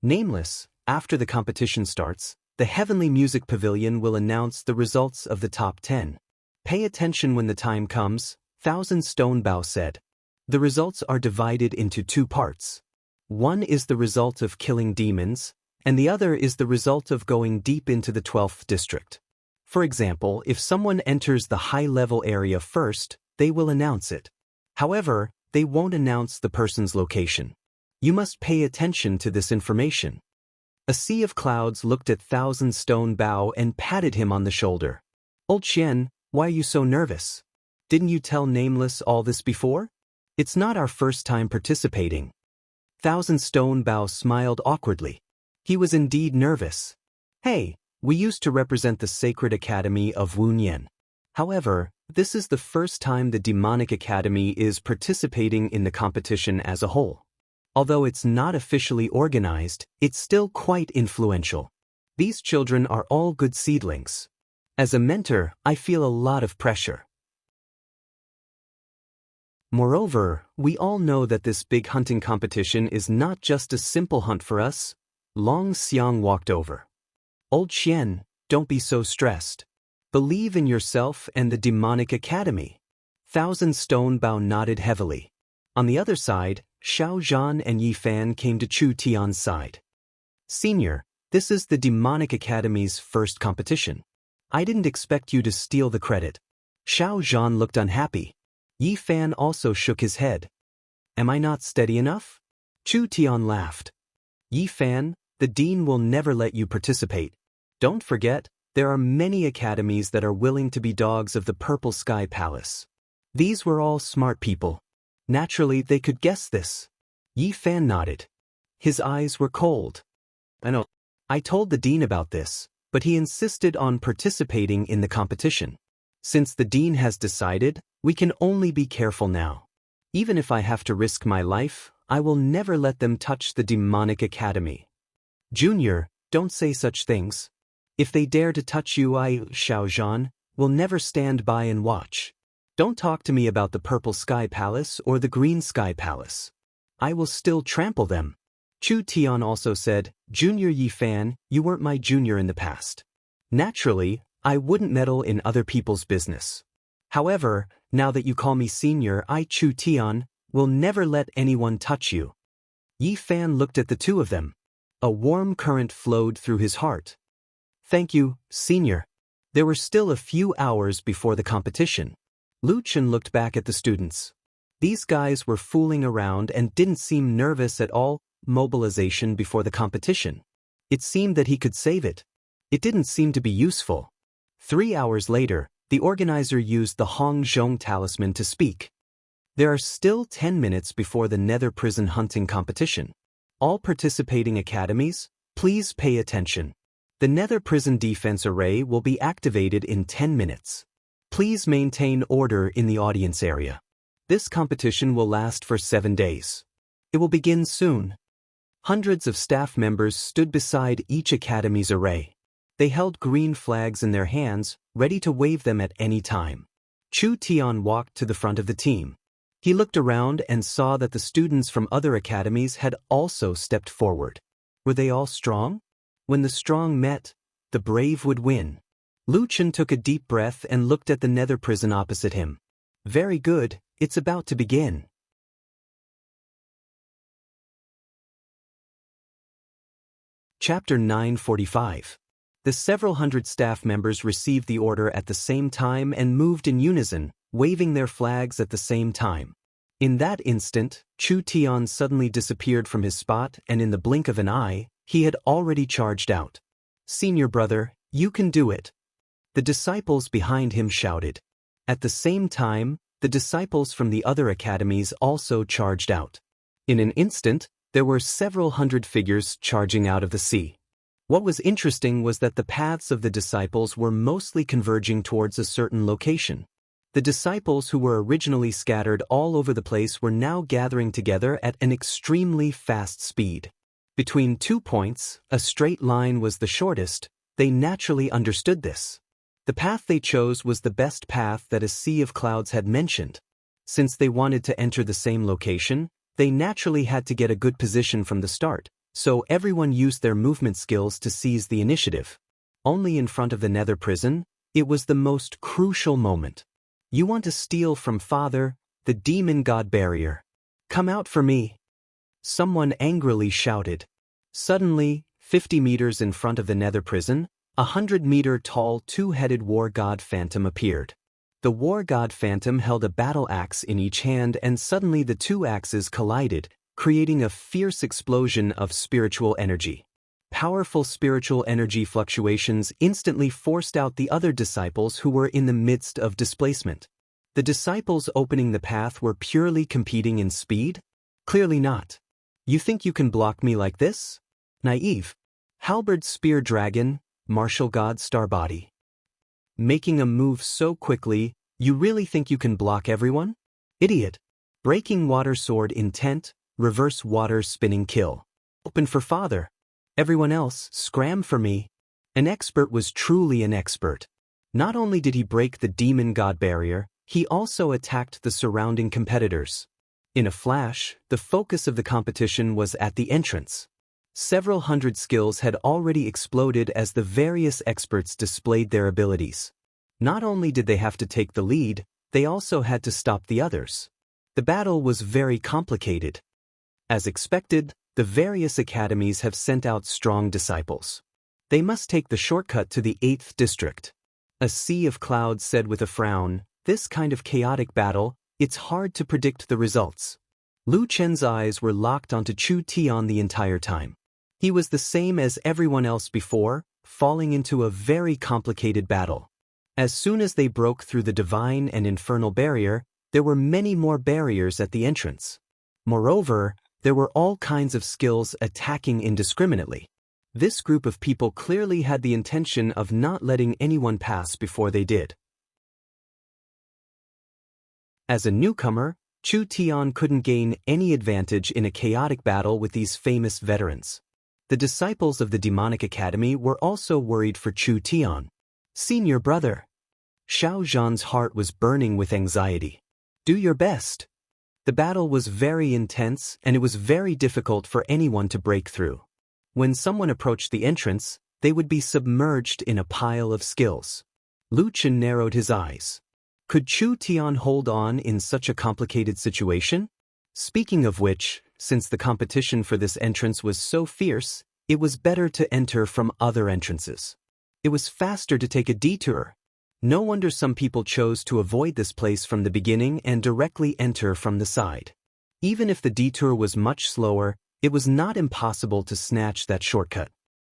Nameless, after the competition starts, the Heavenly Music Pavilion will announce the results of the top 10. "Pay attention when the time comes," Thousand Stone Bao said. "The results are divided into 2 parts. One is the result of killing demons, and the other is the result of going deep into the 12th district. For example, if someone enters the high-level area first, they will announce it. However, they won't announce the person's location. You must pay attention to this information." A sea of clouds looked at Thousand Stone Bao and patted him on the shoulder. "Old Xian, why are you so nervous? Didn't you tell Nameless all this before? It's not our first time participating." Thousand Stone Bao smiled awkwardly. He was indeed nervous. "Hey, we used to represent the Sacred Academy of Wunyan. However, this is the first time the Demonic Academy is participating in the competition as a whole. Although it's not officially organized, it's still quite influential. These children are all good seedlings. As a mentor, I feel a lot of pressure. Moreover, we all know that this big hunting competition is not just a simple hunt for us." Long Xiang walked over. "Old Xian, don't be so stressed. Believe in yourself and the Demonic Academy." Thousand Stone Bao nodded heavily. On the other side, Xiao Zhan and Yi Fan came to Chu Tian's side. "Senior, this is the Demonic Academy's first competition. I didn't expect you to steal the credit." Xiao Zhan looked unhappy. Yi Fan also shook his head. "Am I not steady enough?" Chu Tian laughed. "Yi Fan, the dean will never let you participate. Don't forget, there are many academies that are willing to be dogs of the Purple Sky Palace. These were all smart people. Naturally, they could guess this." Yi Fan nodded. His eyes were cold. "I know. I told the dean about this, but he insisted on participating in the competition. Since the dean has decided, we can only be careful now. Even if I have to risk my life, I will never let them touch the Demonic Academy." "Junior, don't say such things. If they dare to touch you, Xiao Zhan, will never stand by and watch. Don't talk to me about the Purple Sky Palace or the Green Sky Palace. I will still trample them." Chu Tian also said, "Junior Yi Fan, you weren't my junior in the past. Naturally, I wouldn't meddle in other people's business. However, now that you call me senior, I, Chu Tian, will never let anyone touch you." Yi Fan looked at the two of them. A warm current flowed through his heart. "Thank you, senior." There were still a few hours before the competition. Lu Chen looked back at the students. These guys were fooling around and didn't seem nervous at all. Mobilization before the competition. It seemed that he could save it. It didn't seem to be useful. 3 hours later, the organizer used the Hong Zhong talisman to speak. "There are still 10 minutes before the Nether Prison hunting competition. All participating academies, please pay attention. The Nether Prison defense array will be activated in 10 minutes. Please maintain order in the audience area. This competition will last for 7 days. It will begin soon." Hundreds of staff members stood beside each academy's array. They held green flags in their hands, ready to wave them at any time. Chu Tian walked to the front of the team. He looked around and saw that the students from other academies had also stepped forward. Were they all strong? When the strong met, the brave would win. Lu Chen took a deep breath and looked at the nether prison opposite him. Very good, it's about to begin. Chapter 945. The several hundred staff members received the order at the same time and moved in unison, waving their flags at the same time. In that instant, Chu Tian suddenly disappeared from his spot, and in the blink of an eye, he had already charged out. "Senior brother, you can do it!" The disciples behind him shouted. At the same time, the disciples from the other academies also charged out. In an instant, there were several hundred figures charging out of the sea. What was interesting was that the paths of the disciples were mostly converging towards a certain location. The disciples who were originally scattered all over the place were now gathering together at an extremely fast speed. Between 2 points, a straight line was the shortest. They naturally understood this. The path they chose was the best path that a sea of clouds had mentioned. Since they wanted to enter the same location, they naturally had to get a good position from the start, so everyone used their movement skills to seize the initiative. Only in front of the nether prison, it was the most crucial moment. "You want to steal from Father, the demon god barrier. Come out for me!" Someone angrily shouted. Suddenly, 50 meters in front of the nether prison, a 100-meter-tall two-headed war god phantom appeared. The war god phantom held a battle axe in each hand, and suddenly the two axes collided, creating a fierce explosion of spiritual energy. Powerful spiritual energy fluctuations instantly forced out the other disciples who were in the midst of displacement. The disciples opening the path were purely competing in speed? Clearly not. You think you can block me like this? Naive. Halberd Spear Dragon, Martial God Starbody. Making a move so quickly, you really think you can block everyone? Idiot. Breaking Water Sword Intent, Reverse Water Spinning Kill. Open for Father. Everyone else, scram for me. An expert was truly an expert. Not only did he break the demon god barrier, he also attacked the surrounding competitors. In a flash, the focus of the competition was at the entrance. Several hundred skills had already exploded as the various experts displayed their abilities. Not only did they have to take the lead, they also had to stop the others. The battle was very complicated. As expected, the various academies have sent out strong disciples. They must take the shortcut to the 8th district. A sea of clouds said with a frown, "This kind of chaotic battle, it's hard to predict the results." Lu Chen's eyes were locked onto Chu Tian the entire time. He was the same as everyone else before, falling into a very complicated battle. As soon as they broke through the divine and infernal barrier, there were many more barriers at the entrance. Moreover, there were all kinds of skills attacking indiscriminately. This group of people clearly had the intention of not letting anyone pass before they did. As a newcomer, Chu Tian couldn't gain any advantage in a chaotic battle with these famous veterans. The disciples of the Demonic Academy were also worried for Chu Tian. "Senior brother." Xiao Zhan's heart was burning with anxiety. "Do your best." The battle was very intense, and it was very difficult for anyone to break through. When someone approached the entrance, they would be submerged in a pile of skills. Lu Chen narrowed his eyes. Could Chu Tian hold on in such a complicated situation? Speaking of which, since the competition for this entrance was so fierce, it was better to enter from other entrances. It was faster to take a detour. No wonder some people chose to avoid this place from the beginning and directly enter from the side. Even if the detour was much slower, it was not impossible to snatch that shortcut.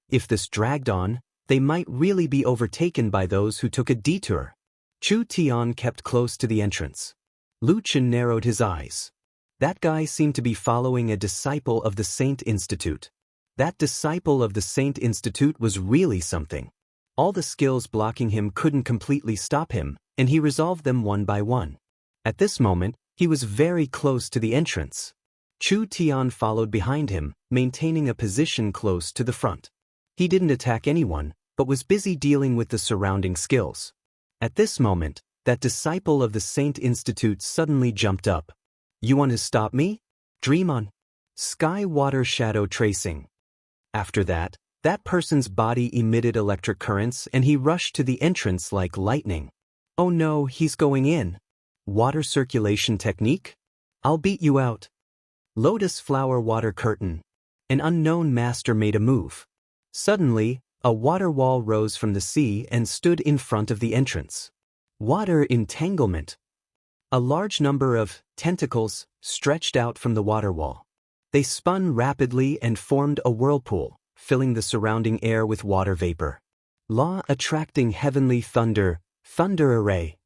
If this dragged on, they might really be overtaken by those who took a detour. Chu Tian kept close to the entrance. Lu Chen narrowed his eyes. That guy seemed to be following a disciple of the Saint Institute. That disciple of the Saint Institute was really something. All the skills blocking him couldn't completely stop him, and he resolved them one by one. At this moment, he was very close to the entrance. Chu Tian followed behind him, maintaining a position close to the front. He didn't attack anyone, but was busy dealing with the surrounding skills. At this moment, that disciple of the Saint Institute suddenly jumped up. "You want to stop me? Dream on." Sky water shadow tracing. After that person's body emitted electric currents and he rushed to the entrance like lightning. "Oh no, he's going in." Water circulation technique? "I'll beat you out." Lotus flower water curtain. An unknown master made a move. Suddenly, a water wall rose from the sea and stood in front of the entrance. Water entanglement. A large number of tentacles stretched out from the water wall. They spun rapidly and formed a whirlpool, filling the surrounding air with water vapor. Law attracting heavenly thunder, thunder array.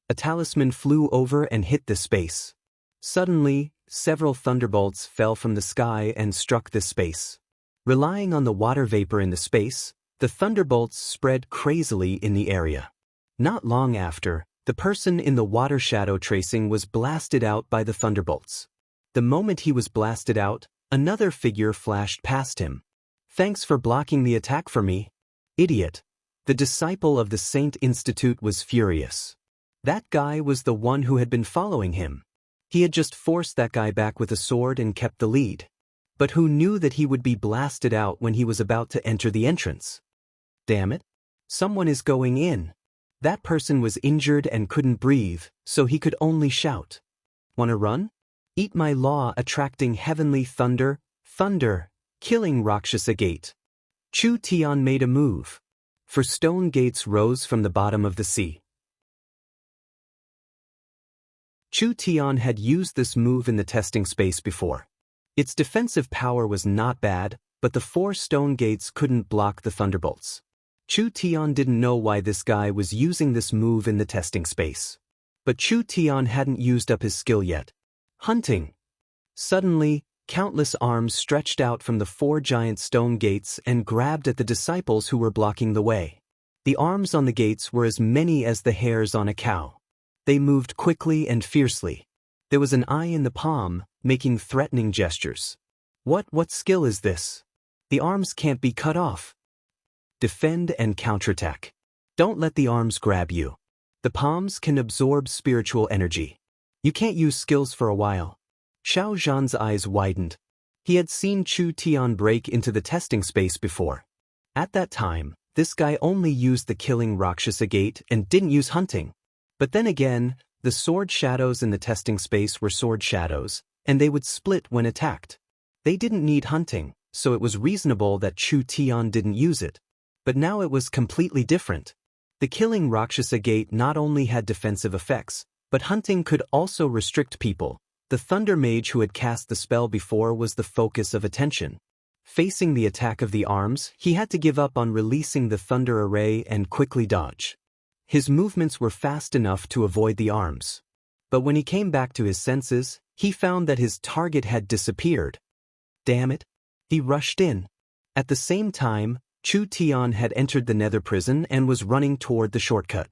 A talisman flew over and hit the space. Suddenly, several thunderbolts fell from the sky and struck this space. Relying on the water vapor in the space, the thunderbolts spread crazily in the area. Not long after, the person in the water shadow tracing was blasted out by the thunderbolts. The moment he was blasted out, another figure flashed past him. "Thanks for blocking the attack for me." Idiot. The disciple of the Saint Institute was furious. That guy was the one who had been following him. He had just forced that guy back with a sword and kept the lead. But who knew that he would be blasted out when he was about to enter the entrance? Damn it. Someone is going in. That person was injured and couldn't breathe, so he could only shout. "Wanna run? Eat my law attracting heavenly thunder, thunder, killing Rakshasa gate." Chu Tian made a move. For stone gates rose from the bottom of the sea. Chu Tian had used this move in the testing space before. Its defensive power was not bad, but the 4 stone gates couldn't block the thunderbolts. Chu Tian didn't know why this guy was using this move in the testing space. But Chu Tian hadn't used up his skill yet. Hunting. Suddenly, countless arms stretched out from the 4 giant stone gates and grabbed at the disciples who were blocking the way. The arms on the gates were as many as the hairs on a cow. They moved quickly and fiercely. There was an eye in the palm, making threatening gestures. What skill is this? The arms can't be cut off. Defend and counterattack. Don't let the arms grab you. The palms can absorb spiritual energy. You can't use skills for a while. Xiao Zhan's eyes widened. He had seen Chu Tian break into the testing space before. At that time, this guy only used the killing Rakshasa gate and didn't use hunting. But then again, the sword shadows in the testing space were sword shadows, and they would split when attacked. They didn't need hunting, so it was reasonable that Chu Tian didn't use it. But now it was completely different. The killing Rakshasa gate not only had defensive effects, but hunting could also restrict people. The Thunder Mage who had cast the spell before was the focus of attention. Facing the attack of the arms, he had to give up on releasing the Thunder Array and quickly dodge. His movements were fast enough to avoid the arms. But when he came back to his senses, he found that his target had disappeared. Damn it! He rushed in. At the same time, Chu Tian had entered the nether prison and was running toward the shortcut.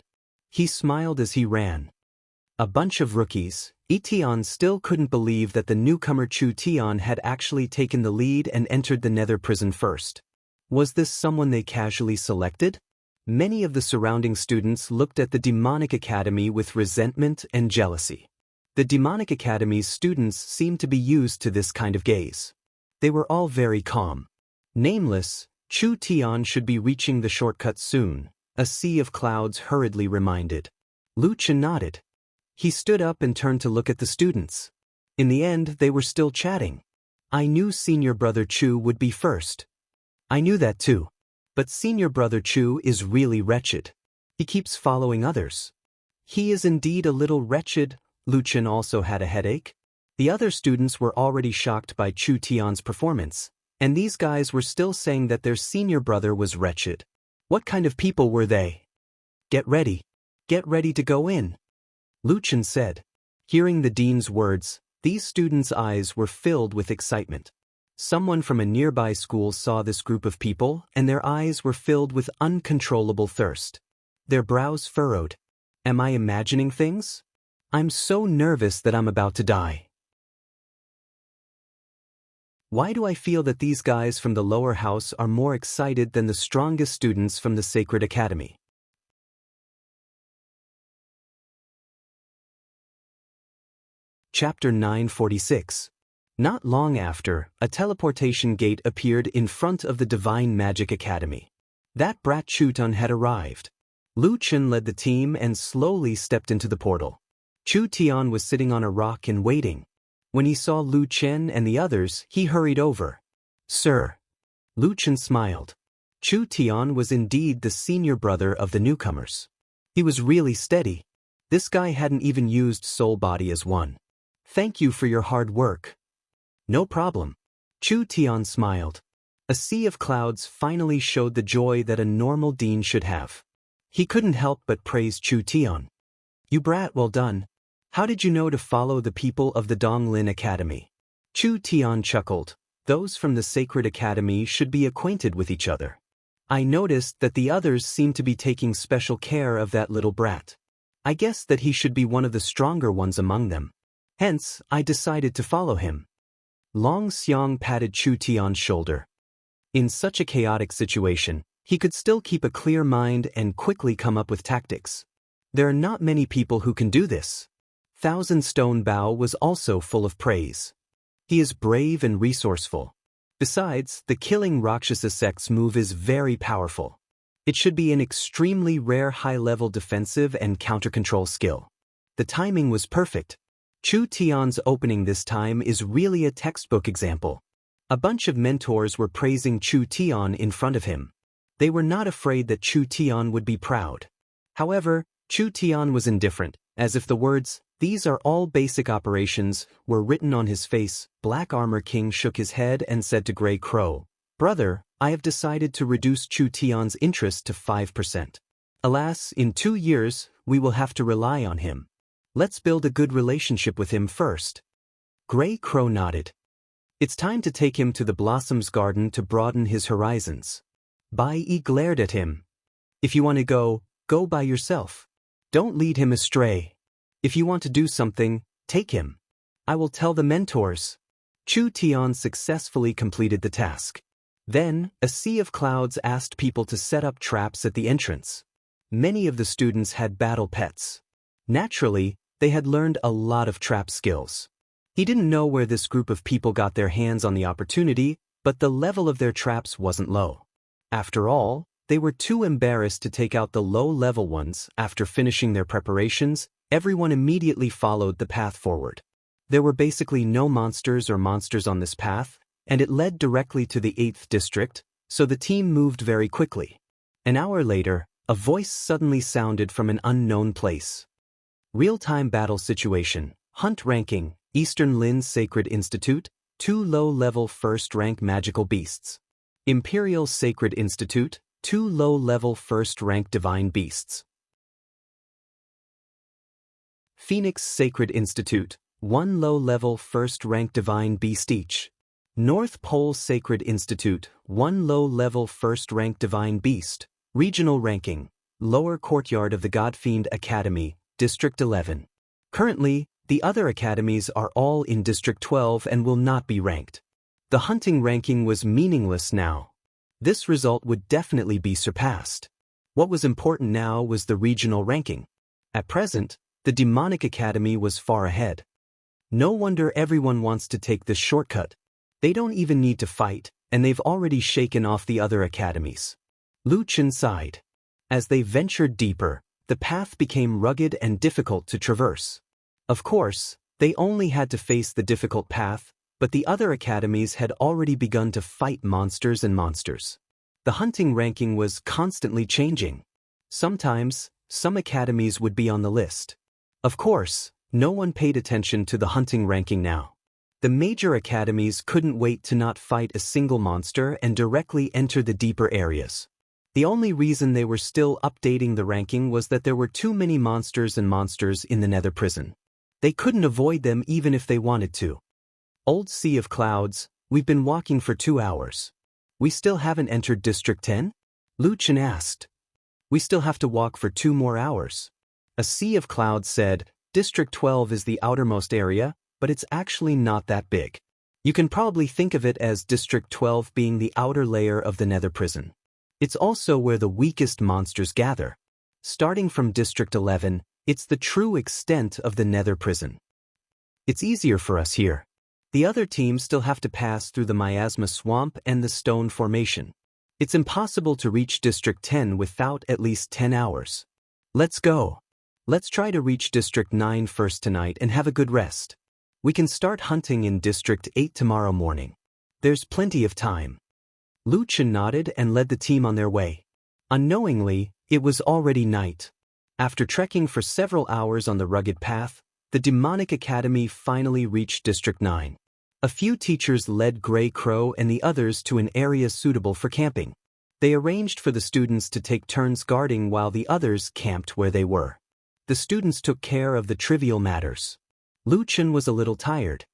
He smiled as he ran. A bunch of rookies. Tian still couldn't believe that the newcomer Chu Tian had actually taken the lead and entered the nether prison first. Was this someone they casually selected? Many of the surrounding students looked at the Demonic Academy with resentment and jealousy. The Demonic Academy's students seemed to be used to this kind of gaze. They were all very calm. Nameless, Chu Tian should be reaching the shortcut soon, a sea of clouds hurriedly reminded. Lu Chen nodded. He stood up and turned to look at the students. In the end, they were still chatting. I knew Senior Brother Chu would be first. I knew that too. But Senior Brother Chu is really wretched. He keeps following others. He is indeed a little wretched. Lu Chen also had a headache. The other students were already shocked by Chu Tian's performance, and these guys were still saying that their senior brother was wretched. What kind of people were they? Get ready. Get ready to go in. Lu Chen said. Hearing the dean's words, these students' eyes were filled with excitement. Someone from a nearby school saw this group of people, and their eyes were filled with uncontrollable thirst. Their brows furrowed. Am I imagining things? I'm so nervous that I'm about to die. Why do I feel that these guys from the lower house are more excited than the strongest students from the Sacred Academy? Chapter 946. Not long after, a teleportation gate appeared in front of the Divine Magic Academy. That brat Chuton had arrived. Lu Chen led the team and slowly stepped into the portal. Chu Tian was sitting on a rock and waiting. When he saw Lu Chen and the others, he hurried over. "Sir." Lu Chen smiled. Chu Tian was indeed the senior brother of the newcomers. He was really steady. This guy hadn't even used soul body as one. "Thank you for your hard work." "No problem." Chu Tian smiled. A sea of clouds finally showed the joy that a normal dean should have. He couldn't help but praise Chu Tian. "You brat, well done. How did you know to follow the people of the Donglin Academy?" Chu Tian chuckled. Those from the Sacred Academy should be acquainted with each other. "I noticed that the others seem to be taking special care of that little brat. I guess that he should be one of the stronger ones among them. Hence, I decided to follow him." Long Xiang patted Chu Tian's shoulder. In such a chaotic situation, he could still keep a clear mind and quickly come up with tactics. There are not many people who can do this. Thousand Stone Bao was also full of praise. He is brave and resourceful. Besides, the killing Rakshasa sect's move is very powerful. It should be an extremely rare high-level defensive and counter-control skill. The timing was perfect. Chu Tian's opening this time is really a textbook example. A bunch of mentors were praising Chu Tian in front of him. They were not afraid that Chu Tian would be proud. However, Chu Tian was indifferent, as if the words, "These are all basic operations," were written on his face. Black Armor King shook his head and said to Grey Crow, "Brother, I have decided to reduce Chu Tian's interest to 5%. Alas, in 2 years, we will have to rely on him. Let's build a good relationship with him first." Grey Crow nodded. "It's time to take him to the Blossoms Garden to broaden his horizons." Bai Yi glared at him. "If you want to go, go by yourself. Don't lead him astray. If you want to do something, take him. I will tell the mentors." Chu Tian successfully completed the task. Then, a sea of clouds asked people to set up traps at the entrance. Many of the students had battle pets. Naturally, they had learned a lot of trap skills. He didn't know where this group of people got their hands on the opportunity, but the level of their traps wasn't low. After all, they were too embarrassed to take out the low-level ones. After finishing their preparations, everyone immediately followed the path forward. There were basically no monsters on this path, and it led directly to the 8th district, so the team moved very quickly. An hour later, a voice suddenly sounded from an unknown place. Real-time battle situation, Hunt ranking, Eastern Lin Sacred Institute, 2 low-level first-rank magical beasts. Imperial Sacred Institute, 2 low-level first-rank divine beasts. Phoenix Sacred Institute, 1 low-level first-rank divine beast each. North Pole Sacred Institute, 1 low-level first-rank divine beast. Regional ranking, Lower Courtyard of the Godfiend Academy, District 11. Currently, the other academies are all in District 12 and will not be ranked. The hunting ranking was meaningless now. This result would definitely be surpassed. What was important now was the regional ranking. At present, the Demonic Academy was far ahead. No wonder everyone wants to take this shortcut. They don't even need to fight, and they've already shaken off the other academies. Lu Chen sighed. As they ventured deeper, the path became rugged and difficult to traverse. Of course, they only had to face the difficult path, but the other academies had already begun to fight monsters and monsters. The hunting ranking was constantly changing. Sometimes, some academies would be on the list. Of course, no one paid attention to the hunting ranking now. The major academies couldn't wait to not fight a single monster and directly enter the deeper areas. The only reason they were still updating the ranking was that there were too many monsters in the Nether Prison. They couldn't avoid them even if they wanted to. Old Sea of Clouds, we've been walking for 2 hours. We still haven't entered District 10? Lu Chen asked. We still have to walk for 2 more hours. A Sea of Clouds said, District 12 is the outermost area, but it's actually not that big. You can probably think of it as District 12 being the outer layer of the Nether Prison. It's also where the weakest monsters gather. Starting from District 11, it's the true extent of the Nether Prison. It's easier for us here. The other teams still have to pass through the Miasma Swamp and the Stone Formation. It's impossible to reach District 10 without at least 10 hours. Let's go. Let's try to reach District 9 first tonight and have a good rest. We can start hunting in District 8 tomorrow morning. There's plenty of time. Lu Chen nodded and led the team on their way. Unknowingly, it was already night. After trekking for several hours on the rugged path, the Demonic Academy finally reached District 9. A few teachers led Grey Crow and the others to an area suitable for camping. They arranged for the students to take turns guarding while the others camped where they were. The students took care of the trivial matters. Lu Chen was a little tired.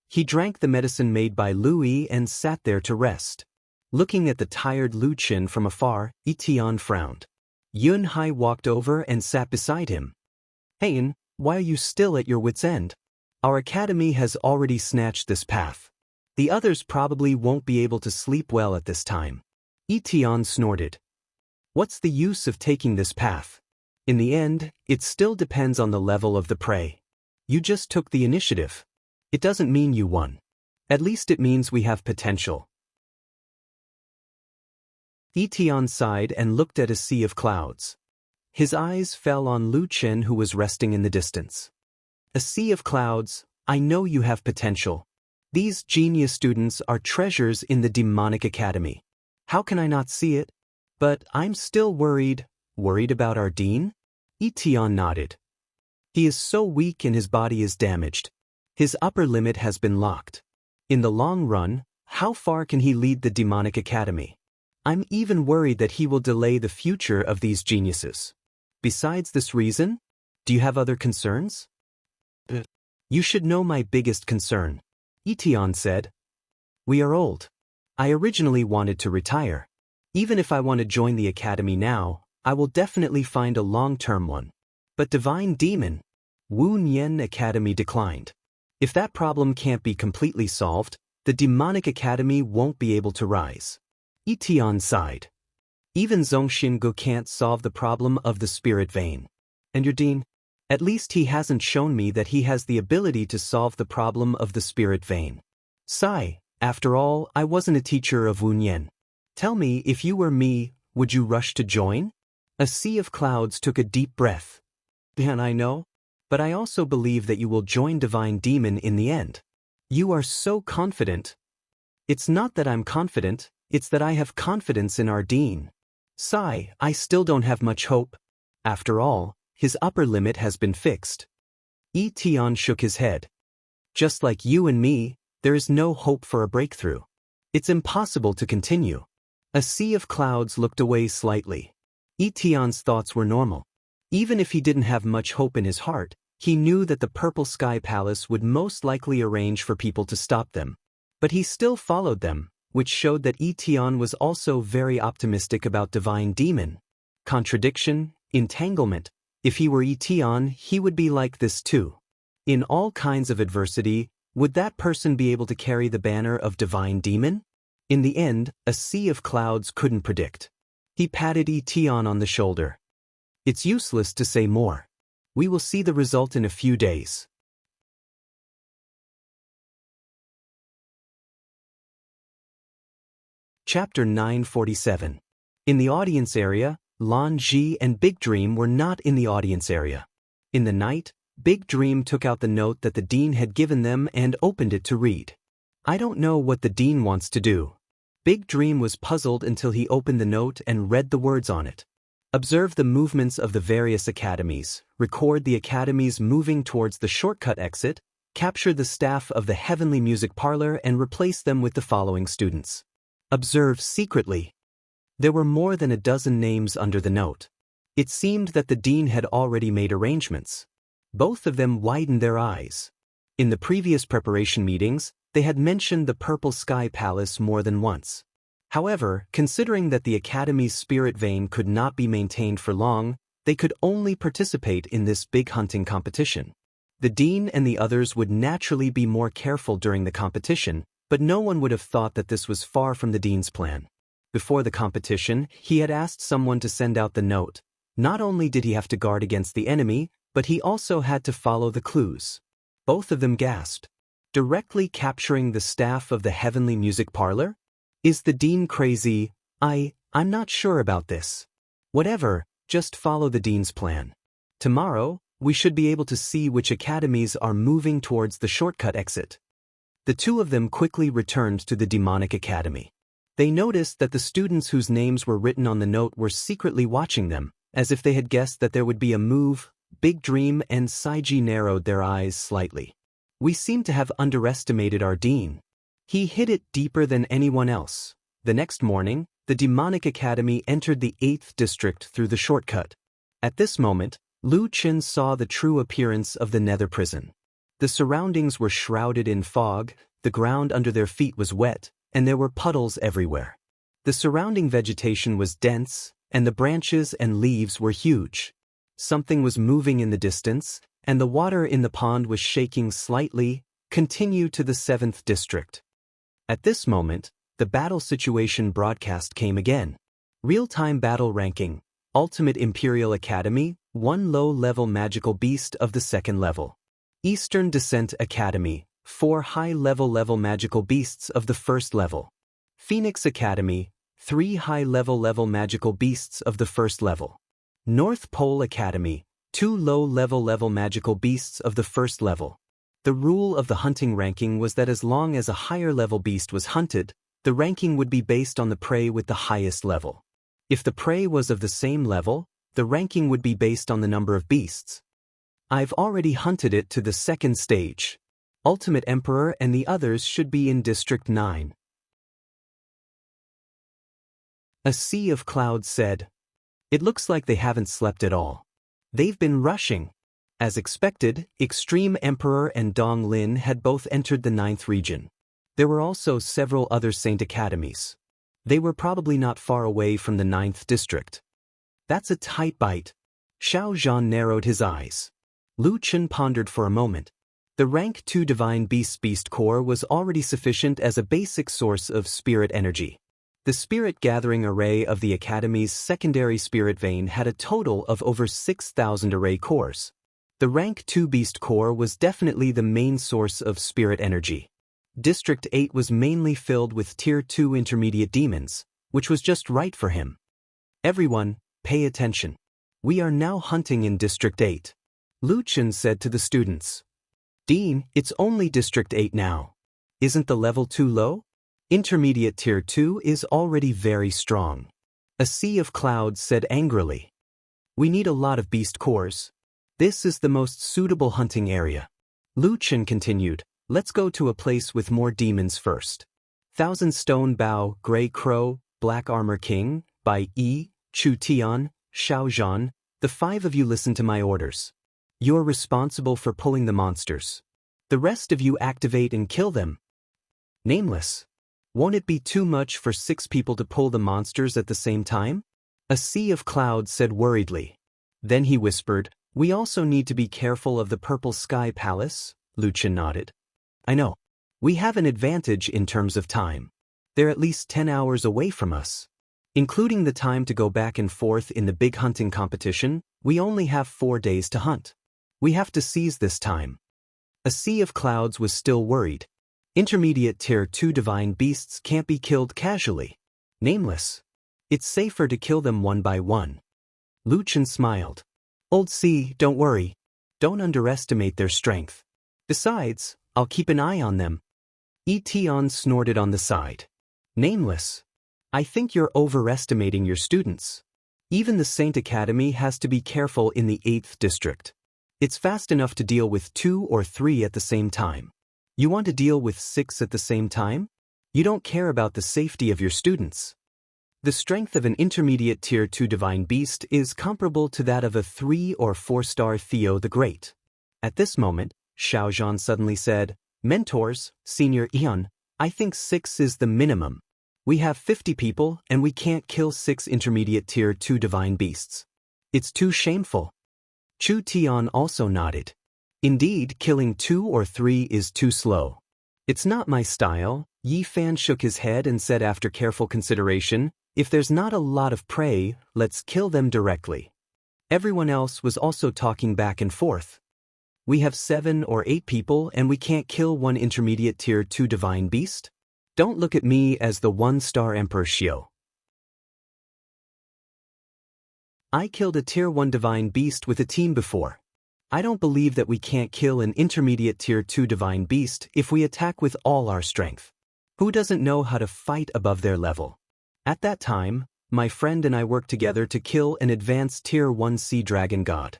He drank the medicine made by Louis and sat there to rest. Looking at the tired Lu Chen from afar, Etienne frowned. Yun Hai walked over and sat beside him. "Hain, why are you still at your wits' end? Our academy has already snatched this path. The others probably won't be able to sleep well at this time." Etienne snorted. "What's the use of taking this path? In the end, it still depends on the level of the prey. You just took the initiative. It doesn't mean you won. At least it means we have potential." Etienne sighed and looked at a sea of clouds. His eyes fell on Lu Chen, who was resting in the distance. "A sea of clouds, I know you have potential. These genius students are treasures in the Demonic Academy. How can I not see it? But I'm still worried. Worried about our dean?" Etienne nodded. "He is so weak and his body is damaged. His upper limit has been locked. In the long run, how far can he lead the Demonic Academy? I'm even worried that he will delay the future of these geniuses. Besides this reason, do you have other concerns?" "You should know my biggest concern," Etienne said. "We are old. I originally wanted to retire. Even if I want to join the academy now, I will definitely find a long-term one. But Divine Demon, Wu Nian Academy declined. If that problem can't be completely solved, the Demonic Academy won't be able to rise." Etienne sighed. "Even Zhongxingu can't solve the problem of the spirit vein. And your dean? At least he hasn't shown me that he has the ability to solve the problem of the spirit vein. Sigh, after all, I wasn't a teacher of Wu Nian. Tell me, if you were me, would you rush to join?" A sea of clouds took a deep breath. "And I know. But I also believe that you will join Divine Demon in the end. You are so confident." "It's not that I'm confident, it's that I have confidence in our dean. Sigh, I still don't have much hope. After all, his upper limit has been fixed." Etienne shook his head. "Just like you and me, there is no hope for a breakthrough. It's impossible to continue." A sea of clouds looked away slightly. Etienne's thoughts were normal. Even if he didn't have much hope in his heart, he knew that the Purple Sky Palace would most likely arrange for people to stop them. But he still followed them, which showed that Etienne was also very optimistic about Divine Demon. Contradiction, entanglement. If he were Etienne, he would be like this too. In all kinds of adversity, would that person be able to carry the banner of Divine Demon? In the end, a sea of clouds couldn't predict. He patted Etienne on the shoulder. "It's useless to say more. We will see the result in a few days." Chapter 947. In the audience area, Lan Ji and Big Dream were not in the audience area. In the night, Big Dream took out the note that the dean had given them and opened it to read. "I don't know what the dean wants to do." Big Dream was puzzled until he opened the note and read the words on it. "Observe the movements of the various academies, record the academies moving towards the shortcut exit, capture the staff of the Heavenly Music Parlor and replace them with the following students. Observe secretly." There were more than a dozen names under the note. It seemed that the dean had already made arrangements. Both of them widened their eyes. In the previous preparation meetings, they had mentioned the Purple Sky Palace more than once. However, considering that the Academy's spirit vein could not be maintained for long, they could only participate in this big hunting competition. The dean and the others would naturally be more careful during the competition, But no one would have thought that this was far from the dean's plan. Before the competition, he had asked someone to send out the note. Not only did he have to guard against the enemy, but he also had to follow the clues. Both of them gasped. Directly capturing the staff of the Heavenly Music Parlor? Is the dean crazy? I'm not sure about this. Whatever, just follow the dean's plan. Tomorrow, we should be able to see which academies are moving towards the shortcut exit. The two of them quickly returned to the demonic academy. They noticed that the students whose names were written on the note were secretly watching them, as if they had guessed that there would be a move. Big Dream and Saiji narrowed their eyes slightly. We seem to have underestimated our dean. He hit it deeper than anyone else. The next morning, the demonic academy entered the 8th district through the shortcut. At this moment, Lu Qin saw the true appearance of the nether prison. The surroundings were shrouded in fog, the ground under their feet was wet, and there were puddles everywhere. The surrounding vegetation was dense, and the branches and leaves were huge. Something was moving in the distance, and the water in the pond was shaking slightly. Continue to the 7th district. At this moment, the battle situation broadcast came again. Real-time battle ranking, Ultimate Imperial Academy, 1 low-level magical beast of the 2nd level. Eastern Descent Academy, 4 high-level magical beasts of the 1st level. Phoenix Academy, 3 high-level magical beasts of the 1st level. North Pole Academy, 2 low-level magical beasts of the 1st level. The rule of the hunting ranking was that as long as a higher-level beast was hunted, the ranking would be based on the prey with the highest level. If the prey was of the same level, the ranking would be based on the number of beasts. I've already hunted it to the 2nd stage. Ultimate Emperor and the others should be in District 9. A sea of clouds said. It looks like they haven't slept at all. They've been rushing. As expected, Extreme Emperor and Dong Lin had both entered the 9th region. There were also several other Saint Academies. They were probably not far away from the 9th district. That's a tight bite. Xiao Zhan narrowed his eyes. Lu Qin pondered for a moment. The rank 2 Divine Beast Core was already sufficient as a basic source of spirit energy. The spirit gathering array of the Academy's secondary spirit vein had a total of over 6,000 array cores. The rank 2 Beast Core was definitely the main source of spirit energy. District 8 was mainly filled with Tier 2 intermediate demons, which was just right for him. Everyone, pay attention. We are now hunting in District 8. Lu Qin said to the students. Dean, it's only District 8 now. Isn't the level too low? Intermediate Tier 2 is already very strong. A sea of clouds said angrily. We need a lot of beast cores. This is the most suitable hunting area. Lu Qin continued, let's go to a place with more demons first. Thousand Stone Bow, Grey Crow, Black Armor King, by E. Chu Tian, Xiao Zhan, the 5 of you listen to my orders. You're responsible for pulling the monsters. The rest of you activate and kill them. Nameless. Won't it be too much for 6 people to pull the monsters at the same time? A sea of clouds said worriedly. Then he whispered, we also need to be careful of the Purple Sky Palace. Lu Qin nodded. I know. We have an advantage in terms of time. They're at least 10 hours away from us. Including the time to go back and forth in the big hunting competition, we only have 4 days to hunt. We have to seize this time. A sea of clouds was still worried. Intermediate Tier 2 divine beasts can't be killed casually. Nameless. It's safer to kill them one by one. Lu Qin smiled. Old Sea, don't worry. Don't underestimate their strength. Besides, I'll keep an eye on them. Tian snorted on the side. Nameless. I think you're overestimating your students. Even the Saint Academy has to be careful in the 8th district. It's fast enough to deal with 2 or 3 at the same time. You want to deal with 6 at the same time? You don't care about the safety of your students. The strength of an intermediate Tier 2 divine beast is comparable to that of a 3 or 4-star Theo the Great. At this moment, Xiao Zhan suddenly said, Mentors, Senior Eon, I think 6 is the minimum. We have 50 people and we can't kill 6 intermediate Tier 2 divine beasts. It's too shameful. Chu Tian also nodded. Indeed, killing 2 or 3 is too slow. It's not my style. Yi Fan shook his head and said after careful consideration, if there's not a lot of prey, let's kill them directly. Everyone else was also talking back and forth. We have 7 or 8 people and we can't kill one intermediate tier 2 divine beast? Don't look at me as the 1-star Emperor Xiao. I killed a tier 1 divine beast with a team before. I don't believe that we can't kill an intermediate tier 2 divine beast if we attack with all our strength. Who doesn't know how to fight above their level? At that time, my friend and I worked together to kill an advanced tier 1 sea dragon god.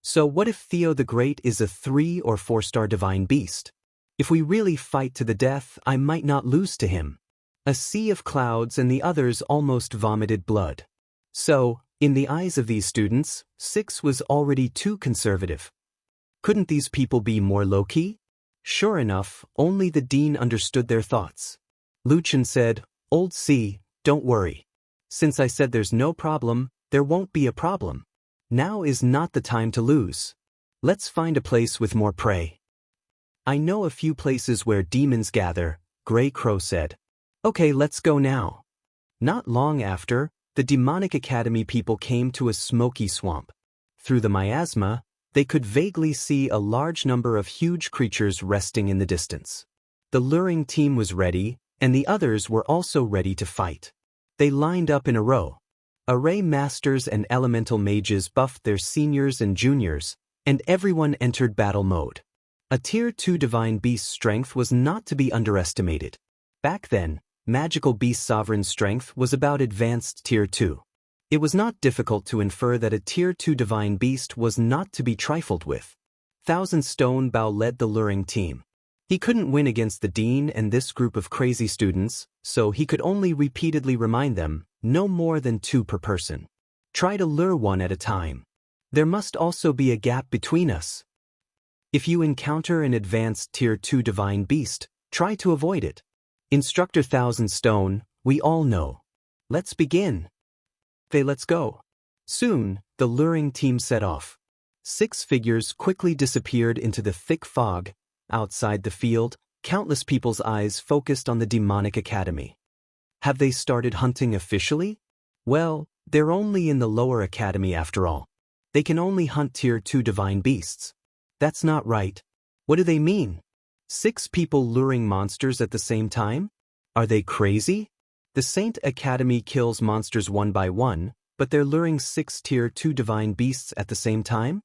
So what if Theo the Great is a 3 or 4-star divine beast? If we really fight to the death, I might not lose to him. A sea of clouds and the others almost vomited blood. So, in the eyes of these students, 6 was already too conservative. Couldn't these people be more low-key? Sure enough, only the dean understood their thoughts. Lu Chen said, Old C, don't worry. Since I said there's no problem, there won't be a problem. Now is not the time to lose. Let's find a place with more prey. I know a few places where demons gather, Grey Crow said. Okay, let's go now. Not long after, the Demonic Academy people came to a smoky swamp. Through the miasma, they could vaguely see a large number of huge creatures resting in the distance. The luring team was ready, and the others were also ready to fight. They lined up in a row. Array masters and elemental mages buffed their seniors and juniors, and everyone entered battle mode. A tier 2 divine beast's strength was not to be underestimated. Back then, magical beast sovereign strength was about advanced tier 2. It was not difficult to infer that a tier 2 divine beast was not to be trifled with. Thousand Stone Bao led the luring team. He couldn't win against the dean and this group of crazy students, so he could only repeatedly remind them, no more than 2 per person. Try to lure one at a time. There must also be a gap between us. If you encounter an advanced tier 2 divine beast, try to avoid it. Instructor Thousand Stone, we all know. Let's begin. Let's go. Soon, the luring team set off. 6 figures quickly disappeared into the thick fog. Outside the field, countless people's eyes focused on the Demonic Academy. Have they started hunting officially? Well, they're only in the lower academy after all. They can only hunt tier 2 divine beasts. That's not right. What do they mean? 6 people luring monsters at the same time? Are they crazy? The Saint Academy kills monsters one by one, but they're luring 6 tier 2 divine beasts at the same time?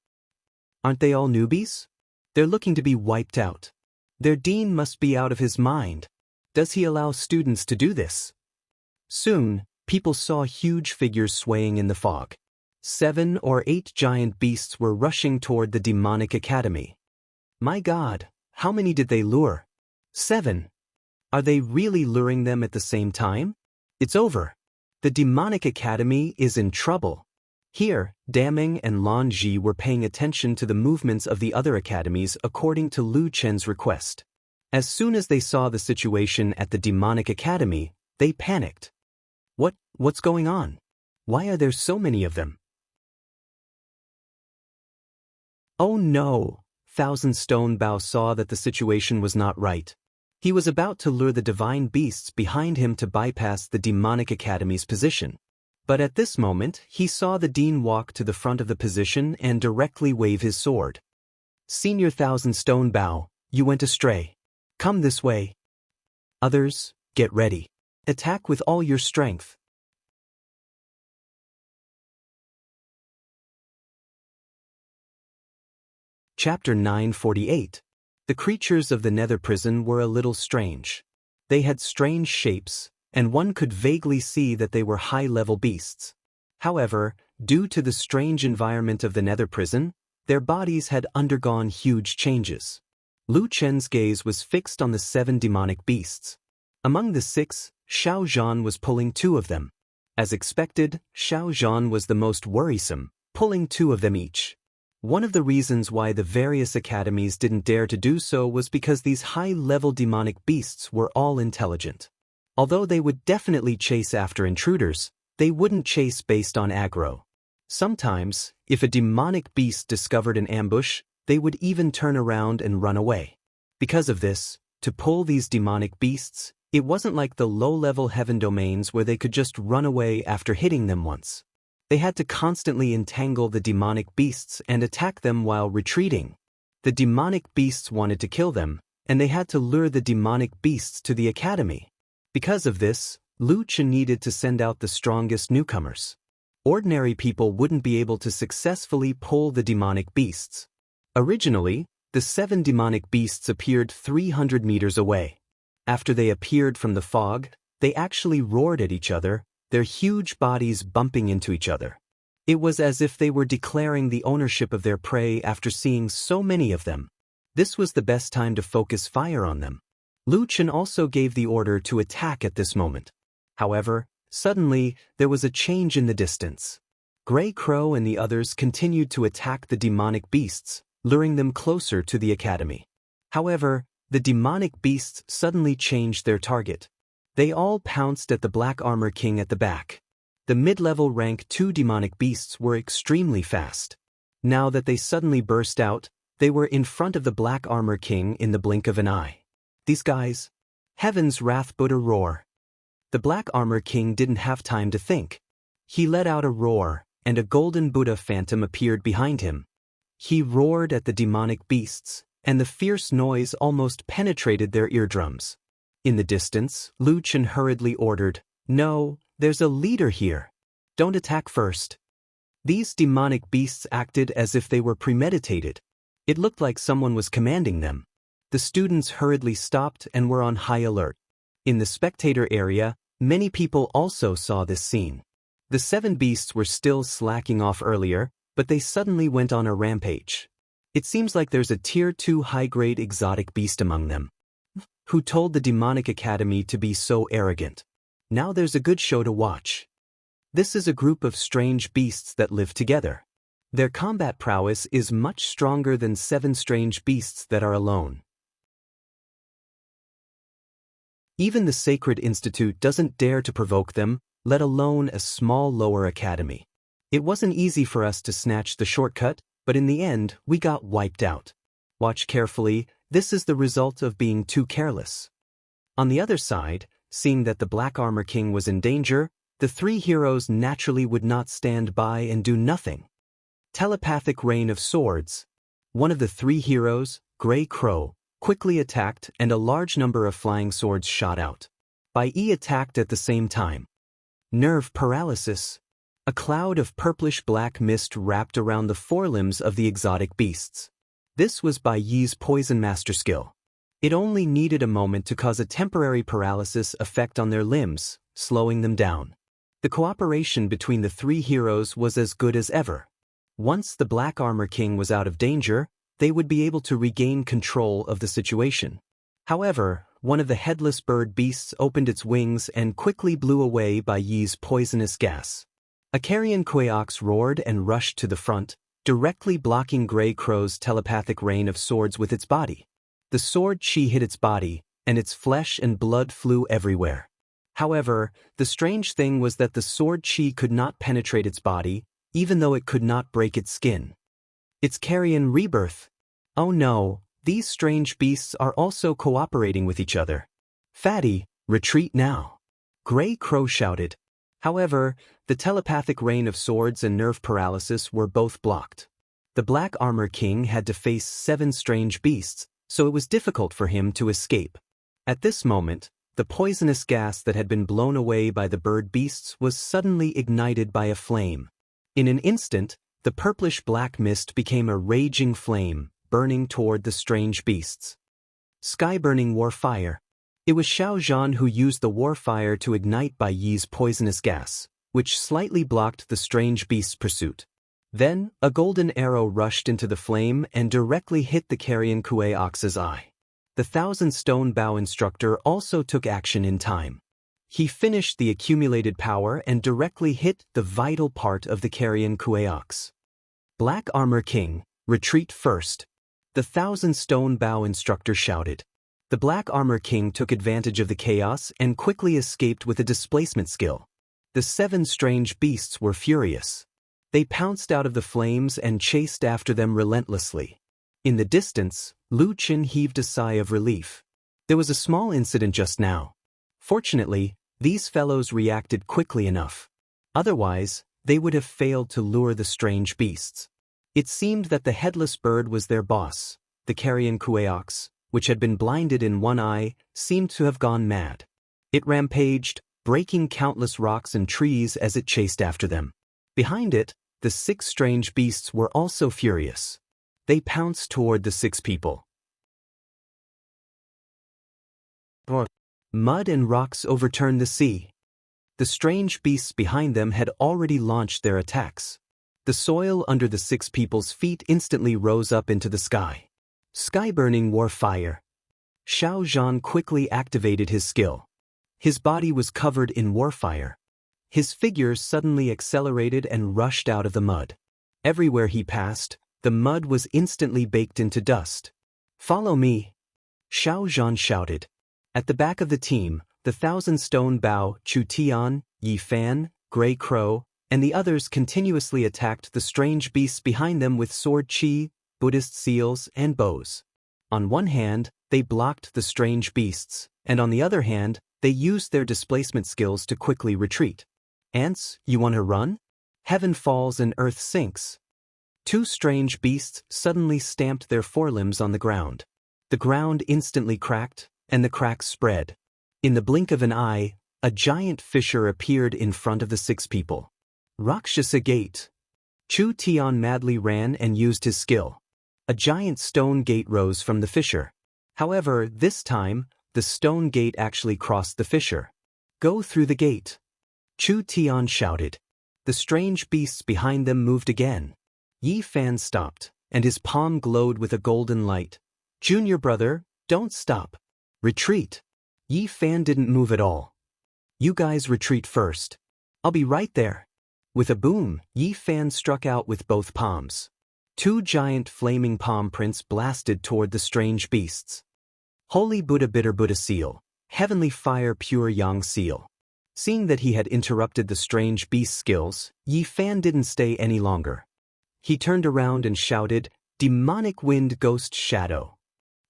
Aren't they all newbies? They're looking to be wiped out. Their dean must be out of his mind. Does he allow students to do this? Soon, people saw huge figures swaying in the fog. 7 or 8 giant beasts were rushing toward the Demonic Academy. My God, how many did they lure? 7. Are they really luring them at the same time? It's over. The Demonic Academy is in trouble. Here, Daming and Lan Ji were paying attention to the movements of the other academies according to Lu Chen's request. As soon as they saw the situation at the Demonic Academy, they panicked. What's going on? Why are there so many of them? Oh no! Thousand Stone Bao saw that the situation was not right. He was about to lure the divine beasts behind him to bypass the Demonic Academy's position. But at this moment, he saw the dean walk to the front of the position and directly wave his sword. Senior Thousand Stone Bao, you went astray. Come this way. Others, get ready. Attack with all your strength. Chapter 948. The creatures of the nether prison were a little strange. They had strange shapes, and one could vaguely see that they were high-level beasts. However, due to the strange environment of the nether prison, their bodies had undergone huge changes. Lu Chen's gaze was fixed on the 7 demonic beasts. Among the 6, Xiao Zhan was pulling 2 of them. As expected, Xiao Zhan was the most worrisome, pulling 2 of them each. One of the reasons why the various academies didn't dare to do so was because these high-level demonic beasts were all intelligent. Although they would definitely chase after intruders, they wouldn't chase based on aggro. Sometimes, if a demonic beast discovered an ambush, they would even turn around and run away. Because of this, To pull these demonic beasts, it wasn't like the low-level heaven domains where they could just run away after hitting them once. They had to constantly entangle the demonic beasts and attack them while retreating. The demonic beasts wanted to kill them, and they had to lure the demonic beasts to the academy. Because of this, Lu Chen needed to send out the strongest newcomers. Ordinary people wouldn't be able to successfully pull the demonic beasts. Originally, the 7 demonic beasts appeared 300 meters away. After they appeared from the fog, they actually roared at each other, their huge bodies bumping into each other. It was as if they were declaring the ownership of their prey after seeing so many of them. This was the best time to focus fire on them. Lu Chen also gave the order to attack at this moment. However, suddenly, there was a change in the distance. Gray Crow and the others continued to attack the demonic beasts, luring them closer to the academy. However, the demonic beasts suddenly changed their target. They all pounced at the Black Armor King at the back. The mid-level rank 2 demonic beasts were extremely fast. Now that they suddenly burst out, they were in front of the Black Armor King in the blink of an eye. These guys? Heaven's Wrath Buddha roar. The Black Armor King didn't have time to think. He let out a roar, and a golden Buddha phantom appeared behind him. He roared at the demonic beasts, and the fierce noise almost penetrated their eardrums. In the distance, Lu Chen hurriedly ordered, "No, there's a leader here. Don't attack first." These demonic beasts acted as if they were premeditated. It looked like someone was commanding them. The students hurriedly stopped and were on high alert. In the spectator area, many people also saw this scene. The 7 beasts were still slacking off earlier, but they suddenly went on a rampage. It seems like there's a Tier 2 high-grade exotic beast among them. Who told the demonic academy to be so arrogant? Now there's a good show to watch. This is a group of strange beasts that live together. Their combat prowess is much stronger than 7 strange beasts that are alone. Even the Sacred Institute doesn't dare to provoke them, let alone a small lower academy. It wasn't easy for us to snatch the shortcut, but in the end, we got wiped out. Watch carefully, this is the result of being too careless. On the other side, seeing that the Black Armor King was in danger, the 3 heroes naturally would not stand by and do nothing. Telepathic Rain of Swords. One of the 3 heroes, Gray Crow, quickly attacked and a large number of flying swords shot out. Bai Yi attacked at the same time. Nerve Paralysis. A cloud of purplish-black mist wrapped around the forelimbs of the exotic beasts. This was Bai Yi's Poison Master skill. It only needed a moment to cause a temporary paralysis effect on their limbs, slowing them down. The cooperation between the 3 heroes was as good as ever. Once the Black Armor King was out of danger, they would be able to regain control of the situation. However, one of the headless bird beasts opened its wings and quickly blew away Bai Yi's poisonous gas. A carrion Quaox roared and rushed to the front, directly blocking Gray Crow's telepathic rain of swords with its body. The sword chi hit its body, and its flesh and blood flew everywhere. However, the strange thing was that the sword chi could not penetrate its body, even though it could not break its skin. It's carrion rebirth. Oh no, these strange beasts are also cooperating with each other. Fatty, retreat now. Gray Crow shouted. However, the telepathic rain of swords and nerve paralysis were both blocked. The Black Armor King had to face 7 strange beasts, so it was difficult for him to escape. At this moment, the poisonous gas that had been blown away by the bird beasts was suddenly ignited by a flame. In an instant, the purplish-black mist became a raging flame, burning toward the strange beasts. Sky-burning warfire. It was Xiao Zhan who used the warfire to ignite Bai Yi's poisonous gas, which slightly blocked the strange beast's pursuit. Then, a golden arrow rushed into the flame and directly hit the carrion Quaox's eye. The 1,000-stone bow instructor also took action in time. He finished the accumulated power and directly hit the vital part of the carrion Quaox. Black Armor King, retreat first. The 1,000-stone bow instructor shouted. The Black Armor King took advantage of the chaos and quickly escaped with a displacement skill. The 7 strange beasts were furious. They pounced out of the flames and chased after them relentlessly. In the distance, Lu Chen heaved a sigh of relief. There was a small incident just now. Fortunately, these fellows reacted quickly enough. Otherwise, they would have failed to lure the strange beasts. It seemed that the headless bird was their boss. The carrion kueox, which had been blinded in one eye, seemed to have gone mad. It rampaged, breaking countless rocks and trees as it chased after them. Behind it, the 6 strange beasts were also furious. They pounced toward the 6 people. Mud and rocks overturned the sea. The strange beasts behind them had already launched their attacks. The soil under the 6 people's feet instantly rose up into the sky. Sky-burning war fire. Xiao Zhan quickly activated his skill. His body was covered in warfire. His figure suddenly accelerated and rushed out of the mud. Everywhere he passed, the mud was instantly baked into dust. "Follow me," Xiao Zhan shouted. At the back of the team, the 1,000-stone Bao, Chu Tian, Yi Fan, Gray Crow, and the others continuously attacked the strange beasts behind them with sword chi, Buddhist seals, and bows. On one hand, they blocked the strange beasts, and on the other hand, they used their displacement skills to quickly retreat. "Ants, you want to run? Heaven falls and earth sinks." 2 strange beasts suddenly stamped their forelimbs on the ground. The ground instantly cracked, and the cracks spread. In the blink of an eye, a giant fissure appeared in front of the 6 people. Rakshasa Gate. Chu Tian madly ran and used his skill. A giant stone gate rose from the fissure. However, this time, the stone gate actually crossed the fissure. "Go through the gate," Chu Tian shouted. The strange beasts behind them moved again. Yi Fan stopped, and his palm glowed with a golden light. "Junior brother, don't stop. Retreat." Yi Fan didn't move at all. "You guys retreat first. I'll be right there." With a boom, Yi Fan struck out with both palms. 2 giant flaming palm prints blasted toward the strange beasts. Holy Buddha Bitter Buddha Seal, Heavenly Fire Pure Yang Seal. Seeing that he had interrupted the strange beast skills, Yi Fan didn't stay any longer. He turned around and shouted, "Demonic Wind Ghost Shadow."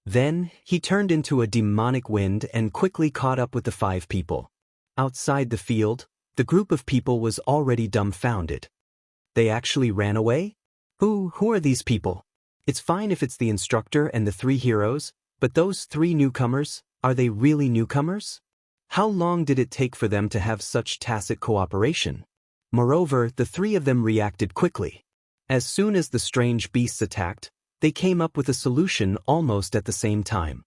Then, he turned into a demonic wind and quickly caught up with the 5 people. Outside the field, the group of people was already dumbfounded. They actually ran away? Who are these people? It's fine if it's the instructor and the 3 heroes, but those 3 newcomers, are they really newcomers? How long did it take for them to have such tacit cooperation? Moreover, the 3 of them reacted quickly. As soon as the strange beasts attacked, they came up with a solution almost at the same time.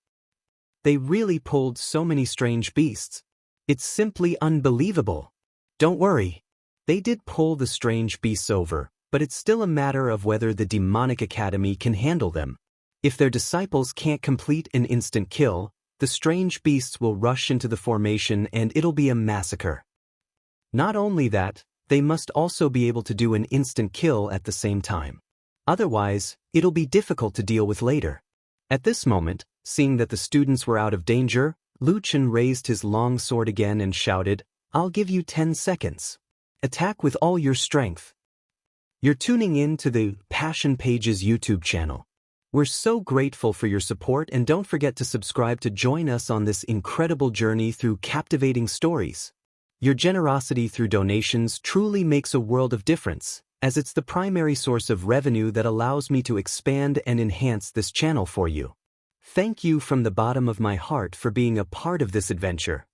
They really pulled so many strange beasts. It's simply unbelievable. Don't worry. They did pull the strange beasts over, but it's still a matter of whether the demonic academy can handle them. If their disciples can't complete an instant kill, the strange beasts will rush into the formation and it'll be a massacre. Not only that, they must also be able to do an instant kill at the same time. Otherwise, it'll be difficult to deal with later. At this moment, seeing that the students were out of danger, Lu Chen raised his long sword again and shouted, "I'll give you 10 seconds. Attack with all your strength." You're tuning in to the Passion Pages YouTube channel. We're so grateful for your support, and don't forget to subscribe to join us on this incredible journey through captivating stories. Your generosity through donations truly makes a world of difference, as it's the primary source of revenue that allows me to expand and enhance this channel for you. Thank you from the bottom of my heart for being a part of this adventure.